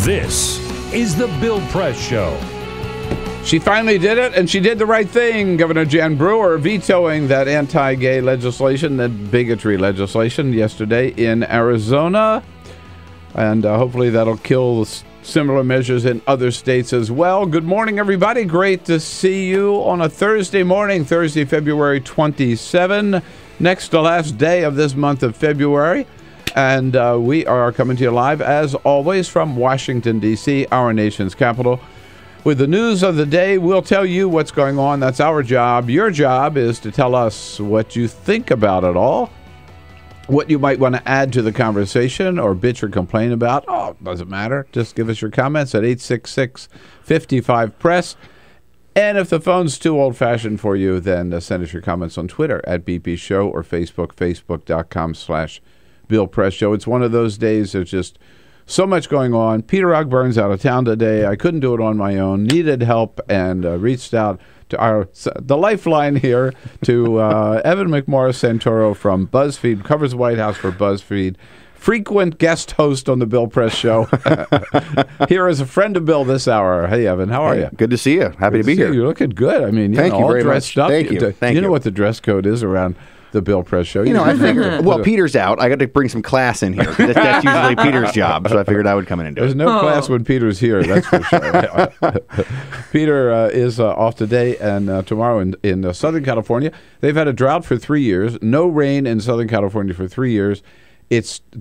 Speaker 2: This is The Bill Press Show.
Speaker 1: She finally did it, and she did the right thing. Governor Jan Brewer vetoing that anti-gay legislation, that bigotry legislation yesterday in Arizona. And hopefully that'll kill similar measures in other states as well. Good morning, everybody. Great to see you on a Thursday morning, Thursday, February 27, next to last day of this month of February. And we are coming to you live, as always, from Washington, D.C., our nation's capital. With the news of the day, we'll tell you what's going on. That's our job. Your job is to tell us what you think about it all, what you might want to add to the conversation or bitch or complain about. Oh, doesn't matter. Just give us your comments at 866-55-PRESS. And if the phone's too old-fashioned for you, then send us your comments on Twitter at BP Show or Facebook, facebook.com/Bill Press Show. It's one of those days. There's just so much going on. Peter Ogburn's out of town today. I couldn't do it on my own. Needed help and reached out to the lifeline here to Evan McMorris-Santoro from Buzzfeed, covers the White House for Buzzfeed, frequent guest host on the Bill Press Show. Here is a friend of Bill this hour. Hey, Evan, how are you?
Speaker 11: Good to see you. Happy to be here.
Speaker 1: You're looking good. I mean,
Speaker 11: Thank you
Speaker 1: all
Speaker 11: very
Speaker 1: dressed
Speaker 11: much.
Speaker 1: up.
Speaker 11: Thank you.
Speaker 1: You know what the dress code is around the Bill Press Show.
Speaker 11: I figured, well, Peter's out. I got to bring some class in here. That's usually Peter's job, so I figured I would come in and do it.
Speaker 1: There's no class when Peter's here, that's for sure. Peter is off today and tomorrow in Southern California. They've had a drought for 3 years. No rain in Southern California for 3 years.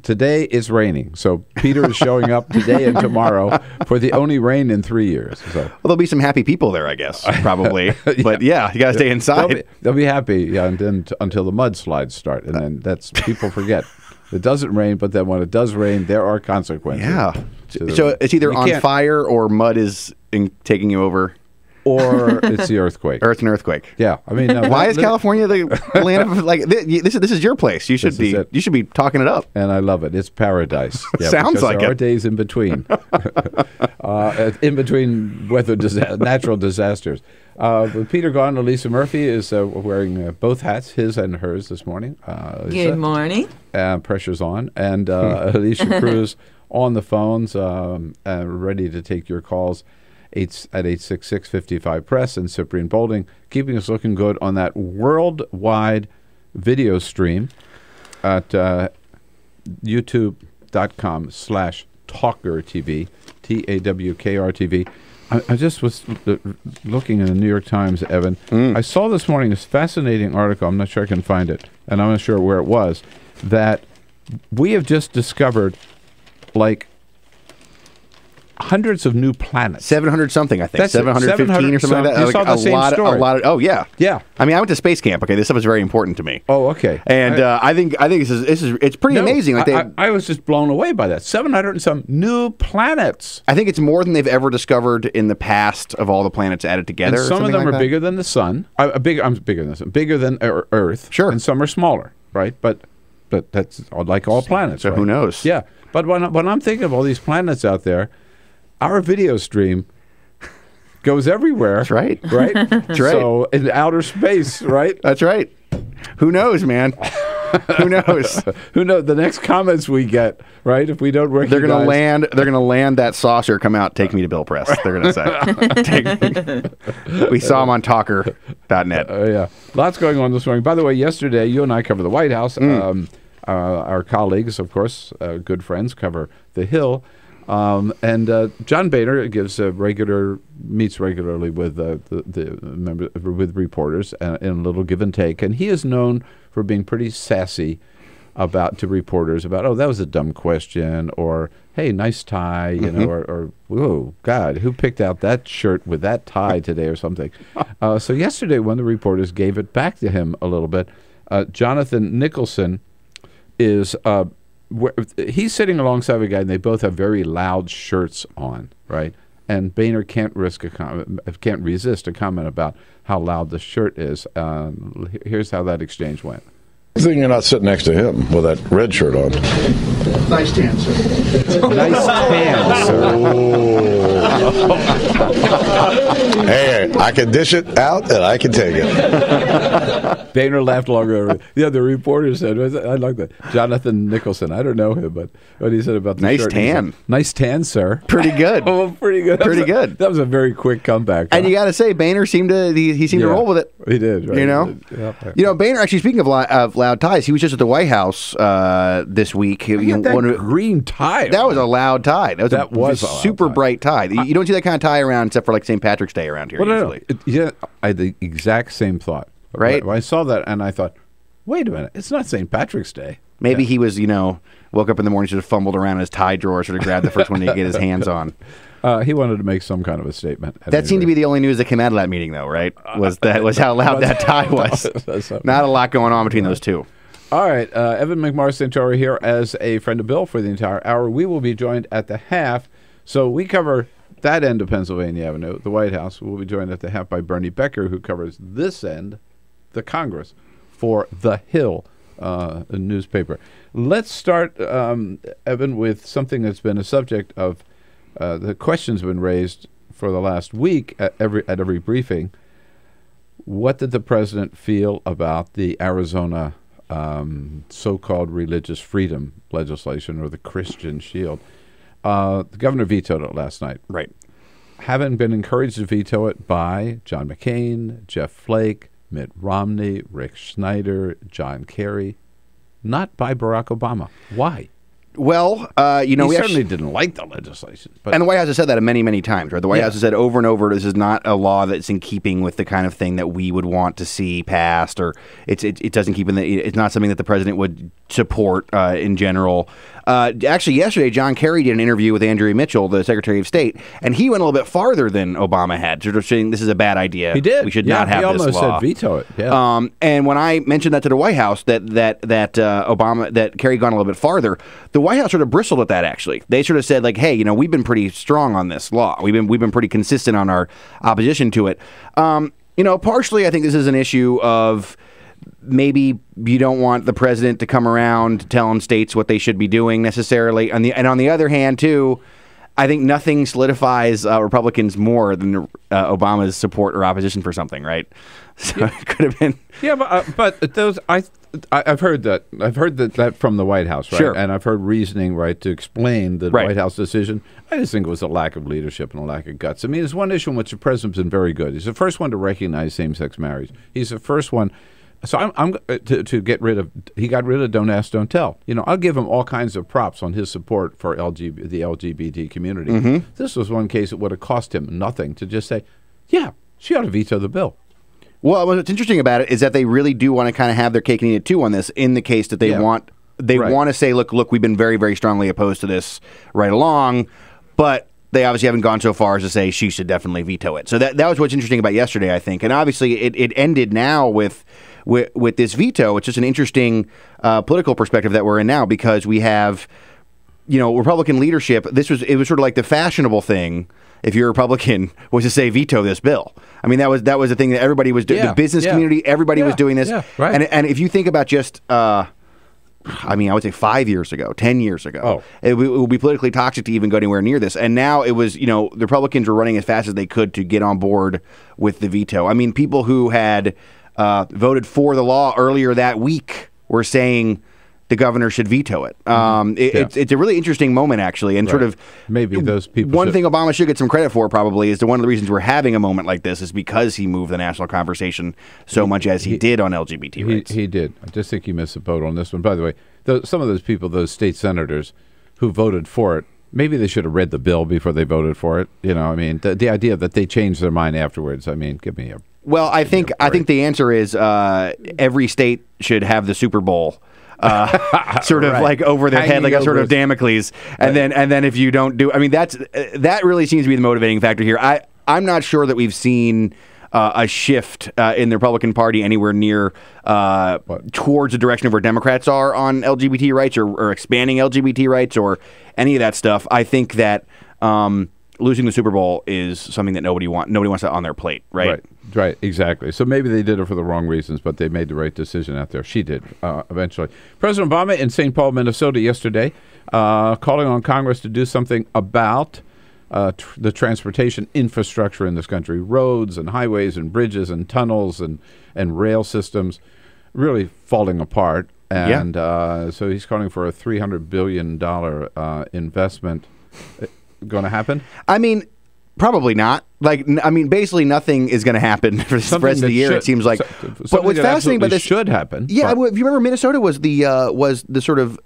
Speaker 1: Today it's raining. So Peter is showing up today and tomorrow for the only rain in 3 years. So.
Speaker 11: Well, there'll be some happy people there, I guess, probably. But yeah, you got to stay inside.
Speaker 1: They'll be happy and then until the mudslides start. And then people forget. It doesn't rain, but then when it does rain, there are consequences.
Speaker 11: Yeah. So it's either on fire or mud is taking you over.
Speaker 1: Or it's the earthquake.
Speaker 11: Or it's an earthquake.
Speaker 1: Yeah, I mean,
Speaker 11: why is California the land of this is your place? You should be talking it up.
Speaker 1: And I love it. It's paradise. Yeah,
Speaker 11: Sounds like
Speaker 1: there
Speaker 11: it.
Speaker 1: are days in between, in between natural disasters. With Peter gone, Elisa Murphy is wearing both hats, his and hers, this morning.
Speaker 13: Good morning.
Speaker 1: Pressure's on, and Alicia Cruz on the phones, ready to take your calls. At 866-55-PRESS, and Cyprian Bolding keeping us looking good on that worldwide video stream at youtube.com/TawkrTV, TawkrTV. I just was looking in the New York Times, Evan. I saw this morning this fascinating article. I'm not sure I can find it, and I'm not sure where it was, that we have just discovered, like, hundreds of new planets.
Speaker 11: 700 something, I think.
Speaker 1: That's
Speaker 11: 715 or something like that.
Speaker 1: You saw the same story.
Speaker 11: A lot of, oh, yeah.
Speaker 1: Yeah.
Speaker 11: I mean, I went to space camp. Okay, this stuff is very important to me.
Speaker 1: Oh, okay.
Speaker 11: And I think it's pretty amazing. Like
Speaker 1: I was just blown away by that. 700 and some new planets.
Speaker 11: I think it's more than they've ever discovered in the past of all the planets added together.
Speaker 1: And some of them are bigger than the sun. Bigger than the sun. Bigger than Earth.
Speaker 11: Sure.
Speaker 1: And some are smaller, right? But that's like all planets.
Speaker 11: So
Speaker 1: right?
Speaker 11: Who knows?
Speaker 1: Yeah. But when I'm thinking of all these planets out there, our video stream goes everywhere.
Speaker 11: That's right.
Speaker 1: Right?
Speaker 11: That's right.
Speaker 1: So in outer space, right?
Speaker 11: That's right. Who knows, man? Who knows?
Speaker 1: Who knows? The next comments we get, right? If we don't recognize,
Speaker 11: they're gonna land that saucer. Come out, take me to Bill Press. They're gonna say. We saw him on Talker.net.
Speaker 1: Yeah, lots going on this morning. By the way, yesterday you and I covered the White House. Our colleagues, of course, good friends, cover the Hill. And John Boehner meets regularly with with reporters in a little give and take, and he is known for being pretty sassy to reporters about, oh, that was a dumb question, or hey, nice tie, you know, or whoa, God, who picked out that shirt with that tie today, or something. So yesterday, one of the reporters gave it back to him a little bit. Jonathan Nicholson is. He's sitting alongside a guy, and they both have very loud shirts on, right? And Boehner can't resist a comment about how loud the shirt is. Here's how that exchange went.
Speaker 14: Good thing you're not sitting next to him with that red shirt on.
Speaker 21: Nice tan, sir.
Speaker 1: Nice tan, sir.
Speaker 14: Hey, I can dish it out and I can take it.
Speaker 1: Boehner laughed longer. Yeah, the reporter said, I like that. Jonathan Nicholson. I don't know him, but what he said about the
Speaker 11: nice
Speaker 1: shirt.
Speaker 11: tan.
Speaker 1: Said, nice tan, sir.
Speaker 11: Pretty good.
Speaker 1: Oh, pretty good.
Speaker 11: Good.
Speaker 1: That was a very quick comeback.
Speaker 11: And you got to say, Boehner seemed to he seemed to roll with it.
Speaker 1: He did. Right?
Speaker 11: You know, Boehner. Actually, speaking of loud ties, he was just at the White House this week.
Speaker 1: That green tie.
Speaker 11: That was a loud tie. That was a super bright tie. You don't see that kind of tie around except for like St. Patrick's Day around here. Usually.
Speaker 1: Yeah, I had the exact same thought.
Speaker 11: Right.
Speaker 1: When I saw that, and I thought, wait a minute, it's not St. Patrick's Day.
Speaker 11: Maybe he was, woke up in the morning, sort of fumbled around in his tie drawer, sort of grabbed the first one to get his hands on.
Speaker 1: He wanted to make some kind of a statement.
Speaker 11: That seemed to be the only news that came out of that meeting, though, right? Was how loud that tie was. Not a lot going on between those two.
Speaker 1: All right, Evan McMorris-Santoro here as a friend of Bill for the entire hour. We will be joined at the half. So we cover that end of Pennsylvania Avenue, the White House. We'll be joined at the half by Bernie Becker, who covers this end, the Congress, for The Hill newspaper. Let's start, Evan, with something that's been a subject of the questions have been raised for the last week at every briefing. What did the president feel about the Arizona so-called religious freedom legislation, or the Christian Shield? The governor vetoed it last night.
Speaker 11: Right.
Speaker 1: Having been encouraged to veto it by John McCain, Jeff Flake, Mitt Romney, Rick Snyder, John Kerry, not by Barack Obama. Why?
Speaker 11: Well,
Speaker 1: he certainly didn't like the legislation.
Speaker 11: And the White House has said that many, many times, right? The White House has said over and over, this is not a law that's in keeping with the kind of thing that we would want to see passed, or it doesn't keep in it's not something that the president would support in general. Actually, yesterday, John Kerry did an interview with Andrea Mitchell, the Secretary of State, and he went a little bit farther than Obama had, sort of saying this is a bad idea.
Speaker 1: He did.
Speaker 11: We should not have this law.
Speaker 1: He almost said veto it. Yeah.
Speaker 11: And when I mentioned that to the White House, that Kerry gone a little bit farther, the White House sort of bristled at that. Actually, they sort of said like, "Hey, we've been pretty strong on this law. We've been pretty consistent on our opposition to it." Partially, I think this is an issue of maybe you don't want the president to come around telling states what they should be doing necessarily. And on the other hand, too, I think nothing solidifies Republicans more than Obama's support or opposition for something, right? So it could have been. Yeah,
Speaker 1: but those I've heard that. I've heard that from the White House, right?
Speaker 11: Sure.
Speaker 1: And I've heard reasoning, right, to explain the White House decision. I just think it was a lack of leadership and a lack of guts. I mean, there's one issue in which the president's been very good. He's the first one to recognize same-sex marriage. He's the first one. So I'm to get rid of. He got rid of Don't Ask, Don't Tell. I'll give him all kinds of props on his support for the LGBT community.
Speaker 11: Mm-hmm.
Speaker 1: This was one case that would have cost him nothing to just say, "Yeah, she ought to veto the bill."
Speaker 11: Well, what's interesting about it is that they really do want to kind of have their cake and eat it too on this. In the case that they want to say, look, we've been very, very strongly opposed to this right along, but they obviously haven't gone so far as to say she should definitely veto it. So that was what's interesting about yesterday, I think. And obviously it ended now with this veto. It's just an interesting political perspective that we're in now, because we have, Republican leadership. It was sort of like the fashionable thing, if you're a Republican, was to say veto this bill. I mean, that was the thing that everybody was doing. The business community, everybody was doing this.
Speaker 1: Yeah, right.
Speaker 11: And if you think about just, I would say 5 years ago, 10 years ago, it would be politically toxic to even go anywhere near this. And now it was, the Republicans were running as fast as they could to get on board with the veto. I mean, people who had voted for the law earlier that week were saying the governor should veto it. It's a really interesting moment, actually, and sort of
Speaker 1: maybe those people.
Speaker 11: One thing Obama should get some credit for, probably, is that one of the reasons we're having a moment like this is because he moved the national conversation so much as he did on LGBT rights.
Speaker 1: He did. I just think he missed the boat on this one. By the way, some of those people, those state senators who voted for it, maybe they should have read the bill before they voted for it. I mean, the idea that they changed their mind afterwards. I mean, give me a.
Speaker 11: Well, I think the answer is every state should have the Super Bowl. Sort of like over their head, like a sort of Damocles, and then if you don't do, I mean, that really seems to be the motivating factor here. I'm not sure that we've seen a shift in the Republican Party anywhere near towards the direction of where Democrats are on LGBT rights or expanding LGBT rights or any of that stuff. I think that losing the Super Bowl is something that nobody wants that on their plate, right?
Speaker 1: Right, exactly. So maybe they did it for the wrong reasons, but they made the right decision out there. She did, eventually. President Obama in St. Paul, Minnesota yesterday, calling on Congress to do something about the transportation infrastructure in this country, roads and highways and bridges and tunnels and rail systems, really falling apart. And so he's calling for a $300 billion investment. Going to happen?
Speaker 11: I mean, probably not. Basically nothing is going to happen for the rest of the year. It seems like. But what's fascinating about this
Speaker 1: should happen.
Speaker 11: Yeah, if you remember, Minnesota was the sort of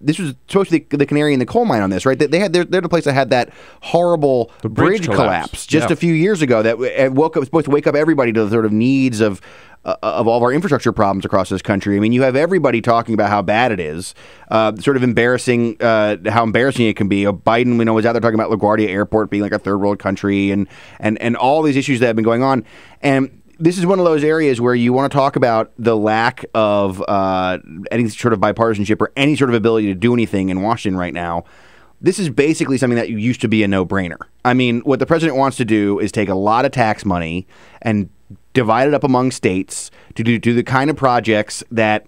Speaker 11: this was supposed to be the canary in the coal mine on this, right? They're the place that had that horrible bridge collapse just a few years ago that was supposed to wake up everybody to the sort of needs of all of our infrastructure problems across this country. I mean, you have everybody talking about how bad it is, sort of embarrassing, how embarrassing it can be. Biden, was out there talking about LaGuardia Airport being like a third world country, and all these issues that have been going on. And this is one of those areas where you want to talk about the lack of any sort of bipartisanship or any sort of ability to do anything in Washington right now. This is basically something that used to be a no-brainer. I mean, what the president wants to do is take a lot of tax money and divide it up among states to do the kind of projects that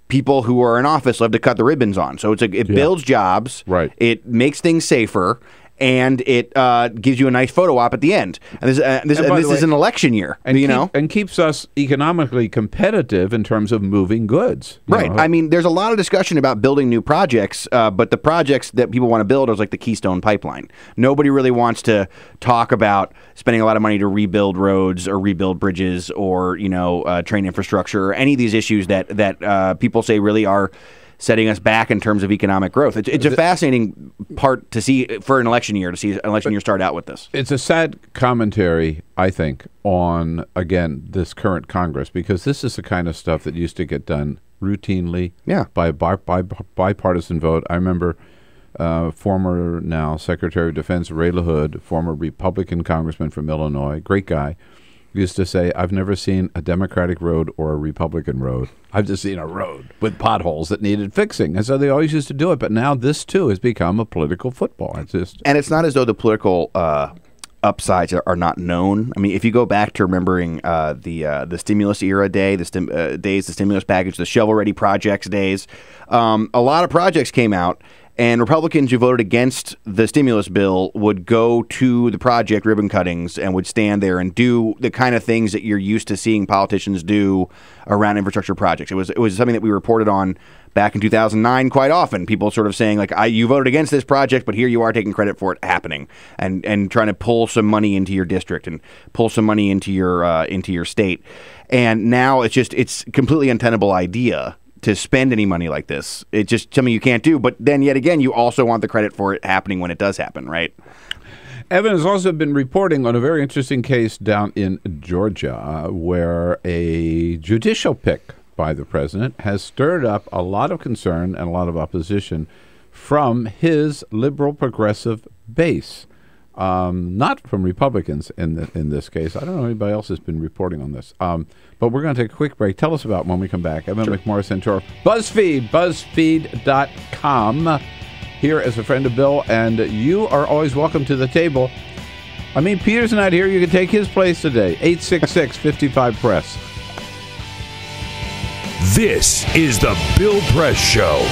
Speaker 11: people who are in office love to cut the ribbons on. So it builds jobs,
Speaker 1: right?
Speaker 11: It makes things safer, and it gives you a nice photo op at the end. And this is an election year,
Speaker 1: and keeps us economically competitive in terms of moving goods.
Speaker 11: Right. I mean, there's a lot of discussion about building new projects, but the projects that people want to build are like the Keystone Pipeline. Nobody really wants to talk about spending a lot of money to rebuild roads or rebuild bridges or train infrastructure or any of these issues that people say really are setting us back in terms of economic growth. It's a fascinating part to see for an election year, to see an election year start out with this.
Speaker 1: It's a sad commentary, I think, on, again, this current Congress, because this is the kind of stuff that used to get done routinely by bipartisan vote. I remember former now Secretary of Defense Ray LaHood, former Republican congressman from Illinois, great guy, used to say, I've never seen a Democratic road or a Republican road. I've just seen a road with potholes that needed fixing. And so they always used to do it. But now this, too, has become a political football.
Speaker 11: And it's not as though the political upsides are not known. I mean, if you go back to remembering the stimulus era days, the stimulus package, the shovel-ready projects days, a lot of projects came out. And Republicans who voted against the stimulus bill would go to the project ribbon cuttings and would stand there and do the kind of things that you're used to seeing politicians do around infrastructure projects. It was something that we reported on back in 2009 quite often. People sort of saying, like, you voted against this project, but here you are taking credit for it happening and trying to pull some money into your district and pull some money into your state. And now it's completely untenable idea to spend any money like this. It's just something you can't do. But then yet again, you also want the credit for it happening when it does happen, right?
Speaker 1: Evan has also been reporting on a very interesting case down in Georgia where a judicial pick by the president has stirred up a lot of concern and a lot of opposition from his liberal progressive base. Not from Republicans in this case. I don't know if anybody else has been reporting on this. But we're going to take a quick break. Tell us about when we come back. Evan McMorris-Santoro, Buzzfeed, buzzfeed.com, here as a friend of Bill, and you are always welcome to the table. I mean, Peter's not here. You can take his place today. 866-55-PRESS.
Speaker 2: This is the Bill Press Show.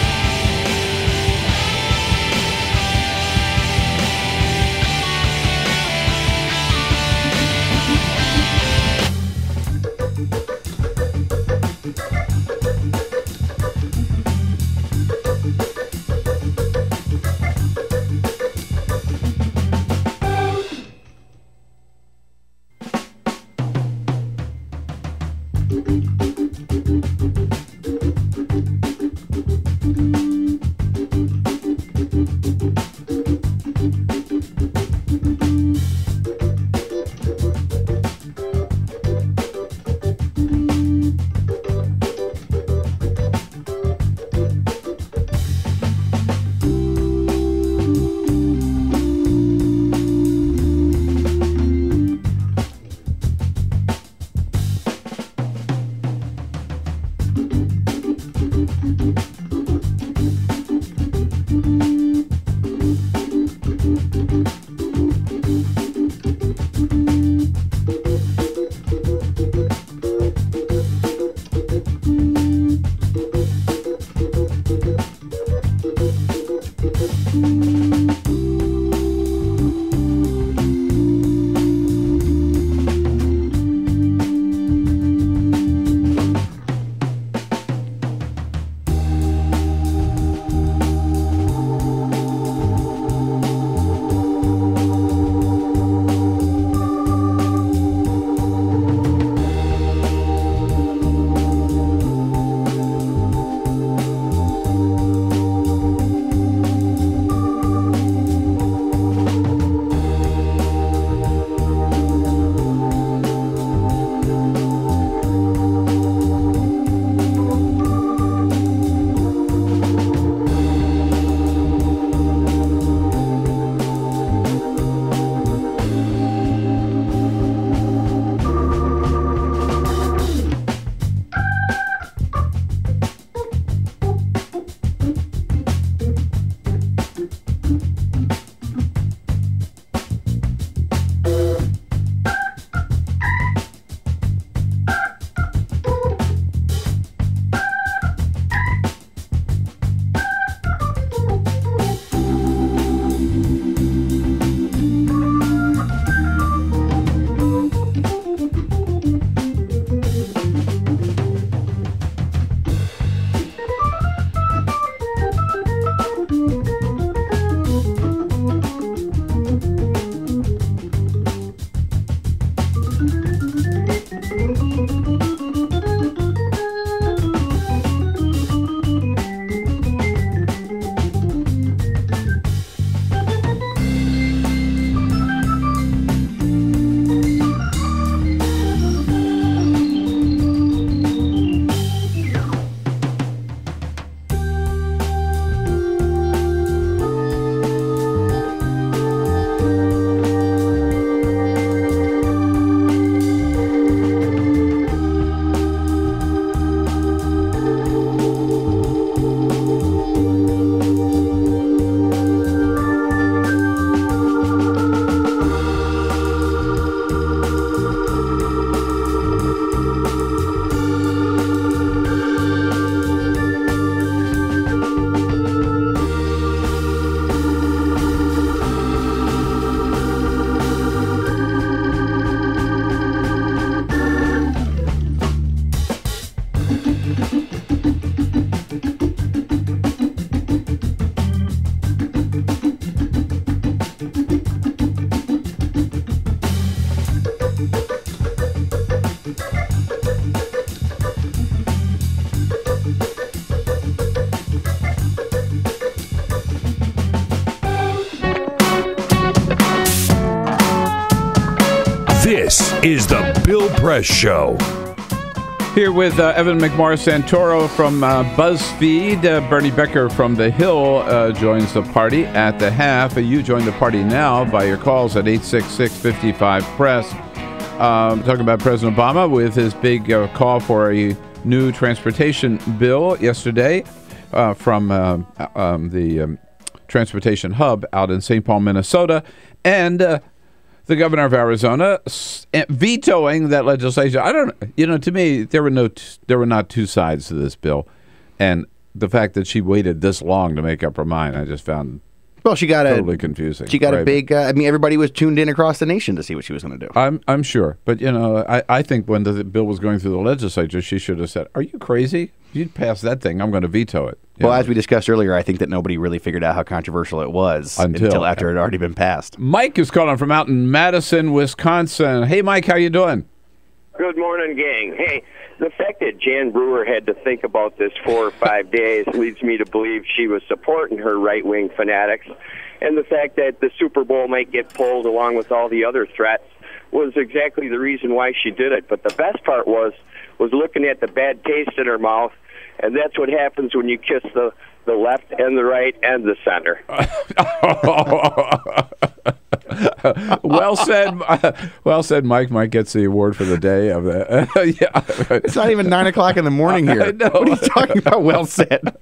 Speaker 2: This is the Bill Press Show.
Speaker 1: Here with Evan McMorris-Santoro from Buzzfeed. Bernie Becker from The Hill joins the party at the half. You join the party now by your calls at 866-55-PRESS. Talking about President Obama with his big call for a new transportation bill yesterday from the Transportation Hub out in St. Paul, Minnesota. And the governor of Arizona vetoing that legislation. I don't, to me, there were not two sides to this bill, and the fact that she waited this long to make up her mind, I just found totally confusing.
Speaker 11: She got a big. Everybody was tuned in across the nation to see what she was going to do.
Speaker 1: I'm sure, but I think when the bill was going through the legislature, she should have said, "Are you crazy? You'd pass that thing. I'm going to veto it."
Speaker 11: Well, as we discussed earlier, I think that nobody really figured out how controversial it was until after it had already been passed.
Speaker 1: Mike is calling from out in Madison, Wisconsin. Hey, Mike, how you doing?
Speaker 13: Good morning, gang. Hey, the fact that Jan Brewer had to think about this 4 or 5 days leads me to believe she was supporting her right-wing fanatics. And the fact that the Super Bowl might get pulled along with all the other threats was exactly the reason why she did it. But the best part was looking at the bad taste in her mouth, and that's what happens when you kiss the left and the right and the center.
Speaker 1: Well said, Mike. Mike gets the award for the day of the. Yeah,
Speaker 11: it's not even 9 o'clock in the morning here. What are you talking about? Well said.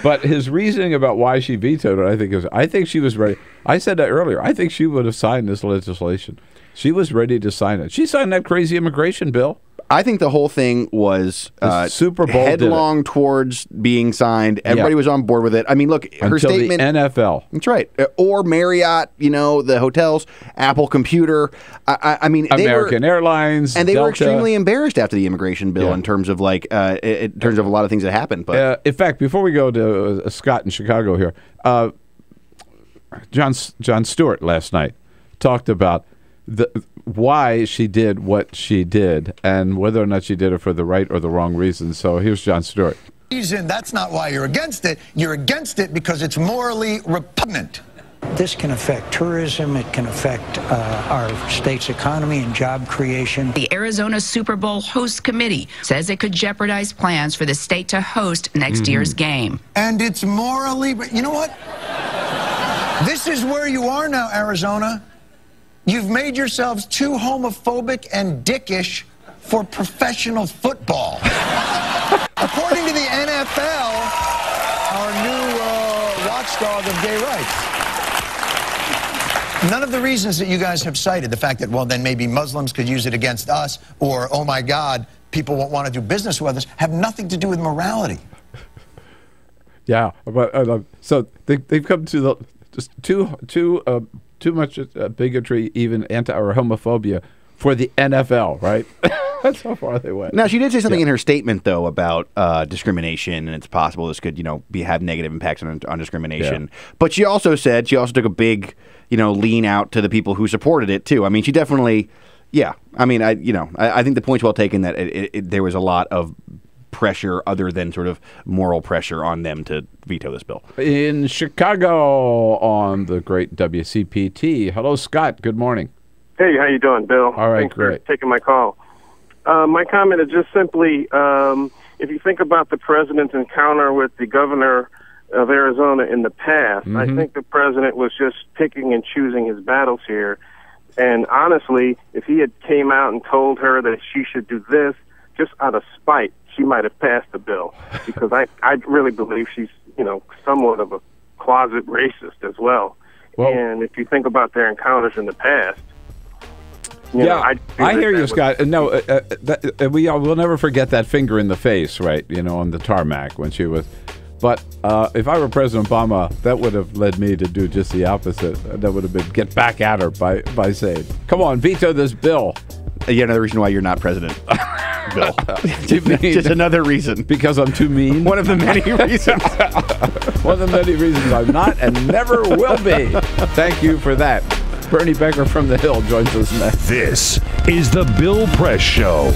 Speaker 1: But his reasoning about why she vetoed it, I think she was ready. I said that earlier. I think she would have signed this legislation. She was ready to sign it. She signed that crazy immigration bill.
Speaker 11: I think the whole thing was
Speaker 1: Super Bowl
Speaker 11: headlong towards being signed. Everybody was on board with it. I mean, look, her statement.
Speaker 1: The NFL.
Speaker 11: That's right. Or Marriott, the hotels, Apple Computer. I mean,
Speaker 1: American Airlines,
Speaker 11: and they
Speaker 1: Delta.
Speaker 11: were extremely embarrassed after the immigration bill in terms of in terms of a lot of things that happened. But
Speaker 1: in fact, before we go to Scott in Chicago here, Jon Stewart last night talked about why she did what she did and whether or not she did it for the right or the wrong reasons. So here's Jon Stewart.
Speaker 15: That's not why you're against it. You're against it because it's morally repugnant.
Speaker 16: This can affect tourism. It can affect our state's economy and job creation.
Speaker 17: The Arizona Super Bowl host committee says it could jeopardize plans for the state to host next year's game.
Speaker 15: And it's morally, you know what? This is where you are now, Arizona. You've made yourselves too homophobic and dickish for professional football. According to the NFL, our new watchdog of gay rights. None of the reasons that you guys have cited, the fact that, well, then maybe Muslims could use it against us, or, oh my God, people won't want to do business with us, have nothing to do with morality.
Speaker 1: Yeah, but so they've come to just too much bigotry, even or homophobia for the NFL, right? That's how far they went.
Speaker 11: Now, she did say something in her statement, though, about discrimination, and it's possible this could, have negative impacts on discrimination. Yeah. But she also took a big, lean out to the people who supported it, too. I mean, she definitely, I mean, I think the point's well taken that there was a lot of pressure other than sort of moral pressure on them to veto this bill.
Speaker 1: In Chicago on the great WCPT. Hello, Scott. Good morning.
Speaker 19: Hey, how you doing, Bill?
Speaker 1: All right,
Speaker 19: Thanks
Speaker 1: great.
Speaker 19: For taking my call. My comment is just simply, if you think about the president's encounter with the governor of Arizona in the past, I think the president was just picking and choosing his battles here. And honestly, if he had came out and told her that she should do this just out of spite, she might have passed the bill, because I really believe she's, somewhat of a closet racist as well. And if you think about their encounters in the past,
Speaker 1: I hear you, Scott. No, we'll never forget that finger in the face, right? On the tarmac when she was. But if I were President Obama, that would have led me to do just the opposite. That would have been get back at her by saying, "Come on, veto this bill."
Speaker 11: Yet another reason why you're not president, Bill.
Speaker 1: Just
Speaker 11: another reason.
Speaker 1: Because I'm too mean?
Speaker 11: One of the many reasons.
Speaker 1: One of the many reasons I'm not and never will be. Thank you for that. Bernie Becker from The Hill joins us next.
Speaker 2: This is the Bill Press Show.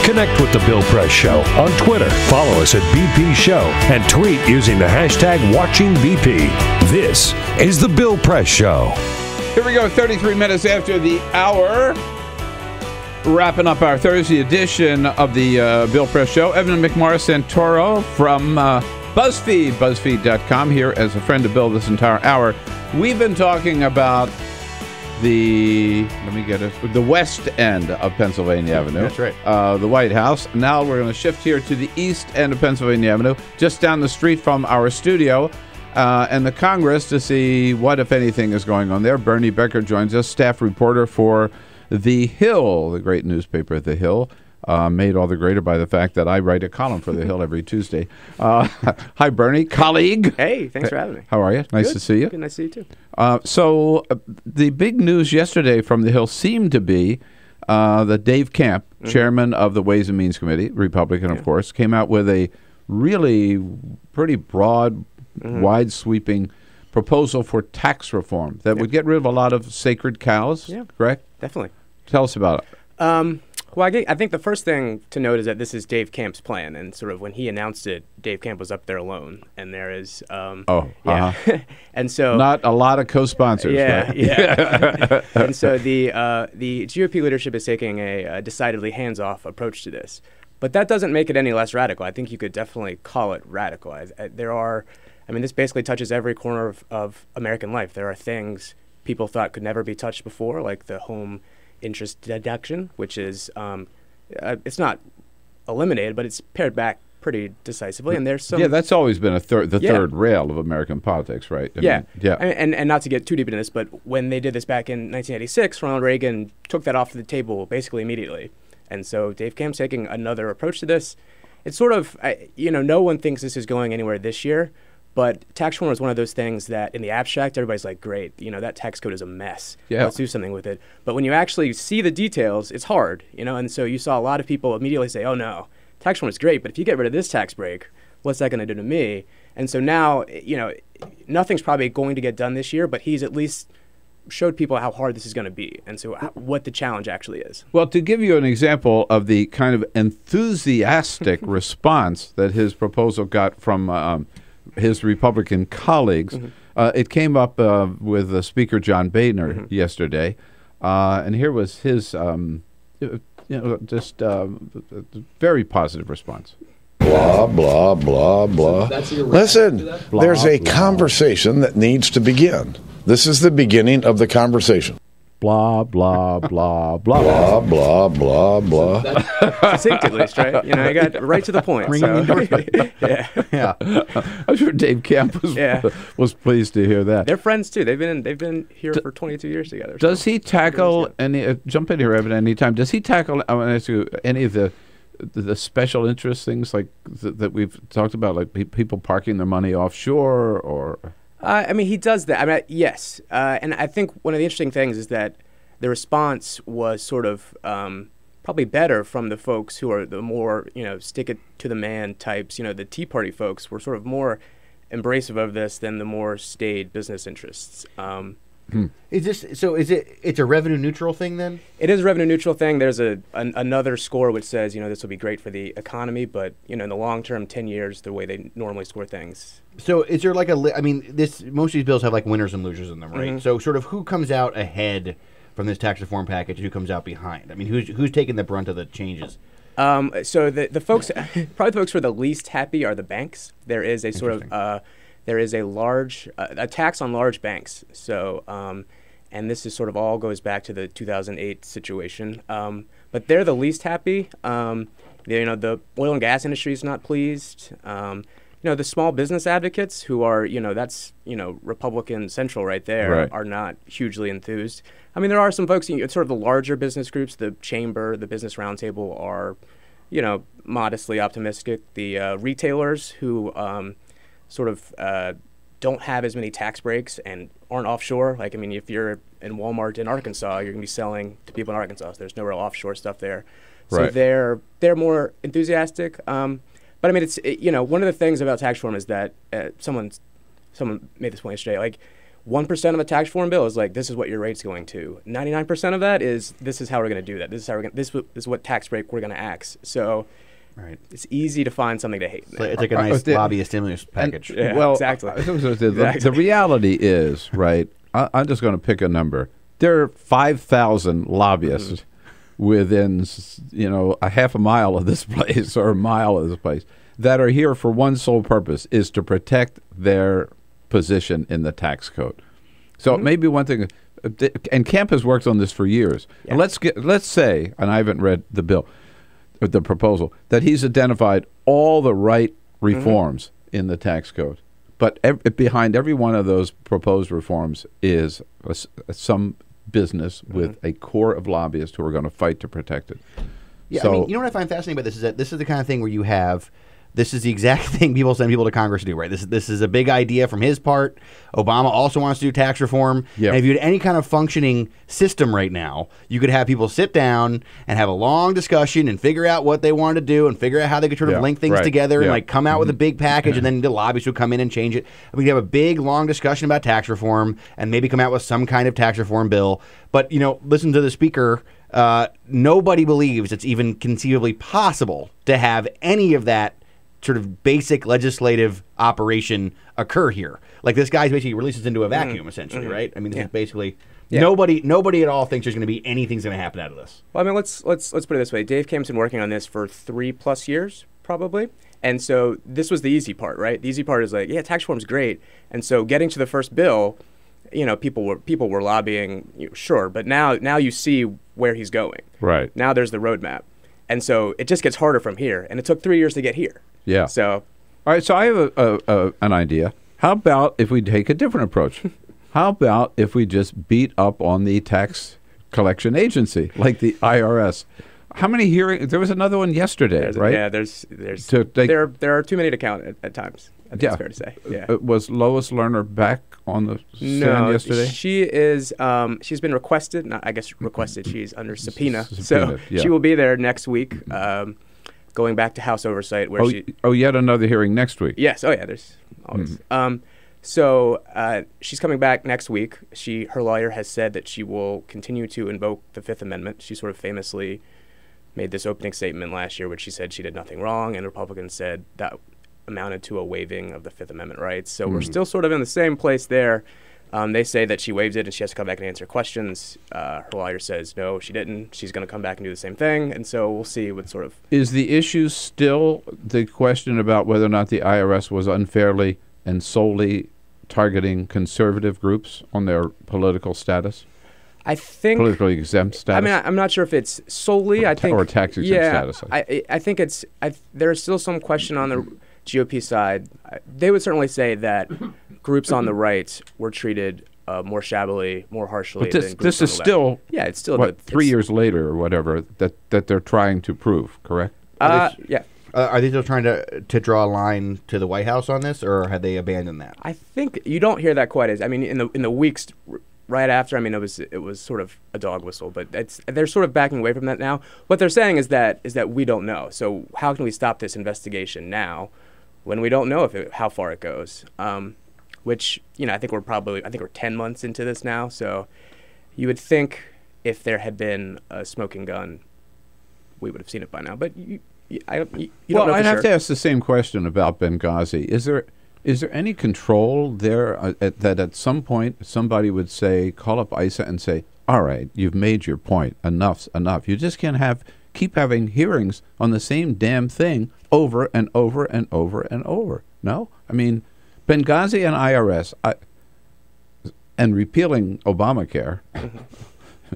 Speaker 2: Connect with The Bill Press Show on Twitter. Follow us at BP Show and tweet using the hashtag WatchingBP. This is The Bill Press Show.
Speaker 1: Here we go, 33 minutes after the hour. Wrapping up our Thursday edition of the Bill Press Show. Evan McMorris-Santoro from Buzzfeed, Buzzfeed.com, here as a friend of Bill this entire hour. We've been talking about the west end of Pennsylvania Avenue.
Speaker 11: That's right.
Speaker 1: The White House. Now we're going to shift here to the east end of Pennsylvania Avenue, just down the street from our studio, and the Congress to see what, if anything, is going on there. Bernie Becker joins us, staff reporter for The Hill, the great newspaper, The Hill. Made all the greater by the fact that I write a column for The Hill every Tuesday. Hi, Bernie, colleague.
Speaker 8: Hey, thanks for having me.
Speaker 1: How are you? Nice
Speaker 8: Good.
Speaker 1: to see you.
Speaker 8: Good, nice to see you too.
Speaker 1: So the big news yesterday from The Hill seemed to be that Dave Camp, chairman of the Ways and Means Committee, Republican, of course, came out with a really pretty broad, wide-sweeping proposal for tax reform that would get rid of a lot of sacred cows, correct?
Speaker 8: Definitely.
Speaker 1: Tell us about it.
Speaker 8: Well, I think the first thing to note is that this is Dave Camp's plan, and sort of when he announced it, Dave Camp was up there alone, and there is and so
Speaker 1: not a lot of co-sponsors.
Speaker 8: Yeah. And so the GOP leadership is taking a decidedly hands-off approach to this, but that doesn't make it any less radical. I think you could definitely call it radical. This basically touches every corner of American life. There are things people thought could never be touched before, like the home interest deduction, which is it's not eliminated, but it's pared back pretty decisively. And there's some
Speaker 1: that's always been the third rail of American politics, right? I mean,
Speaker 8: And not to get too deep into this, but when they did this back in 1986, Ronald Reagan took that off the table basically immediately. And so Dave Camp's taking another approach to this. It's sort of no one thinks this is going anywhere this year. But tax reform is one of those things that in the abstract, everybody's like, great, that tax code is a mess.
Speaker 1: Yeah.
Speaker 8: Let's do something with it. But when you actually see the details, it's hard, and so you saw a lot of people immediately say, oh no, tax reform is great, but if you get rid of this tax break, what's that going to do to me? And so now, nothing's probably going to get done this year, but he's at least showed people how hard this is going to be and so what the challenge actually is.
Speaker 1: Well, to give you an example of the kind of enthusiastic response that his proposal got from his Republican colleagues. It came up with Speaker John Boehner yesterday, and here was his very positive response.
Speaker 14: Blah, blah, blah, blah. Listen, there's a conversation that needs to begin. This is the beginning of the conversation.
Speaker 1: Blah, blah, blah, blah.
Speaker 14: Blah, blah, blah, blah.
Speaker 8: Succinct at least, right? You got right to the point.
Speaker 1: Yeah. I'm sure Dave Camp was pleased to hear that.
Speaker 8: They're friends too. They've been here for 22 years together.
Speaker 1: Does he tackle any? Jump in here, Evan, anytime. Does he tackle? I want to ask you any of the special interest things like that we've talked about, like people parking their money offshore or?
Speaker 8: He does that. Yes. And I think one of the interesting things is that the response was sort of probably better from the folks who are the more, stick it to the man types. The Tea Party folks were sort of more embracive of this than the more staid business interests.
Speaker 11: Is this so? Is it? It's a revenue neutral thing then?
Speaker 8: It is a revenue neutral thing. There's another score which says this will be great for the economy, but in the long term, 10 years, the way they normally score things.
Speaker 11: So is there like I mean, most of these bills have like winners and losers in them, right?
Speaker 8: Mm-hmm.
Speaker 11: So sort of who comes out ahead from this tax reform package? Who comes out behind? I mean, who's taking the brunt of the changes?
Speaker 8: So the folks, probably the folks who are the least happy are the banks. There is a sort of there is a large a tax on large banks. So and this is sort of all goes back to the 2008 situation. But they're the least happy. The oil and gas industry is not pleased. The small business advocates who are that's Republican central right there are not hugely enthused. I mean, there are some folks, sort of the larger business groups, the Chamber, the Business Roundtable are, modestly optimistic. The retailers who sort of don't have as many tax breaks and aren't offshore. Like, I mean, if you're in Walmart in Arkansas, you're going to be selling to people in Arkansas. So there's no real offshore stuff there. So they're more enthusiastic. But I mean, it's one of the things about tax reform is that someone made this point yesterday. Like, 1% of a tax reform bill is like, this is what your rate's going to. 99% of that is this is how we're going to do that. This is what tax break we're going to axe. So, it's easy to find something to hate.
Speaker 11: It's like a nice lobbyist stimulus package.
Speaker 8: Exactly.
Speaker 1: The reality is, right? I'm just going to pick a number. There are 5,000 lobbyists within, a half a mile of this place or a mile of this place that are here for one sole purpose, is to protect their position in the tax code. So maybe one thing, and Kemp has worked on this for years. Yeah. And let's say, and I haven't read the bill, the proposal, that he's identified all the right reforms in the tax code. But behind every one of those proposed reforms is some business with a core of lobbyists who are going to fight to protect it.
Speaker 11: Yeah, I mean, what I find fascinating about this is that this is the kind of thing where you have. This is the exact thing people send people to Congress to do, right? This is a big idea from his part. Obama also wants to do tax reform. Yep. And if you had any kind of functioning system right now, you could have people sit down and have a long discussion and figure out what they want to do and figure out how they could sort of link things together and like come out with a big package, and then the lobbyists would come in and change it. I mean, you have a big, long discussion about tax reform and maybe come out with some kind of tax reform bill. But, listen to the speaker. Nobody believes it's even conceivably possible to have any of that sort of basic legislative operation occur here. Like, this guy's basically releases into a vacuum, essentially, right? I mean, this is basically nobody at all thinks there's going to be anything's going to happen out of this.
Speaker 8: Well, I mean, let's put it this way. Dave Camp's been working on this for 3+ years, probably. And so this was the easy part, right? The easy part is like, tax reform's great. And so getting to the first bill, people were lobbying, sure, but now you see where he's going. Right. Now there's the roadmap. And so it just gets harder from here. And it took 3 years to get here. Yeah. So,
Speaker 1: all right. So I have an idea. How about if we take a different approach? How about if we just beat up on the tax collection agency, like the IRS? How many hearings? There was another one yesterday, right?
Speaker 8: Yeah. There are too many to count at times. I think it's fair to say. Yeah.
Speaker 1: Was Lois Lerner back on the stand yesterday?
Speaker 8: She is. She's been requested. Not, I guess requested. She's under subpoena. So she will be there next week. Going back to House Oversight, where
Speaker 1: yet another hearing next week.
Speaker 8: Yes. Oh, yeah. There's always. So she's coming back next week. Her lawyer has said that she will continue to invoke the Fifth Amendment. She sort of famously made this opening statement last year, which she said she did nothing wrong, and Republicans said that amounted to a waiving of the Fifth Amendment rights. So we're still sort of in the same place there. They say that she waived it and she has to come back and answer questions. Her lawyer says, no, she didn't. She's going to come back and do the same thing. And so we'll see what sort of...
Speaker 1: Is the issue still the question about whether or not the IRS was unfairly and solely targeting conservative groups on their political status?
Speaker 8: I think...
Speaker 1: Politically exempt status?
Speaker 8: I mean, I'm not sure if it's solely.
Speaker 1: Or tax exempt status.
Speaker 8: I think it's... There's still some question on the GOP side. They would certainly say that groups on the right were treated more shabbily, more harshly.
Speaker 1: But this is still,
Speaker 8: it's still
Speaker 1: 3 years later or whatever that they're trying to prove, correct?
Speaker 8: Yeah.
Speaker 11: Are they still trying to draw a line to the White House on this, or have they abandoned that?
Speaker 8: I think you don't hear that quite as. I mean, in the weeks right after, I mean, it was sort of a dog whistle, but they're sort of backing away from that now. What they're saying is that we don't know. So how can we stop this investigation now, when we don't know how far it goes? which, I think we're 10 months into this now. So you would think if there had been a smoking gun, we would have seen it by now. But you don't know
Speaker 1: I'd
Speaker 8: for
Speaker 1: have
Speaker 8: sure.
Speaker 1: to ask the same question about Benghazi. Is there any control there that at some point somebody would say, call up ISA and say, all right, you've made your point. Enough's enough. You just can't keep having hearings on the same damn thing over and over and over and over. No? I mean, Benghazi and IRS and repealing Obamacare.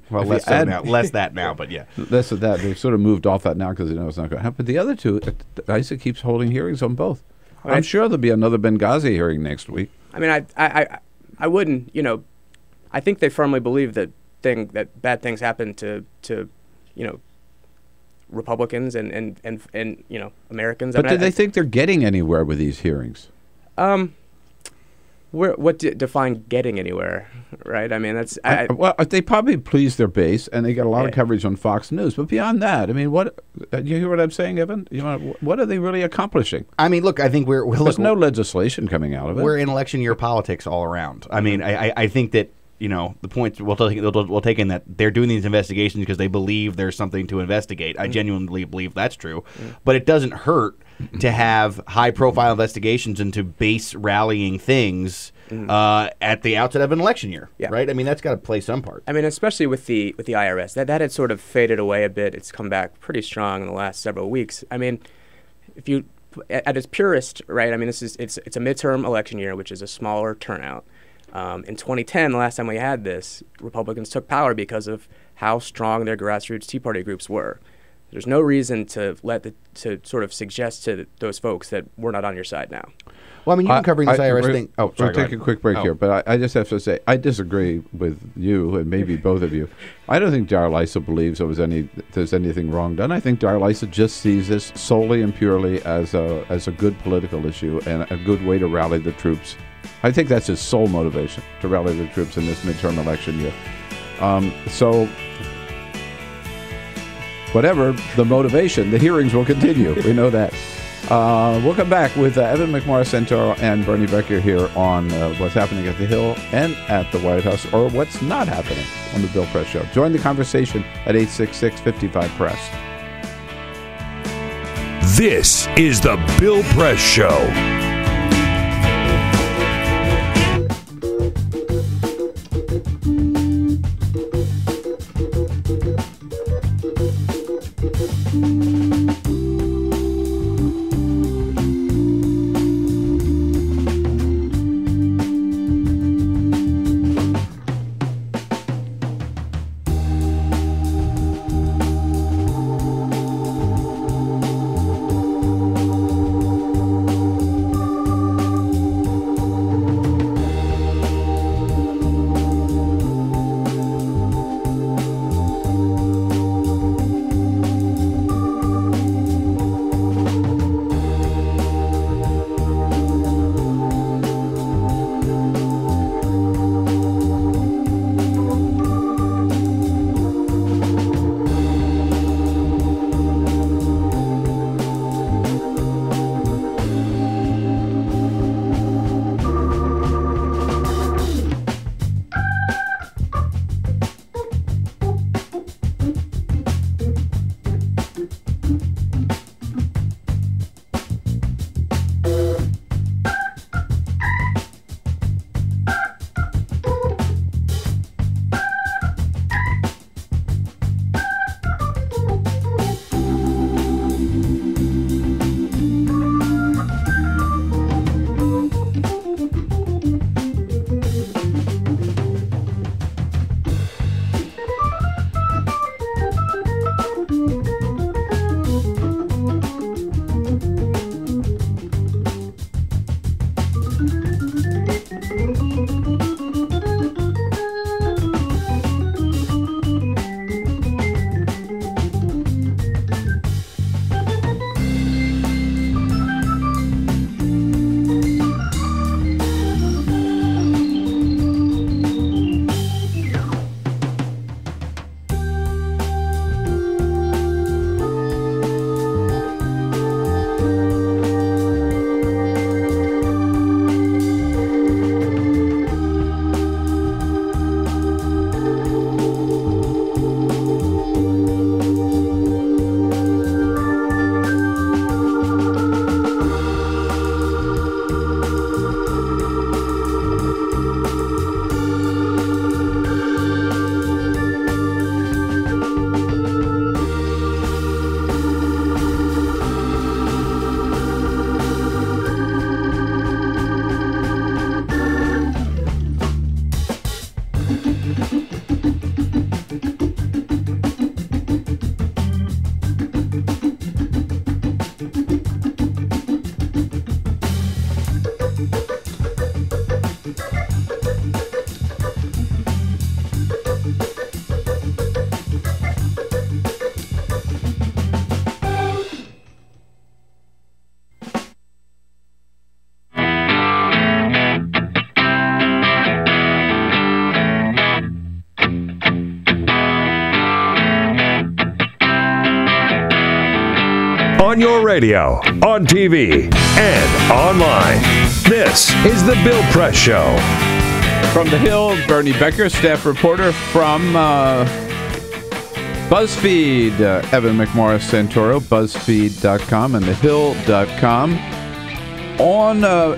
Speaker 11: Well, less that now, but yeah.
Speaker 1: Less of that. They've sort of moved off that now because they know it's not going to happen. But the other two, ISA keeps holding hearings on both. I'm sure there'll be another Benghazi hearing next week.
Speaker 8: I mean, I wouldn't, I think they firmly believe that bad things happen to Republicans and Americans.
Speaker 1: But do they think they're getting anywhere with these hearings?
Speaker 8: Define getting anywhere, right? I mean, that's...
Speaker 1: they probably please their base, and they get a lot of coverage on Fox News. But beyond that, I mean, you hear what I'm saying, Evan? What are they really accomplishing?
Speaker 11: I mean, look, I think
Speaker 1: there's no legislation coming out of it.
Speaker 11: We're in election year politics all around. I mean, I think that, the point we'll take in that they're doing these investigations because they believe there's something to investigate. I genuinely believe that's true. But it doesn't hurt to have high-profile investigations into base rallying things at the outset of an election year, right? I mean, that's got to play some part.
Speaker 8: I mean, especially with the IRS, that had sort of faded away a bit. It's come back pretty strong in the last several weeks. I mean, if you at its purest, right? I mean, it's a midterm election year, which is a smaller turnout. In 2010, the last time we had this, Republicans took power because of how strong their grassroots Tea Party groups were. There's no reason to sort of suggest to those folks that we're not on your side now.
Speaker 11: Well, I mean, you've been covering this IRS thing. Oh, sorry.
Speaker 1: We'll take a quick break here, but I just have to say, I disagree with you and maybe both of you. I don't think Darrell Issa believes there's anything wrong done. I think Darrell Issa just sees this solely and purely as a good political issue and a good way to rally the troops. I think that's his sole motivation, to rally the troops in this midterm election year. So, whatever the motivation, the hearings will continue. We know that. We'll come back with Evan McMorris-Santoro and Bernie Becker here on what's happening at the Hill and at the White House, or what's not happening on the Bill Press Show. Join the conversation at 866-55-PRESS.
Speaker 2: This is the Bill Press Show. On your radio, on TV, and online. This is The Bill Press Show.
Speaker 1: From the Hill, Bernie Becker, staff reporter from Buzzfeed, Evan McMorris-Santoro, Buzzfeed.com and thehill.com.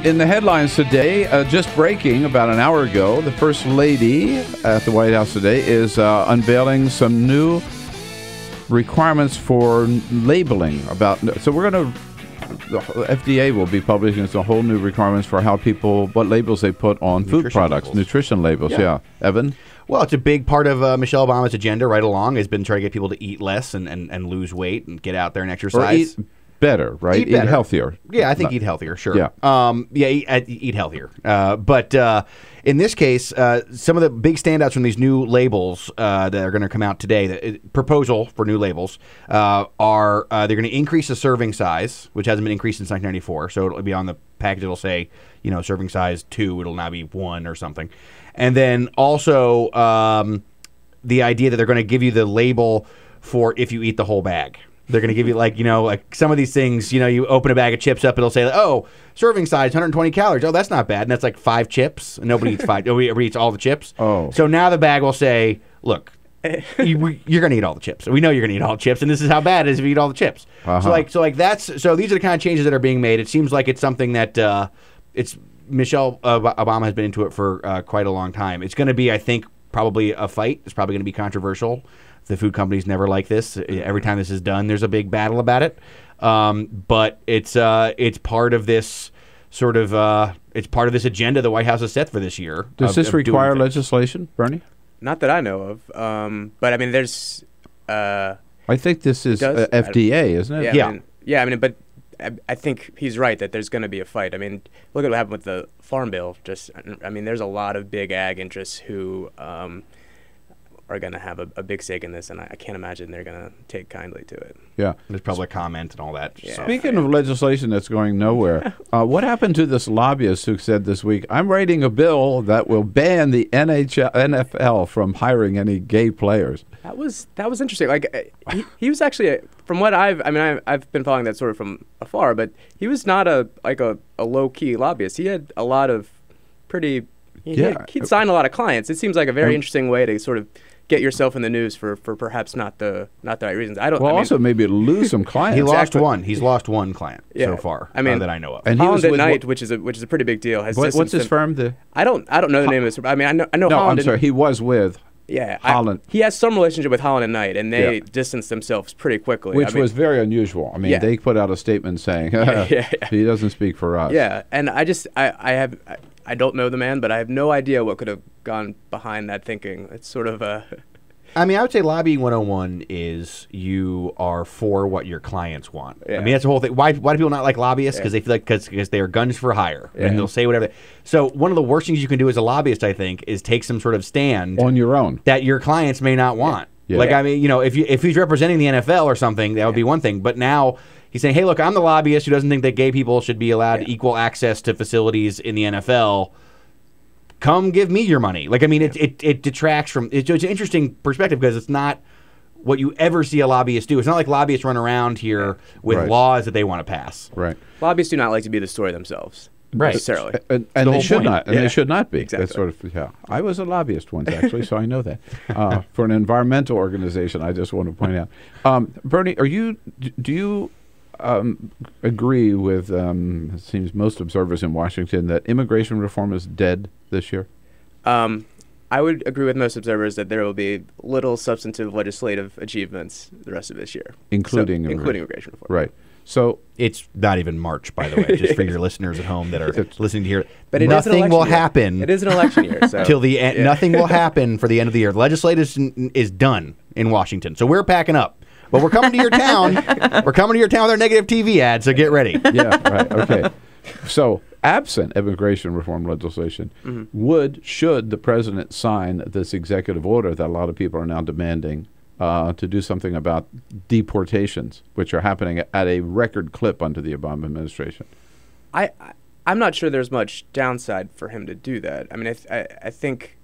Speaker 1: In the headlines today, just breaking about an hour ago, the First Lady at the White House today is unveiling some new requirements for labeling. So we're going to, the FDA will be publishing some whole new requirements for how people, what labels they put on food products, nutrition labels. Yeah. Evan?
Speaker 11: Well, it's a big part of Michelle Obama's agenda right along, has been trying to get people to eat less and lose weight and get out there and exercise.
Speaker 1: Or eat better, right?
Speaker 11: Eat better.
Speaker 1: Healthier.
Speaker 11: Yeah, I think eat healthier, sure.
Speaker 1: Yeah.
Speaker 11: Eat healthier. But in this case, some of the big standouts from these new labels that are going to come out today, the proposal for new labels, are they're going to increase the serving size, which hasn't been increased since 1994. So it'll be on the package, it'll say, serving size 2, it'll now be 1 or something. And then also the idea that they're going to give you the label for if you eat the whole bag. They're going to give you, like some of these things, you open a bag of chips up, it'll say, serving size, 120 calories. Oh, that's not bad. And that's like 5 chips. And nobody eats 5. Nobody ever eats all the chips.
Speaker 1: Oh.
Speaker 11: So now the bag will say, look, you're going to eat all the chips. We know you're going to eat all the chips, and this is how bad it is if you eat all the chips.
Speaker 1: Uh-huh.
Speaker 11: So these are the kind of changes that are being made. It seems like it's something that Michelle Obama has been into it for quite a long time. It's going to be, I think, probably a fight. It's probably going to be controversial. The food companies never like this. Every time this is done, there's a big battle about it. But it's part of this sort of it's part of this agenda the White House has set for this year.
Speaker 1: Does this require legislation, Bernie?
Speaker 8: Not that I know of. But I mean, there's.
Speaker 1: I think this is FDA, isn't it?
Speaker 8: Yeah. But I think he's right that there's going to be a fight. I mean, look at what happened with the Farm Bill. There's a lot of big ag interests who are going to have a big stake in this, and I can't imagine they're going to take kindly to it.
Speaker 1: Yeah.
Speaker 11: There's public comment and all that.
Speaker 8: Yeah.
Speaker 1: Speaking of legislation that's going nowhere, what happened to this lobbyist who said this week, I'm writing a bill that will ban the NFL from hiring any gay players?
Speaker 8: That was interesting. Like he was actually, from what I've been following that sort of from afar, but he was not a low-key lobbyist. He had a lot of pretty, he'd signed a lot of clients. It seems like a very interesting way to sort of get yourself in the news for perhaps not the right reasons.
Speaker 1: Also maybe lose some clients.
Speaker 11: He lost one. He's lost one client so far. That I know of.
Speaker 8: And Holland at Night, which is a pretty big deal.
Speaker 1: What's his firm?
Speaker 8: I don't know the name of his firm. I know
Speaker 1: No,
Speaker 8: Holland.
Speaker 1: I'm sorry. He was with Holland.
Speaker 8: He has some relationship with Holland and Knight, and they distanced themselves pretty quickly.
Speaker 1: Which was very unusual. They put out a statement saying he doesn't speak for us.
Speaker 8: Yeah, and I don't know the man, but I have no idea what could have gone behind that thinking. It's sort of a...
Speaker 11: I would say lobbying 101 is you are for what your clients want.
Speaker 8: Yeah.
Speaker 11: That's the whole thing. Why do people not like lobbyists? Because they feel like because they are guns for hire and they'll say whatever. So one of the worst things you can do as a lobbyist, I think, is take some sort of stand
Speaker 1: on your own
Speaker 11: that your clients may not want.
Speaker 1: Yeah.
Speaker 11: Like if he's representing the NFL or something, that would be one thing. But now he's saying, hey, look, I'm the lobbyist who doesn't think that gay people should be allowed equal access to facilities in the NFL. Come give me your money. It detracts from... It's an interesting perspective because it's not what you ever see a lobbyist do. It's not like lobbyists run around here with laws that they want to pass.
Speaker 1: Right.
Speaker 8: Lobbyists do not like to be the story themselves.
Speaker 11: Right.
Speaker 8: Necessarily.
Speaker 1: And they should not. And they should not be.
Speaker 8: Exactly.
Speaker 1: That's sort of, I was a lobbyist once, actually, so I know that. For an environmental organization, I just want to point out. Bernie, do you agree with, it seems, most observers in Washington that immigration reform is dead this year?
Speaker 8: I would agree with most observers that there will be little substantive legislative achievements the rest of this year.
Speaker 1: Including
Speaker 8: immigration reform.
Speaker 1: Right. So
Speaker 11: it's not even March, by the way, just for your listeners at home that are listening to hear.
Speaker 8: But
Speaker 11: nothing will happen.
Speaker 8: It is an election year. So.
Speaker 11: Till the end. Nothing will happen for the end of the year. The legislation is done in Washington. So we're packing up. But we're coming to your town. We're coming to your town with our negative TV ad, so get ready.
Speaker 1: Yeah, right. Okay. So absent immigration reform legislation, should the president sign this executive order that a lot of people are now demanding to do something about deportations, which are happening at a record clip under the Obama administration?
Speaker 8: I'm not sure there's much downside for him to do that. I think,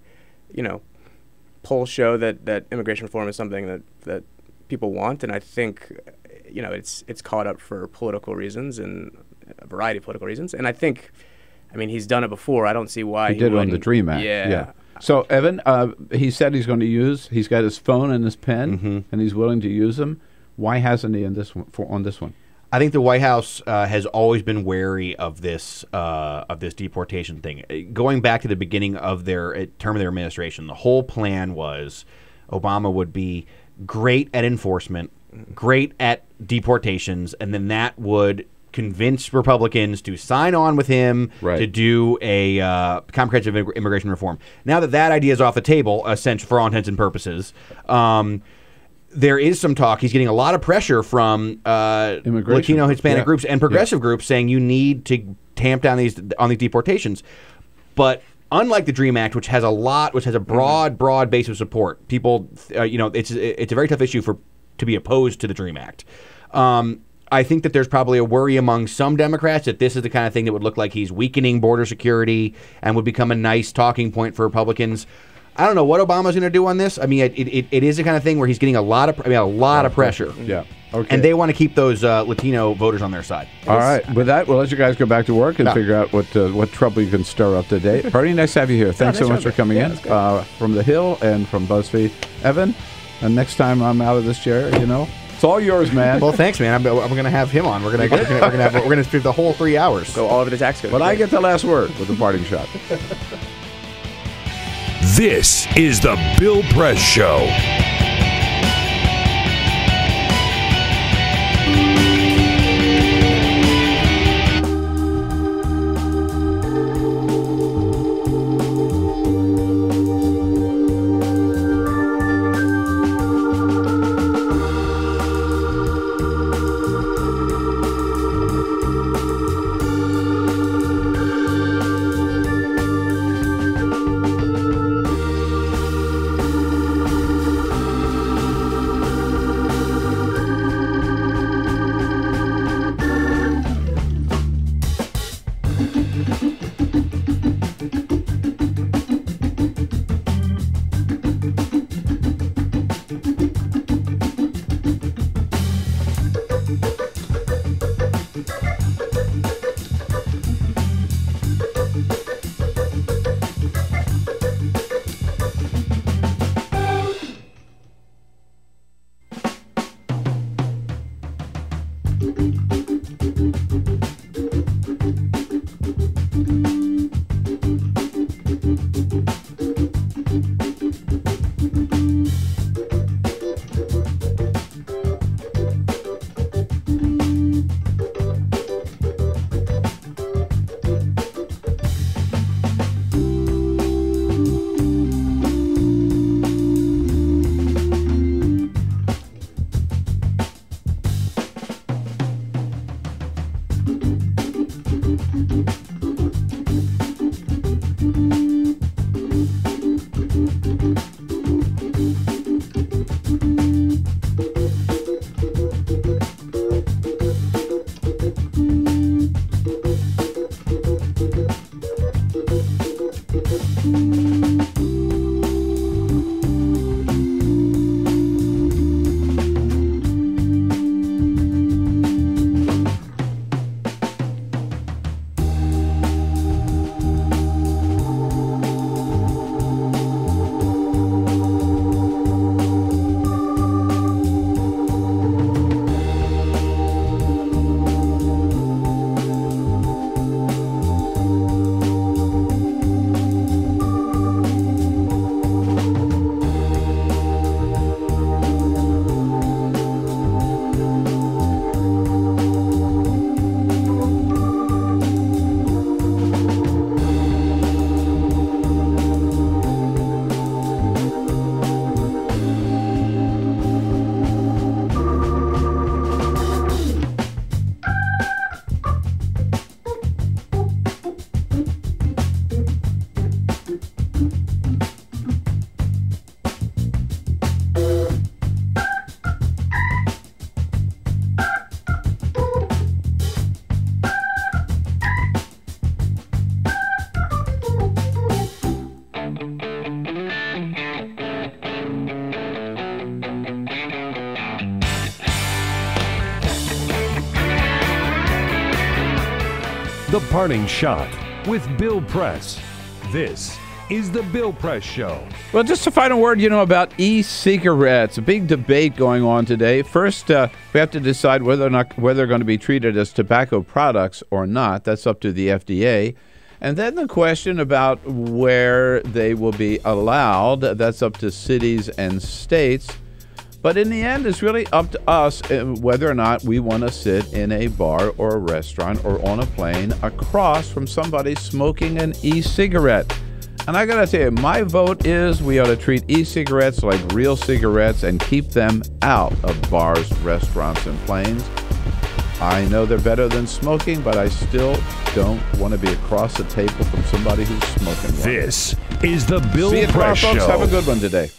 Speaker 8: polls show that immigration reform is something that people want, and I think, it's caught up for political reasons and a variety of political reasons. And I think, he's done it before. I don't see why
Speaker 1: he did it on the Dream Act.
Speaker 8: Yeah.
Speaker 1: So Evan, he said he's got his phone and his pen, and he's willing to use them. Why hasn't he on this one?
Speaker 11: I think the White House has always been wary of this deportation thing. Going back to the beginning of their term of their administration, the whole plan was Obama would be great at enforcement, great at deportations, and then that would convince Republicans to sign on with him to do a comprehensive immigration reform. Now that idea is off the table, essentially for all intents and purposes, there is some talk. He's getting a lot of pressure from Latino, Hispanic groups and progressive groups saying you need to tamp down on these deportations. But unlike the Dream Act, which has a broad base of support, people, it's a very tough issue to be opposed to the Dream Act. I think that there's probably a worry among some Democrats that this is the kind of thing that would look like he's weakening border security and would become a nice talking point for Republicans. I don't know what Obama's going to do on this. It is the kind of thing where he's getting a lot of pressure.
Speaker 1: Yeah. Okay.
Speaker 11: And they want to keep those Latino voters on their side.
Speaker 1: All right. With that, we'll let you guys go back to work and figure out what trouble you can stir up today. Party, nice to have you here. Thanks so much for coming in from The Hill and from Buzzfeed. Evan, and next time I'm out of this chair, it's all yours, man.
Speaker 11: Well, thanks, man. I'm going to have him on. We're going to spend the whole 3 hours.
Speaker 8: Go all over the tax code.
Speaker 1: But I get the last word with the parting shot.
Speaker 2: This is the Bill Press Show. The Parting Shot with Bill Press. This is the Bill Press Show.
Speaker 1: Well, just a final word, about e-cigarettes. A big debate going on today. First, we have to decide whether they're going to be treated as tobacco products or not. That's up to the FDA. And then the question about where they will be allowed. That's up to cities and states. But in the end, it's really up to us whether or not we want to sit in a bar or a restaurant or on a plane across from somebody smoking an e-cigarette. And I got to tell you, my vote is we ought to treat e-cigarettes like real cigarettes and keep them out of bars, restaurants, and planes. I know they're better than smoking, but I still don't want to be across the table from somebody who's smoking one.
Speaker 2: This is the Bill
Speaker 1: See you tomorrow,
Speaker 2: Press
Speaker 1: folks.
Speaker 2: Show.
Speaker 1: Have a good one today.